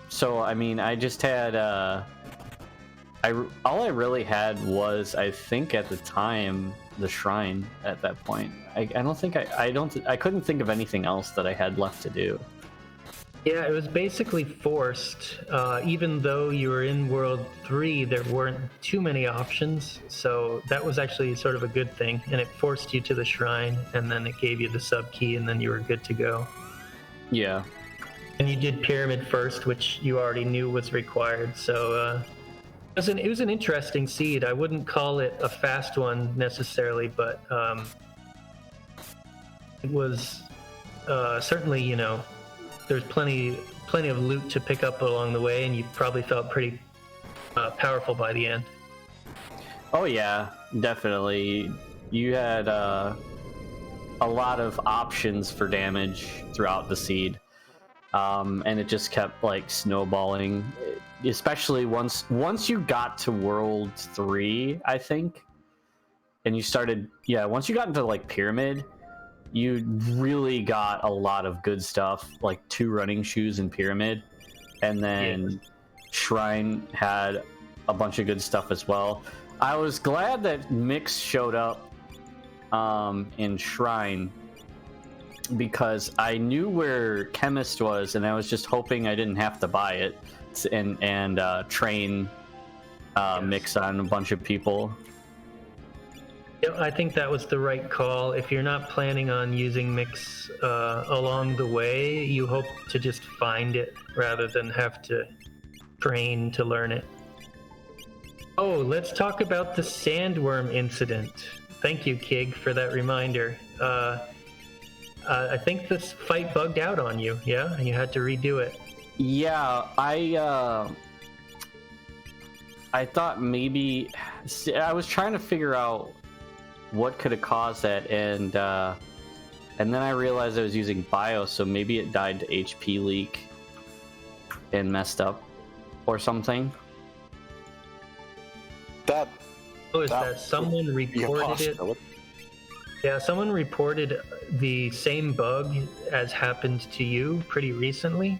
So I mean, I just had all I really had was, I think at the time, the shrine at that point. I couldn't think of anything else that I had left to do. Yeah, it was basically forced. Even though you were in World 3, there weren't too many options, so that was actually sort of a good thing, and it forced you to the shrine, and then it gave you the sub key, and then you were good to go. Yeah. And you did Pyramid first, which you already knew was required, so it was an interesting seed. I wouldn't call it a fast one necessarily, but it was certainly, you know, there's plenty of loot to pick up along the way, and you probably felt pretty powerful by the end. Oh yeah, definitely. You had a lot of options for damage throughout the seed, and it just kept like snowballing. Especially once you got to World 3, I think, and you started, once you got into like Pyramid, you really got a lot of good stuff, like 2 running shoes in Pyramid, and then Shrine had a bunch of good stuff as well. I was glad that Mix showed up in Shrine, because I knew where Chemist was, and I was just hoping I didn't have to buy it and train Mix on a bunch of people. Yeah, I think that was the right call. If you're not planning on using Mix along the way, you hope to just find it rather than have to train to learn it. Oh, let's talk about the sandworm incident. Thank you, Kig, for that reminder. I think this fight bugged out on you, yeah? And you had to redo it. Yeah, I thought maybe... I was trying to figure out what could have caused that, and then I realized I was using bio, so maybe it died to HP leak and messed up or something. That someone reported it. Yeah, someone reported the same bug as happened to you pretty recently.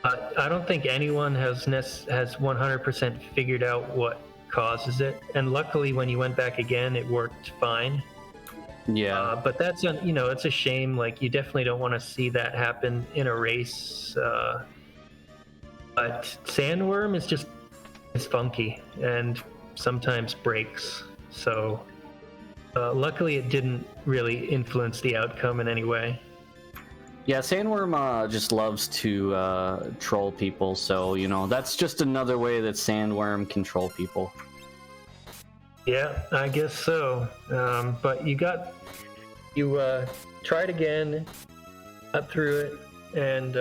I don't think anyone has 100% figured out what causes it. And luckily, when you went back again, it worked fine. Yeah. But that's it's a shame. Like, you definitely don't want to see that happen in a race. But sandworm is funky and sometimes breaks. So luckily, it didn't really influence the outcome in any way. Yeah, sandworm just loves to troll people, so that's just another way that sandworm can troll people. Yeah, I guess so. But you tried again, got through it, and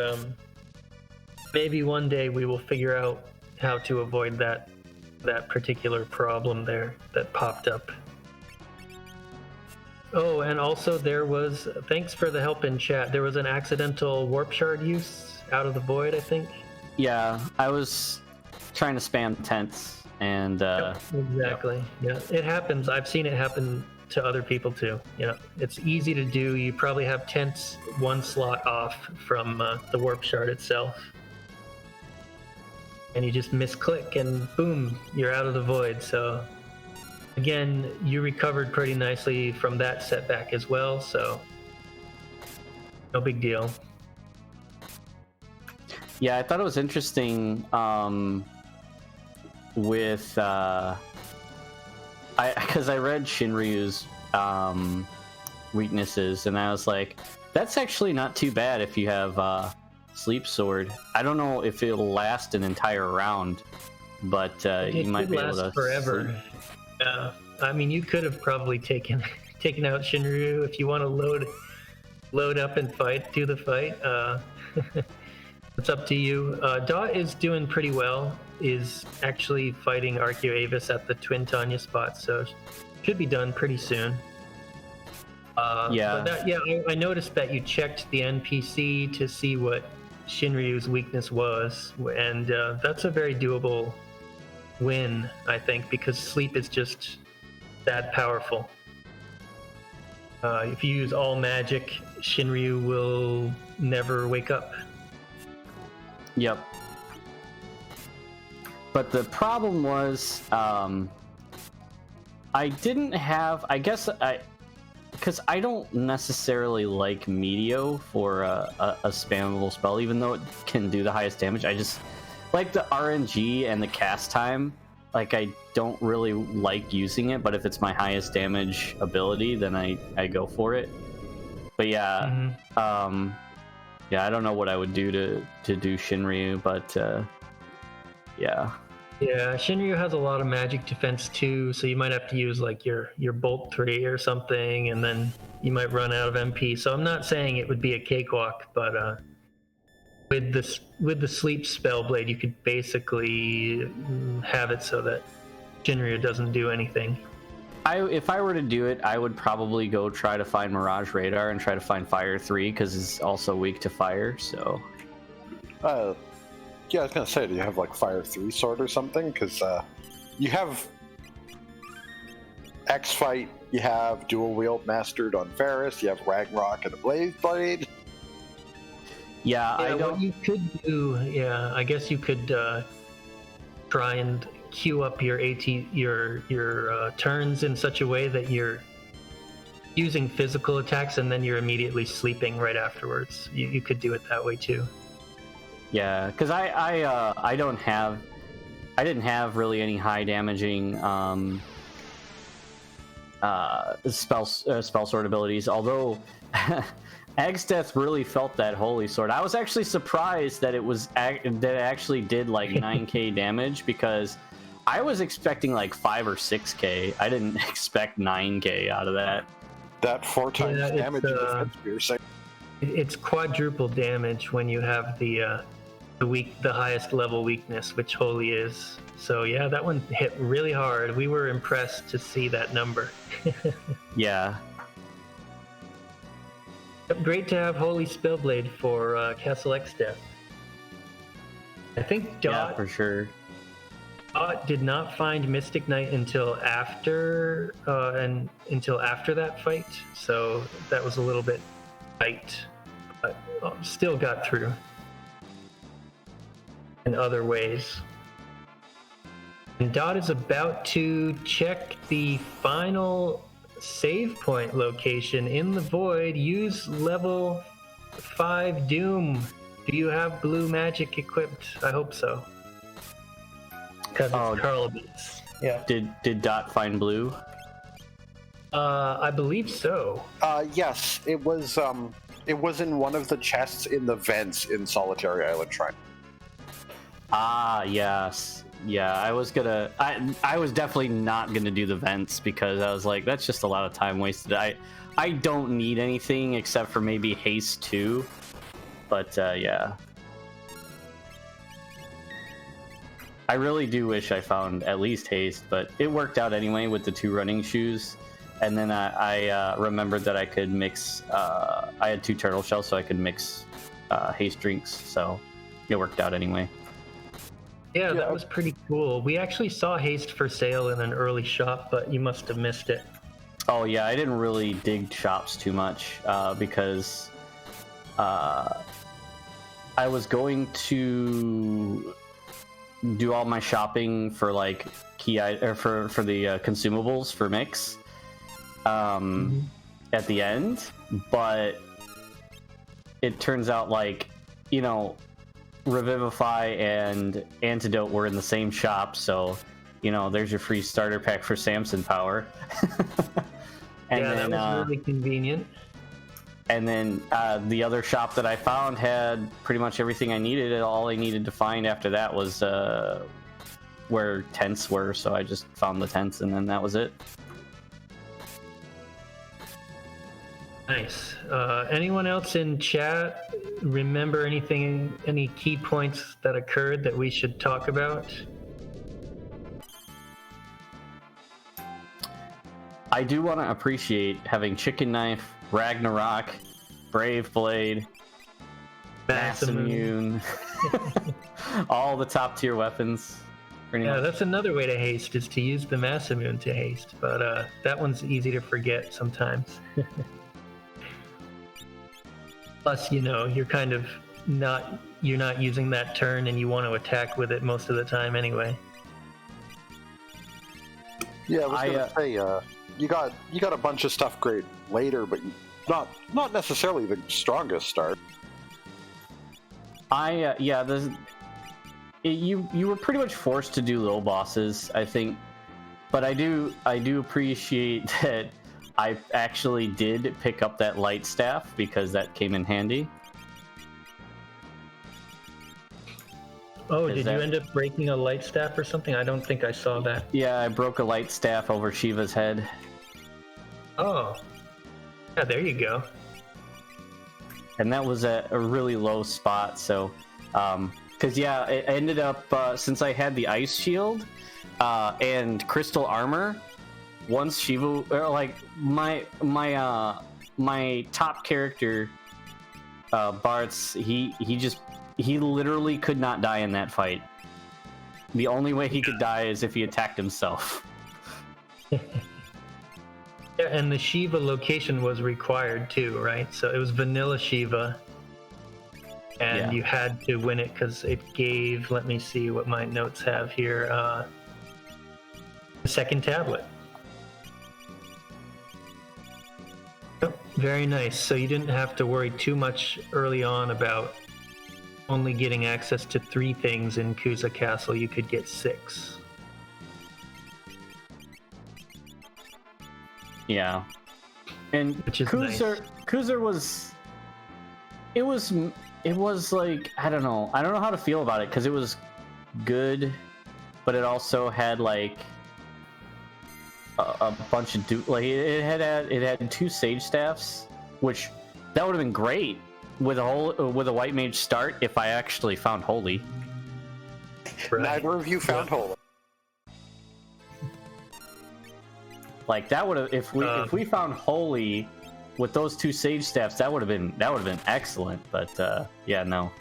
maybe one day we will figure out how to avoid that particular problem there that popped up. Oh, and also thanks for the help in chat, there was an accidental warp shard use out of the void, I think. Yeah, I was trying to spam tents, and Yep, exactly. Yeah, it happens. I've seen it happen to other people too. Yeah, it's easy to do. You probably have tents one slot off from the warp shard itself, and you just misclick and boom, you're out of the void. So again, you recovered pretty nicely from that setback as well, so no big deal. Yeah, I thought it was interesting with because I read Shinryu's weaknesses, and I was like, that's actually not too bad if you have Sleep Sword. I don't know if it'll last an entire round, but you might be able to forever. sleep. Yeah, I mean, you could have probably taken out Shinryu if you want to load up and do the fight. It's up to you. Dot is doing pretty well. Is actually fighting Arcuavis at the Twin Tanya spot, so should be done pretty soon. Yeah. But I noticed that you checked the NPC to see what Shinryu's weakness was, and that's a very doable win, I think, because sleep is just that powerful. If you use all magic, Shinryu will never wake up. Yep. But the problem was, I didn't have, because I don't necessarily like Meteo for a spammable spell, even though it can do the highest damage. I just like the RNG and the cast time. Like, I don't really like using it, but if it's my highest damage ability, then I go for it. But yeah, yeah, I don't know what I would do to do Shinryu, but yeah. Yeah, Shinryu has a lot of magic defense too, so you might have to use like your Bolt 3 or something, and then you might run out of MP. So I'm not saying it would be a cakewalk, but with the sleep spell blade, you could basically have it so that Shinryu doesn't do anything. If I were to do it, I would probably go try to find Mirage Radar and try to find Fire 3, because it's also weak to fire, so... Yeah, I was gonna say, do you have like Fire 3 sword or something? Because you have X-Fight, you have Dual Wield mastered on Varus, you have Ragnarok and a Blaze Blade. Yeah, I don't... What you could do, I guess you could try and queue up your turns in such a way that you're using physical attacks and then you're immediately sleeping right afterwards. You could do it that way too. Yeah, because I didn't have really any high damaging spell sword abilities, although Ag's Death really felt that Holy Sword. I was actually surprised that it actually did like 9k damage, because I was expecting like 5 or 6k. I didn't expect 9k out of that. That 4 times damage in defense piercing. It's quadruple damage when you have the highest level weakness, which Holy is. So yeah, that one hit really hard. We were impressed to see that number. Yeah. Great to have Holy Spellblade for Castle X Death. I think Dot, yeah, for sure. Dot did not find Mystic Knight until after that fight, so that was a little bit tight, but still got through in other ways. And Dot is about to check the final save point location in the void. Use level 5 Doom. Do you have blue magic equipped? I hope so. Because it's Carl Beats. Yeah. Did Dot find blue? I believe so. Yes, it was in one of the chests in the vents in Solitary Island Shrine. Ah, yes. Yeah, I was definitely not gonna do the vents because I was like, that's just a lot of time wasted. I don't need anything except for maybe haste 2, but yeah. I really do wish I found at least haste, but it worked out anyway with the 2 running shoes. And then I remembered that I could mix. I had 2 turtle shells, so I could mix haste drinks. So it worked out anyway. Yeah, that was pretty cool. We actually saw haste for sale in an early shop, but you must have missed it. Oh yeah, I didn't really dig shops too much because I was going to do all my shopping for like for the consumables for mix at the end, but it turns out like Revivify and Antidote were in the same shop, so there's your free starter pack for Samson power. And yeah, then, that was really convenient. And then the other shop that I found had pretty much everything I needed, and all I needed to find after that was where tents were, so I just found the tents, and then that was it. Nice. Anyone else in chat remember any key points that occurred that we should talk about? I do want to appreciate having Chicken Knife, Ragnarok, Brave Blade, Mass Immune, all the top tier weapons. Yeah, that's another way to haste, is to use the Mass Immune to haste, but that one's easy to forget sometimes. Plus, you're kind of not using that turn, and you want to attack with it most of the time anyway. Yeah, I was gonna say, you got a bunch of stuff great later, but not necessarily the strongest start. You were pretty much forced to do low bosses, I think, but I do appreciate that I actually did pick up that light staff because that came in handy. Oh, did you end up breaking a light staff or something? I don't think I saw that. Yeah, I broke a light staff over Shiva's head. Oh. Yeah, there you go. And that was at a really low spot, so... Because, yeah, it ended up... since I had the ice shield and crystal armor, once Shiva... my top character, Bartz, he literally could not die in that fight. The only way he could die is if he attacked himself. Yeah, and the Shiva location was required too, right? So it was vanilla Shiva, and you had to win it because it gave, let me see what my notes have here, the second tablet. Oh, very nice. So you didn't have to worry too much early on about only getting access to 3 things in Kuza Castle. You could get 6. Yeah, and Kuzer was, it was like, I don't know how to feel about it because it was good, but it also had like a bunch of it had 2 sage staffs, which that would have been great with a white mage start if I actually found holy. Right. Neither of you found holy. Like that would have, if we found holy with those 2 sage staffs, that would have been excellent. But yeah, no.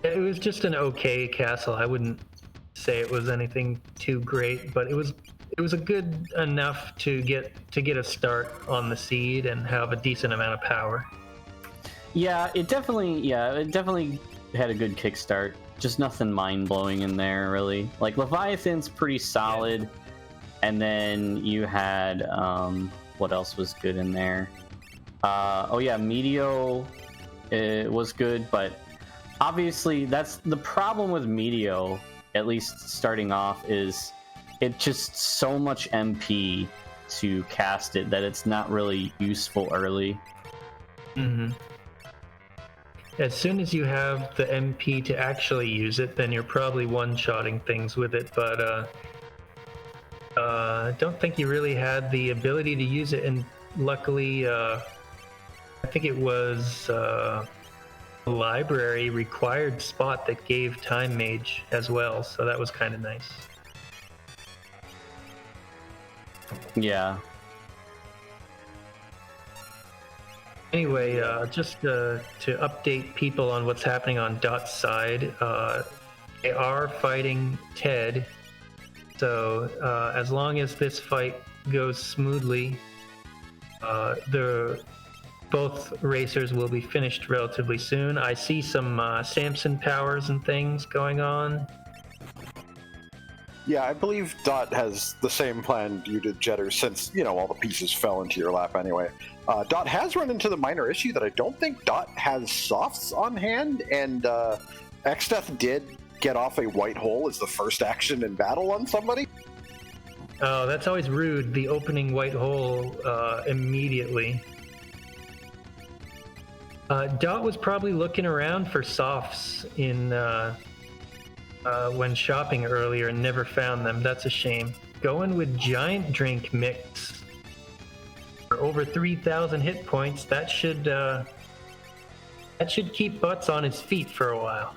It was just an okay castle. I wouldn't say it was anything too great, but it was a good enough to get a start on the seed and have a decent amount of power. Yeah, it definitely had a good kickstart. just nothing mind-blowing in there, really. Like, Leviathan's pretty solid, and then you had, what else was good in there? Oh yeah, Meteo was good, but obviously that's the problem with Meteo, at least starting off, is it's just so much MP to cast it that it's not really useful early. Mm-hmm. As soon as you have the MP to actually use it, then you're probably one-shotting things with it, but I don't think you really had the ability to use it, and luckily, I think it was a library required spot that gave Time Mage as well, so that was kind of nice. Yeah. Anyway, just to update people on what's happening on Dot's side, they are fighting Ted, so as long as this fight goes smoothly, both racers will be finished relatively soon. I see some Samson powers and things going on. Yeah, I believe Dot has the same plan you did, Jedders, since, you know, all the pieces fell into your lap anyway. Dot has run into the minor issue that I don't think Dot has softs on hand, and Xdeath did get off a white hole as the first action in battle on somebody. Oh, that's always rude, the opening white hole immediately. Dot was probably looking around for softs in when shopping earlier and never found them. That's a shame. Going with Giant Drink Mix for over 3,000 hit points. That should keep Butts on his feet for a while.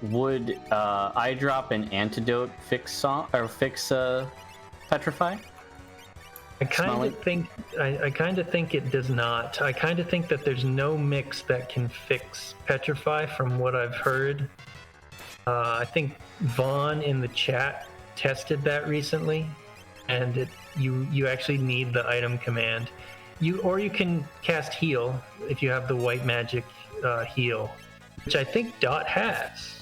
Would I drop an antidote fix Petrify? I kind of think it does not. I kind of think that there's no mix that can fix Petrify from what I've heard. I think Vaughn in the chat tested that recently, and you actually need the item command. You can cast heal if you have the white magic heal, which I think Dot has.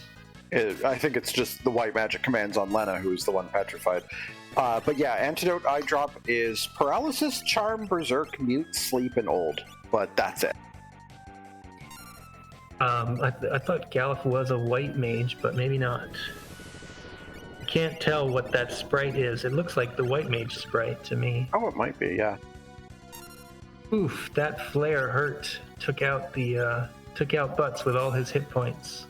I think it's just the white magic commands on Lena, who's the one petrified. But yeah, antidote I drop is paralysis, charm, berserk, mute, sleep, and old. But that's it. I thought Galif was a white mage, but maybe not. I can't tell what that sprite is. It looks like the white mage sprite to me. Oh, it might be, yeah. Oof, that flare hurt. Took out Butts with all his hit points.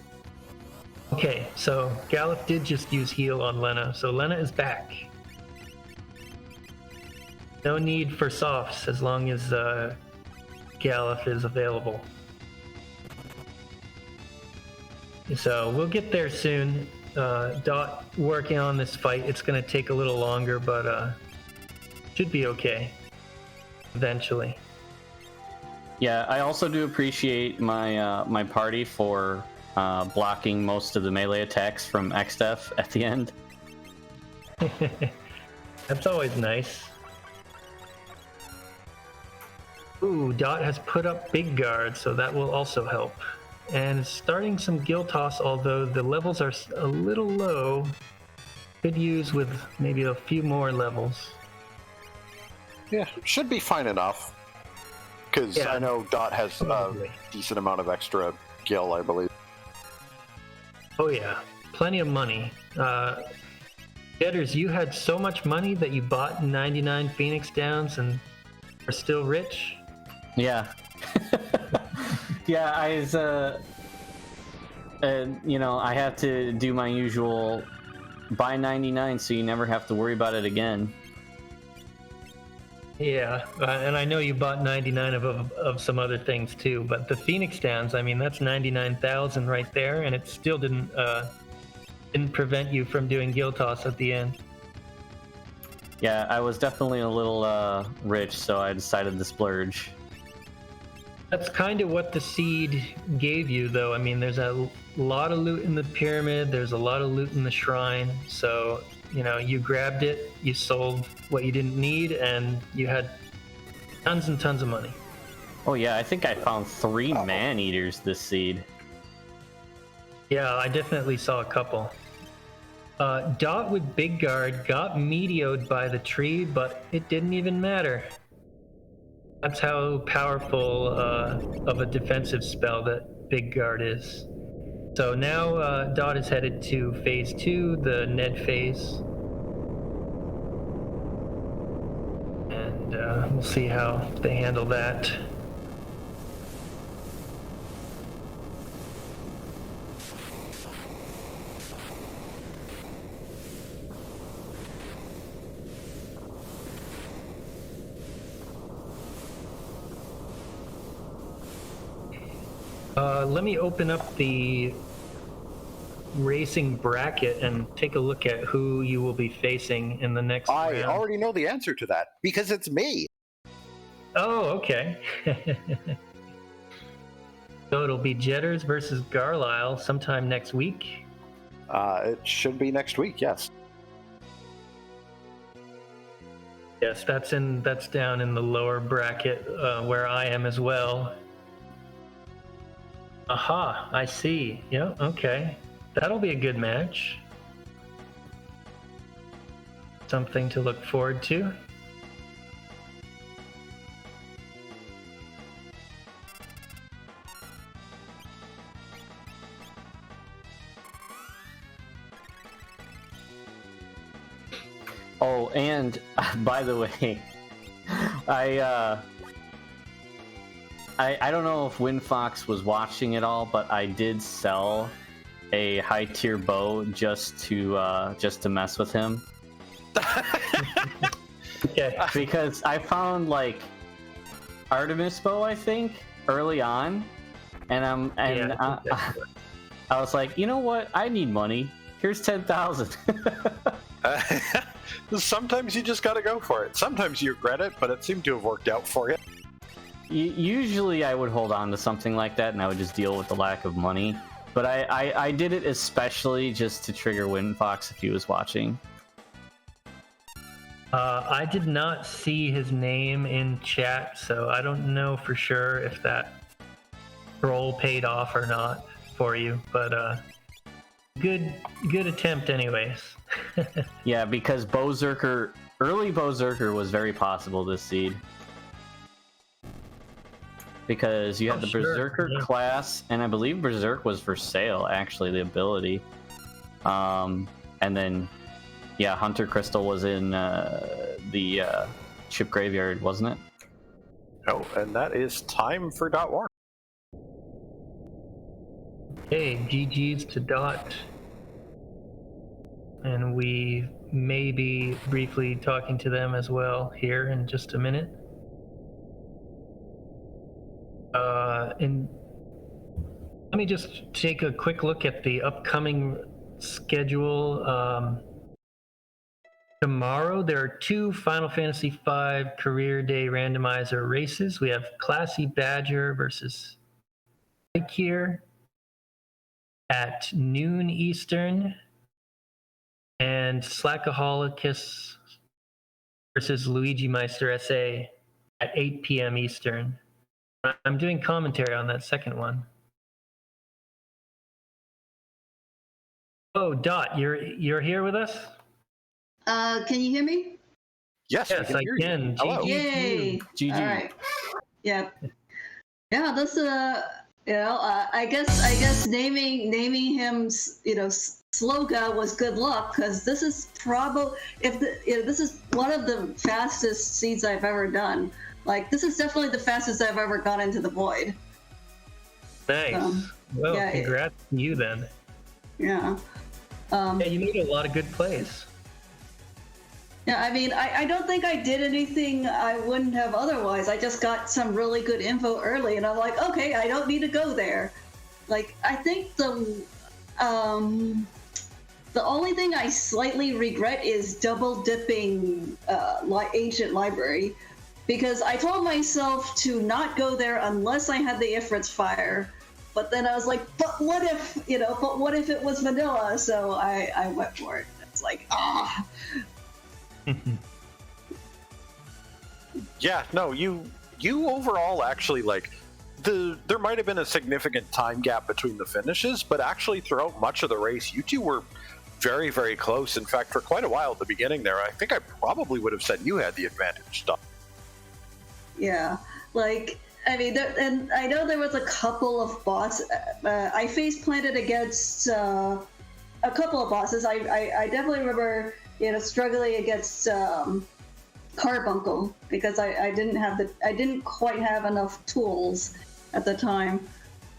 Okay, so Galif did just use heal on Lena, so Lena is back. No need for softs as long as Galif is available. So we'll get there soon. Dot working on this fight. It's going to take a little longer, but should be okay eventually. Yeah, I also do appreciate my party for blocking most of the melee attacks from Xdeath at the end. That's always nice. Ooh, Dot has put up big guard, so that will also help. And starting some Guild Toss, although the levels are a little low. Could use with maybe a few more levels. Yeah, should be fine enough. Because I know Dot has a decent amount of extra gil, I believe. Oh yeah, plenty of money. Hexcjedders, you had so much money that you bought 99 Phoenix Downs and are still rich? Yeah. Yeah, I was, I have to do my usual buy 99 so you never have to worry about it again. Yeah, and I know you bought 99 of some other things too, but the Phoenix Downs, I mean, that's 99,000 right there, and it still didn't prevent you from doing Guild Toss at the end. Yeah, I was definitely a little rich, so I decided to splurge. That's kind of what the seed gave you, though. I mean, there's a lot of loot in the pyramid, there's a lot of loot in the shrine, so, you grabbed it, you sold what you didn't need, and you had tons and tons of money. Oh yeah, I think I found 3 man-eaters this seed. Yeah, I definitely saw a couple. Dot with Big Guard got meteoed by the tree, but it didn't even matter. That's how powerful of a defensive spell that Big Guard is. So now Dot is headed to phase 2, the Ned phase. And we'll see how they handle that. Let me open up the racing bracket and take a look at who you will be facing in the next round. I already know the answer to that because it's me. Oh, okay. So it'll be Jedders versus Garlisle sometime next week. It should be next week, yes. Yes, that's down in the lower bracket where I am as well. Aha, I see. Yeah, okay. That'll be a good match. Something to look forward to. Oh, and by the way, I don't know if WinFox was watching it all, but I did sell a high tier bow just to mess with him. Okay. Because I found like Artemis bow, I think, early on, and I was like, you know what? I need money. Here's 10,000. Sometimes you just gotta go for it. Sometimes you regret it, but it seemed to have worked out for you. Usually I would hold on to something like that and I would just deal with the lack of money. But I did it especially just to trigger WinFox if he was watching. I did not see his name in chat, so I don't know for sure if that roll paid off or not for you, but good attempt anyways. Yeah, because early Berserker was very possible this seed. Because you had the Berserker class, and I believe Berserk was for sale, actually, the ability. And then, yeah, Hunter Crystal was in the ship graveyard, wasn't it? Oh, and that is time for dotwarner. Hey, GG's to Dot. And we may be briefly talking to them as well here in just a minute. And let me just take a quick look at the upcoming schedule. Tomorrow there are 2 Final Fantasy V Career Day randomizer races. We have Classy Badger versus Ike at noon Eastern, and Slackaholicus versus Luigi Meister SA at 8 p.m. Eastern. I'm doing commentary on that second one. Oh, Dot, you're here with us? Can you hear me? Yes, Yes, I can. You. Hello. Yay! GG. All right. Yeah. Yeah. This I guess naming him Sloga was good luck, because this is probably this is one of the fastest seeds I've ever done. Like, this is definitely the fastest I've ever got into the void. Nice. Well, yeah, congrats to you then. Yeah. Yeah, you made a lot of good plays. Yeah, I mean, I don't think I did anything I wouldn't have otherwise. I just got some really good info early, and I'm like, okay, I don't need to go there. Like, I think the only thing I slightly regret is double dipping Ancient Library, because I told myself to not go there unless I had the Ifrit's Fire. But then I was like, but what if it was vanilla? So I went for it. It's like, Yeah, no, you you overall actually like there might have been a significant time gap between the finishes, but actually throughout much of the race, you two were very, very close. In fact, for quite a while at the beginning there, I think I probably would have said you had the advantage. Yeah, like, I mean, and I know there was a couple of bosses. I face planted against a couple of bosses. I definitely remember, struggling against Carbuncle because I didn't quite have enough tools at the time.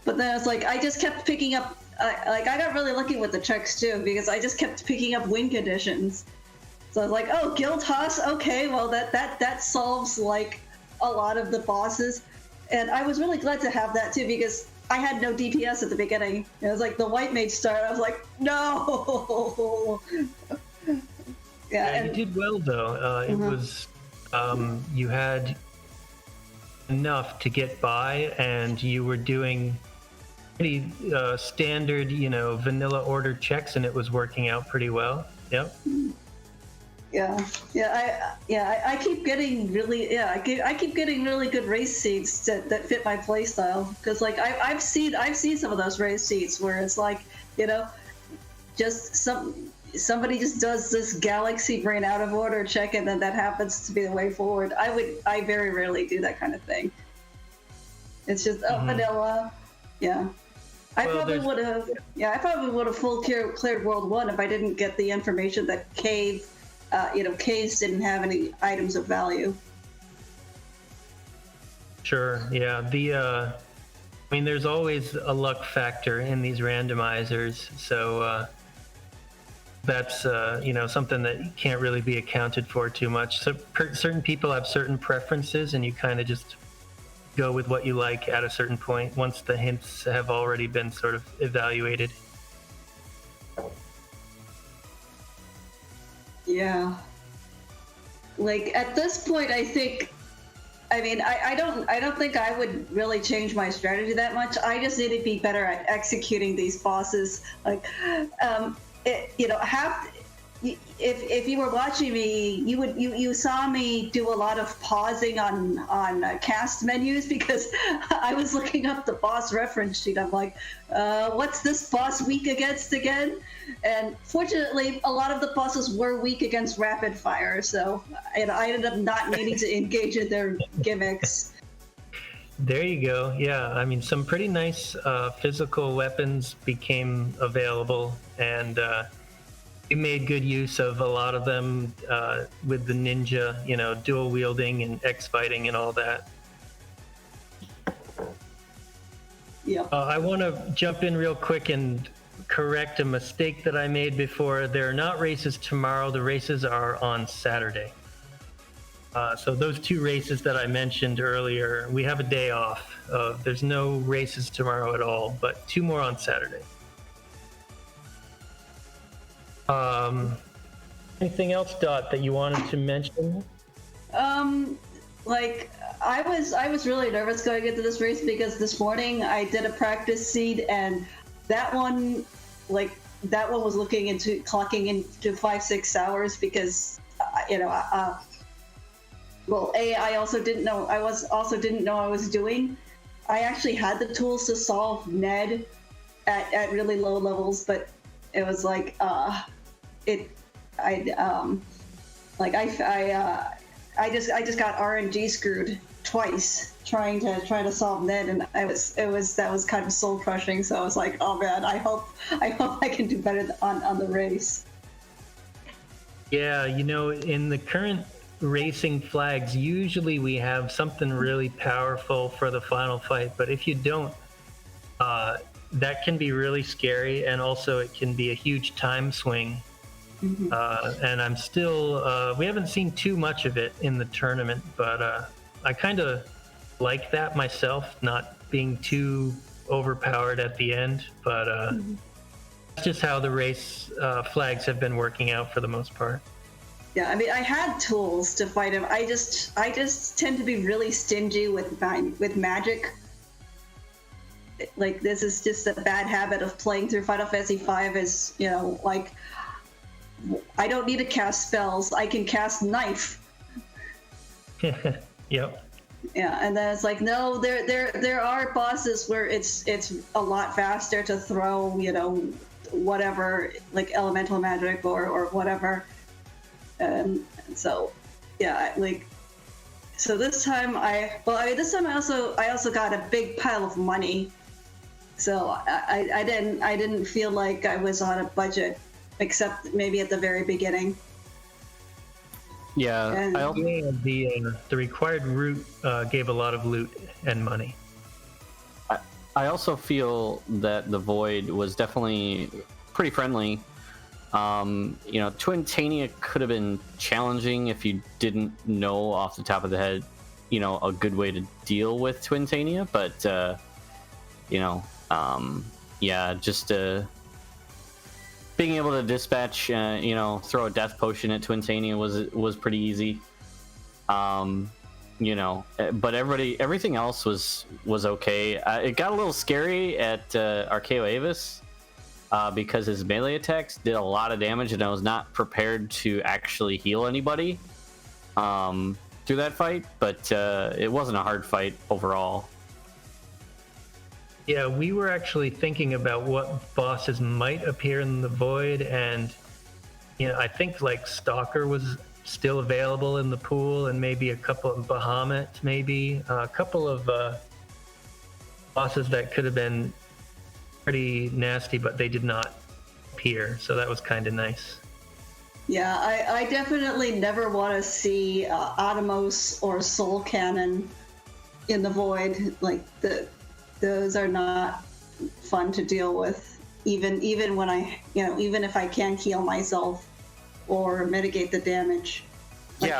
But then it's like I just kept picking up. I got really lucky with the checks too because I just kept picking up win conditions. So I was like, oh, Guild Toss, okay, well that solves like a lot of the bosses, and I was really glad to have that too because I had no DPS at the beginning. It was like the white mage start. I was like, no. Yeah, you did well though. It was you had enough to get by, and you were doing pretty standard, vanilla order checks, and it was working out pretty well. Yep. I keep getting really I keep getting really good race seats that fit my playstyle because like I've seen some of those race seats where it's like just somebody just does this galaxy brain out of order check and then that happens to be the way forward. I very rarely do that kind of thing. It's just vanilla. Yeah. I probably would have full cleared World 1 if I didn't get the information that caves didn't have any items of value. Sure. Yeah. There's always a luck factor in these randomizers, so that's something that can't really be accounted for too much. So certain people have certain preferences, and you kind of just go with what you like at a certain point once the hints have already been sort of evaluated. Yeah. Like at this point, I don't think I would really change my strategy that much. I just need to be better at executing these bosses. Like, if you were watching me, you saw me do a lot of pausing on cast menus because I was looking up the boss reference sheet. I'm like, what's this boss weak against again? And fortunately, a lot of the bosses were weak against rapid fire, so I ended up not needing to engage in their gimmicks. There you go. Yeah, some pretty nice physical weapons became available, and we made good use of a lot of them with the ninja, dual wielding and X fighting and all that. Yeah. I want to jump in real quick and correct a mistake that I made before. There are not races tomorrow. The races are on Saturday. So those two races that I mentioned earlier, we have a day off. There's no races tomorrow at all, but two more on Saturday. Anything else, Dot, that you wanted to mention? Like I was really nervous going into this race because this morning I did a practice seed and that one was looking into clocking into 5-6 hours because I also didn't know I was doing. I actually had the tools to solve Ned at really low levels, but it was like I just got RNG screwed twice trying to solve Ned, and that was kind of soul crushing. So I was like, oh man, I hope I can do better on the race. Yeah, in the current racing flags, usually we have something really powerful for the final fight, but if you don't, that can be really scary, and also it can be a huge time swing. Mm-hmm. And I'm still we haven't seen too much of it in the tournament, but I kind of like that myself, not being too overpowered at the end, but that's just how the race flags have been working out for the most part. Yeah, I had tools to fight him. I just tend to be really stingy with magic. Like, this is just a bad habit of playing through Final Fantasy V. Is like, I don't need to cast spells. I can cast knife. Yep. Yeah, and then it's like, no, there are bosses where it's a lot faster to throw, whatever, like elemental magic or whatever. And so, yeah, like, so this time this time I also got a big pile of money, so I didn't feel like I was on a budget, except maybe at the very beginning. Yeah, And- The required route gave a lot of loot and money. I also feel that the Void was definitely pretty friendly. Twintania could have been challenging if you didn't know off the top of the head, a good way to deal with Twintania, but just being able to dispatch, throw a death potion at Twintania was pretty easy. But everything else was okay. It got a little scary at Archeo Avis because his melee attacks did a lot of damage, and I was not prepared to actually heal anybody through that fight. But it wasn't a hard fight overall. Yeah, we were actually thinking about what bosses might appear in the Void, and I think like Stalker was still available in the pool, and maybe a couple of Bahamut, maybe a couple of bosses that could have been pretty nasty, but they did not appear, so that was kind of nice. Yeah, I definitely never want to see Atomos or Soul Cannon in the Void. Like those are not fun to deal with, even when even if I can heal myself or mitigate the damage. Like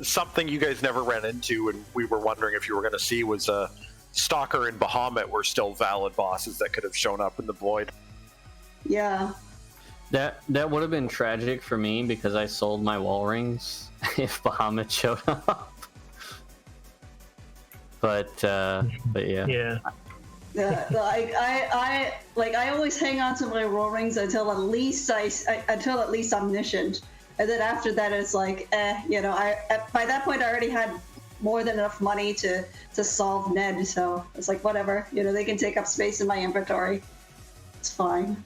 something you guys never ran into, and we were wondering if you were going to see, was Stalker and Bahamut were still valid bosses that could have shown up in the Void. Yeah. That would have been tragic for me because I sold my wall rings if Bahamut showed up. But yeah. Yeah. I always hang on to my roll rings until at least omniscient, and then after that it's like, by that point I already had more than enough money to solve Ned, so it's like whatever, they can take up space in my inventory. It's fine.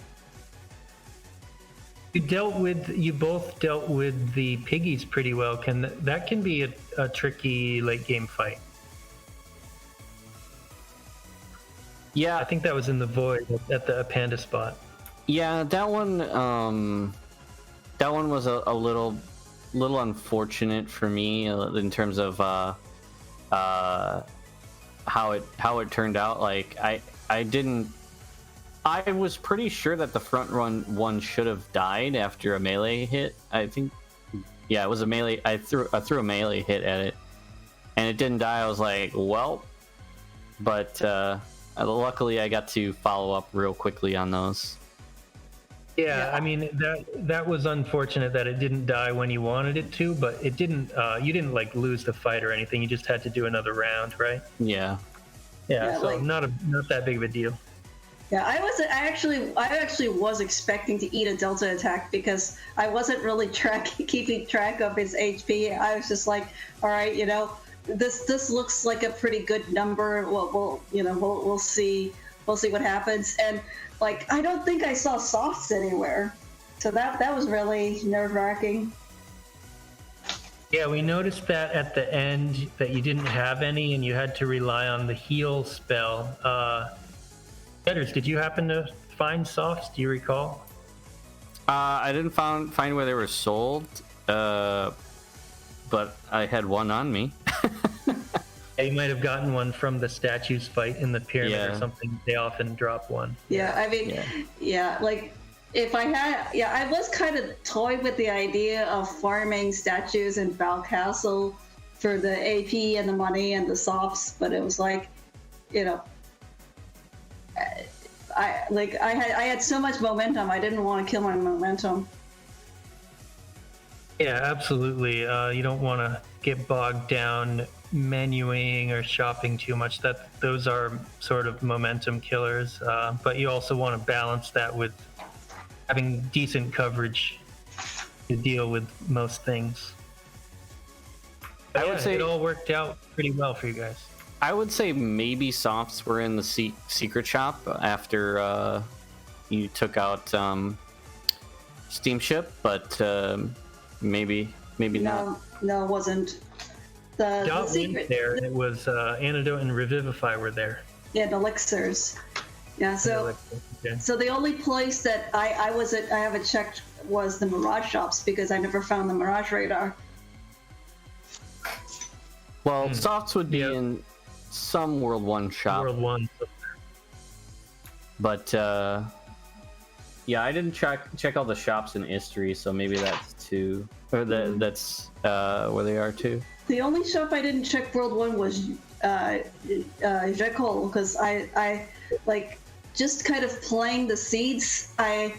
You both dealt with the piggies pretty well. That can be a tricky late game fight. Yeah, I think that was in the Void at the panda spot. Yeah, that one was a little unfortunate for me in terms of how it turned out. Like I was pretty sure that the front run one should have died after a melee hit. I think, yeah, it was a melee. I threw a melee hit at it, and it didn't die. I was like, well, but luckily I got to follow up real quickly on those. Yeah, I mean that was unfortunate that it didn't die when you wanted it to, but it didn't. You didn't like lose the fight or anything. You just had to do another round, right? Yeah. Yeah, so not that big of a deal. Yeah, I actually was expecting to eat a Delta attack because I wasn't really keeping track of his HP. I was just like, all right, this looks like a pretty good number. We'll see what happens. And like, I don't think I saw softs anywhere, so that was really nerve-wracking. Yeah, we noticed that at the end that you didn't have any, and you had to rely on the heal spell. hXcjedders, did you happen to find softs? Do you recall? I didn't find where they were sold, but I had one on me. Yeah, you might have gotten one from the statues fight in the pyramid or something. They often drop one. Yeah, I mean, like if I had, I was kind of toyed with the idea of farming statues in Val Castle for the AP and the money and the softs, but it was like, I had so much momentum. I didn't want to kill my momentum. Yeah, absolutely. You don't want to get bogged down menuing or shopping too much. Those are sort of momentum killers. But you also want to balance that with having decent coverage to deal with most things. I would say it all worked out pretty well for you guys. I would say maybe softs were in the secret shop after you took out Steamship, but maybe not. No, it wasn't. The Dot secret went there, and it was Antidote and Revivify were there. Yeah, the elixirs. Yeah, so Okay. so the only place that I haven't checked was the Mirage shops because I never found the Mirage radar. Well, softs would be Yeah. in some World 1 shop. World 1. But yeah, I didn't check all the shops in history, so maybe that's two, or that's where they are too. The only shop I didn't check World 1 was Jekyll, because I like just kind of playing the seeds. I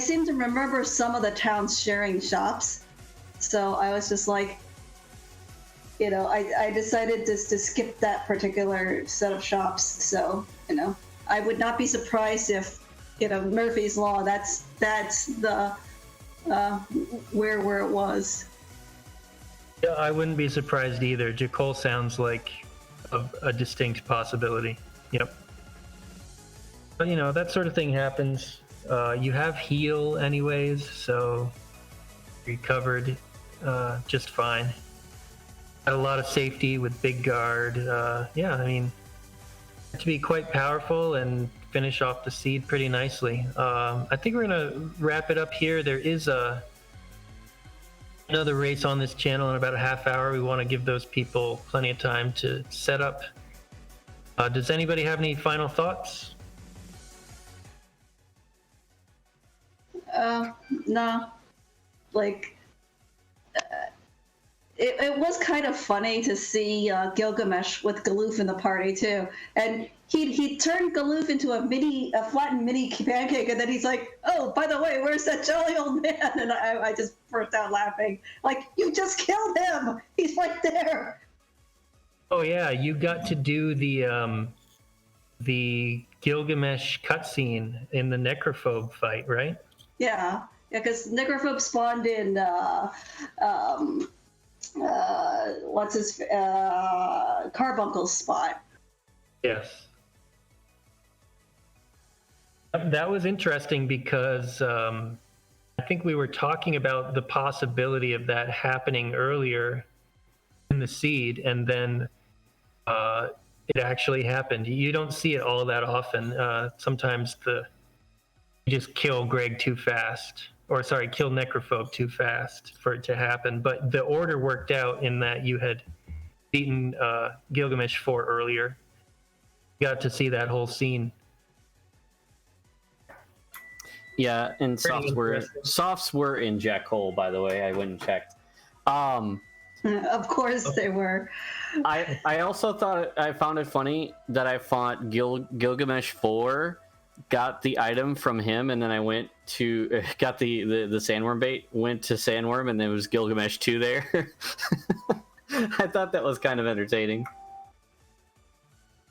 seem to remember some of the towns sharing shops, so I was just like, I decided just to skip that particular set of shops. So I would not be surprised if Murphy's Law. That's the where it was. Yeah, I wouldn't be surprised either. Jekyll sounds like a distinct possibility. Yep. But that sort of thing happens. You have heal anyways, so you're covered just fine. Had a lot of safety with big guard. Yeah, I mean, to be quite powerful and finish off the seed pretty nicely. I think we're gonna wrap it up here. There is another race on this channel in about a half hour. We want to give those people plenty of time to set up. Does anybody have any final thoughts? No. Like, it was kind of funny to see Gilgamesh with Galoof in the party too, and he turned Galoof into a flattened mini pancake, and then he's like, "Oh, by the way, where's that jolly old man?" And I just burst out laughing, like, "You just killed him! He's right there!" Oh yeah, you got to do the Gilgamesh cutscene in the Necrophobe fight, right? Yeah, because Necrophobe spawned in what's his Carbuncle's spot. Yes. That was interesting because I think we were talking about the possibility of that happening earlier in the seed, and then it actually happened. You don't see it all that often. Sometimes you just kill Greg too fast, or sorry, kill Necrophobe too fast for it to happen. But the order worked out in that you had beaten Gilgamesh 4 earlier. You got to see that whole scene. Yeah, and Pretty softs were in Jack Hole, by the way. I went and checked. Of course they were. I also thought I found it funny that I thought Gilgamesh 4 got the item from him, and then I went to got the sandworm bait, went to sandworm, and there was Gilgamesh 2 there. I thought that was kind of entertaining.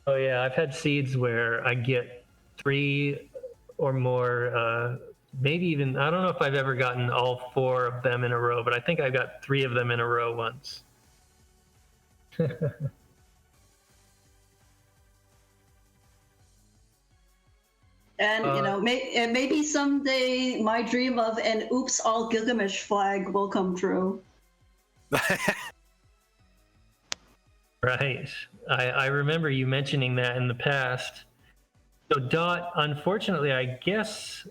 Oh yeah, I've had seeds where I get 3 or more, maybe even, I don't know if I've ever gotten all 4 of them in a row, but I think I got 3 of them in a row once. And maybe someday my dream of an "Oops, all Gilgamesh" flag will come true. Right. I remember you mentioning that in the past. So Dot, unfortunately, I guess,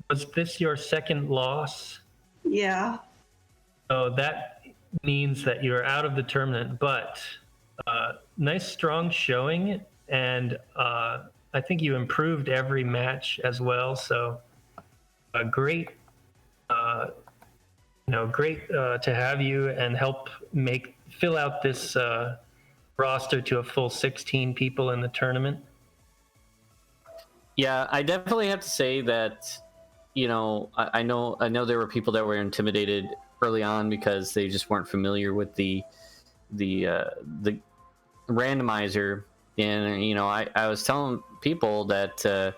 was this your second loss? Yeah. So that means that you're out of the tournament, but nice strong showing, and I think you improved every match as well. So great, great to have you and help fill out this roster to a full 16 people in the tournament. Yeah, I definitely have to say that, I know there were people that were intimidated early on because they just weren't familiar with the randomizer, and I was telling people that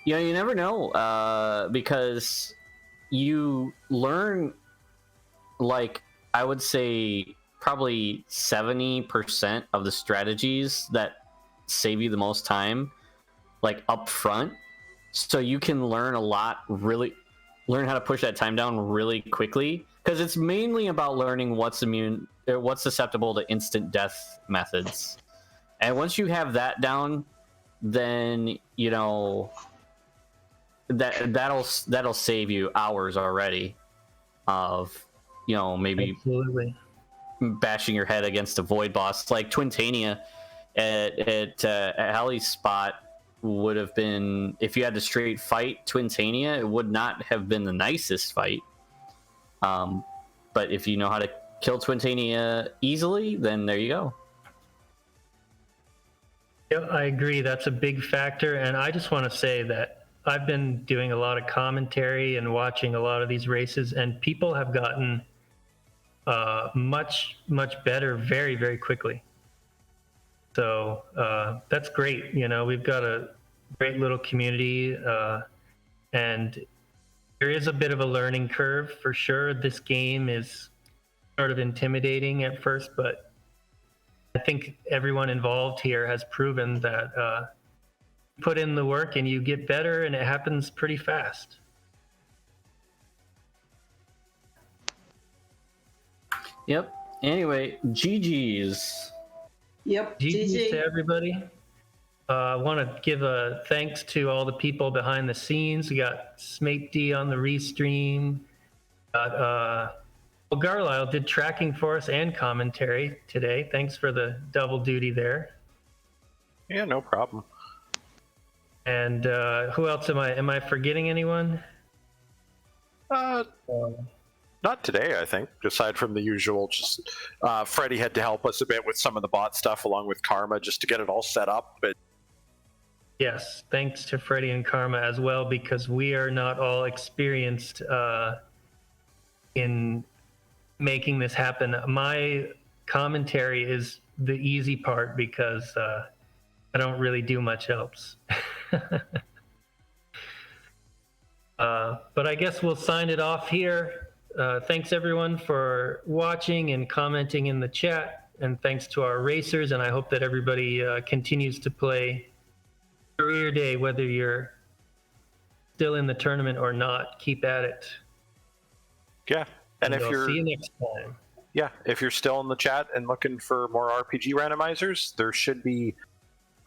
you never know, because you learn, like, I would say probably 70% of the strategies that save you the most time, like up front, so you can learn how to push that time down really quickly, because it's mainly about learning what's susceptible to instant death methods. And once you have that down, then that'll save you hours already of maybe Absolutely. bashing your head against a void boss. Like Twintania at Hallie's spot would have been, if you had to straight fight Twintania, it would not have been the nicest fight. But if you know how to kill Twintania easily, then there you go. Yeah, I agree. That's a big factor. And I just want to say that I've been doing a lot of commentary and watching a lot of these races, and people have gotten much better very, very quickly. So that's great. We've got a great little community, and there is a bit of a learning curve for sure. This game is sort of intimidating at first, but I think everyone involved here has proven that put in the work and you get better, and it happens pretty fast. Yep. Anyway, GG's. Yep. GG's GG. to everybody. I want to give a thanks to all the people behind the scenes. We got Smape D on the restream. Got Garlisle did tracking for us and commentary today. Thanks for the double duty there. Yeah, no problem. And who else am I forgetting anyone? Not today, I think. Aside from the usual, just Freddie had to help us a bit with some of the bot stuff along with Karma just to get it all set up. But Yes, thanks to Freddie and Karma as well, because we are not all experienced in making this happen. My commentary is the easy part because I don't really do much else. But I guess we'll sign it off here. Thanks everyone for watching and commenting in the chat, and thanks to our racers, and I hope that everybody continues to play Career Day, whether you're still in the tournament or not. Keep at it. yeah, and if I'll you're see you next time. yeah, if you're still in the chat and looking for more RPG randomizers, there should be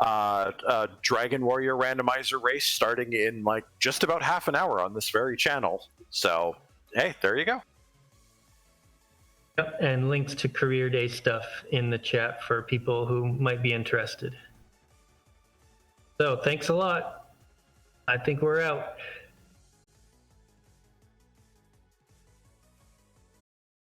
a Dragon Warrior randomizer race starting in like just about half an hour on this very channel. So hey, there you go. Yep, and links to Career Day stuff in the chat for people who might be interested. So thanks a lot. I think we're out.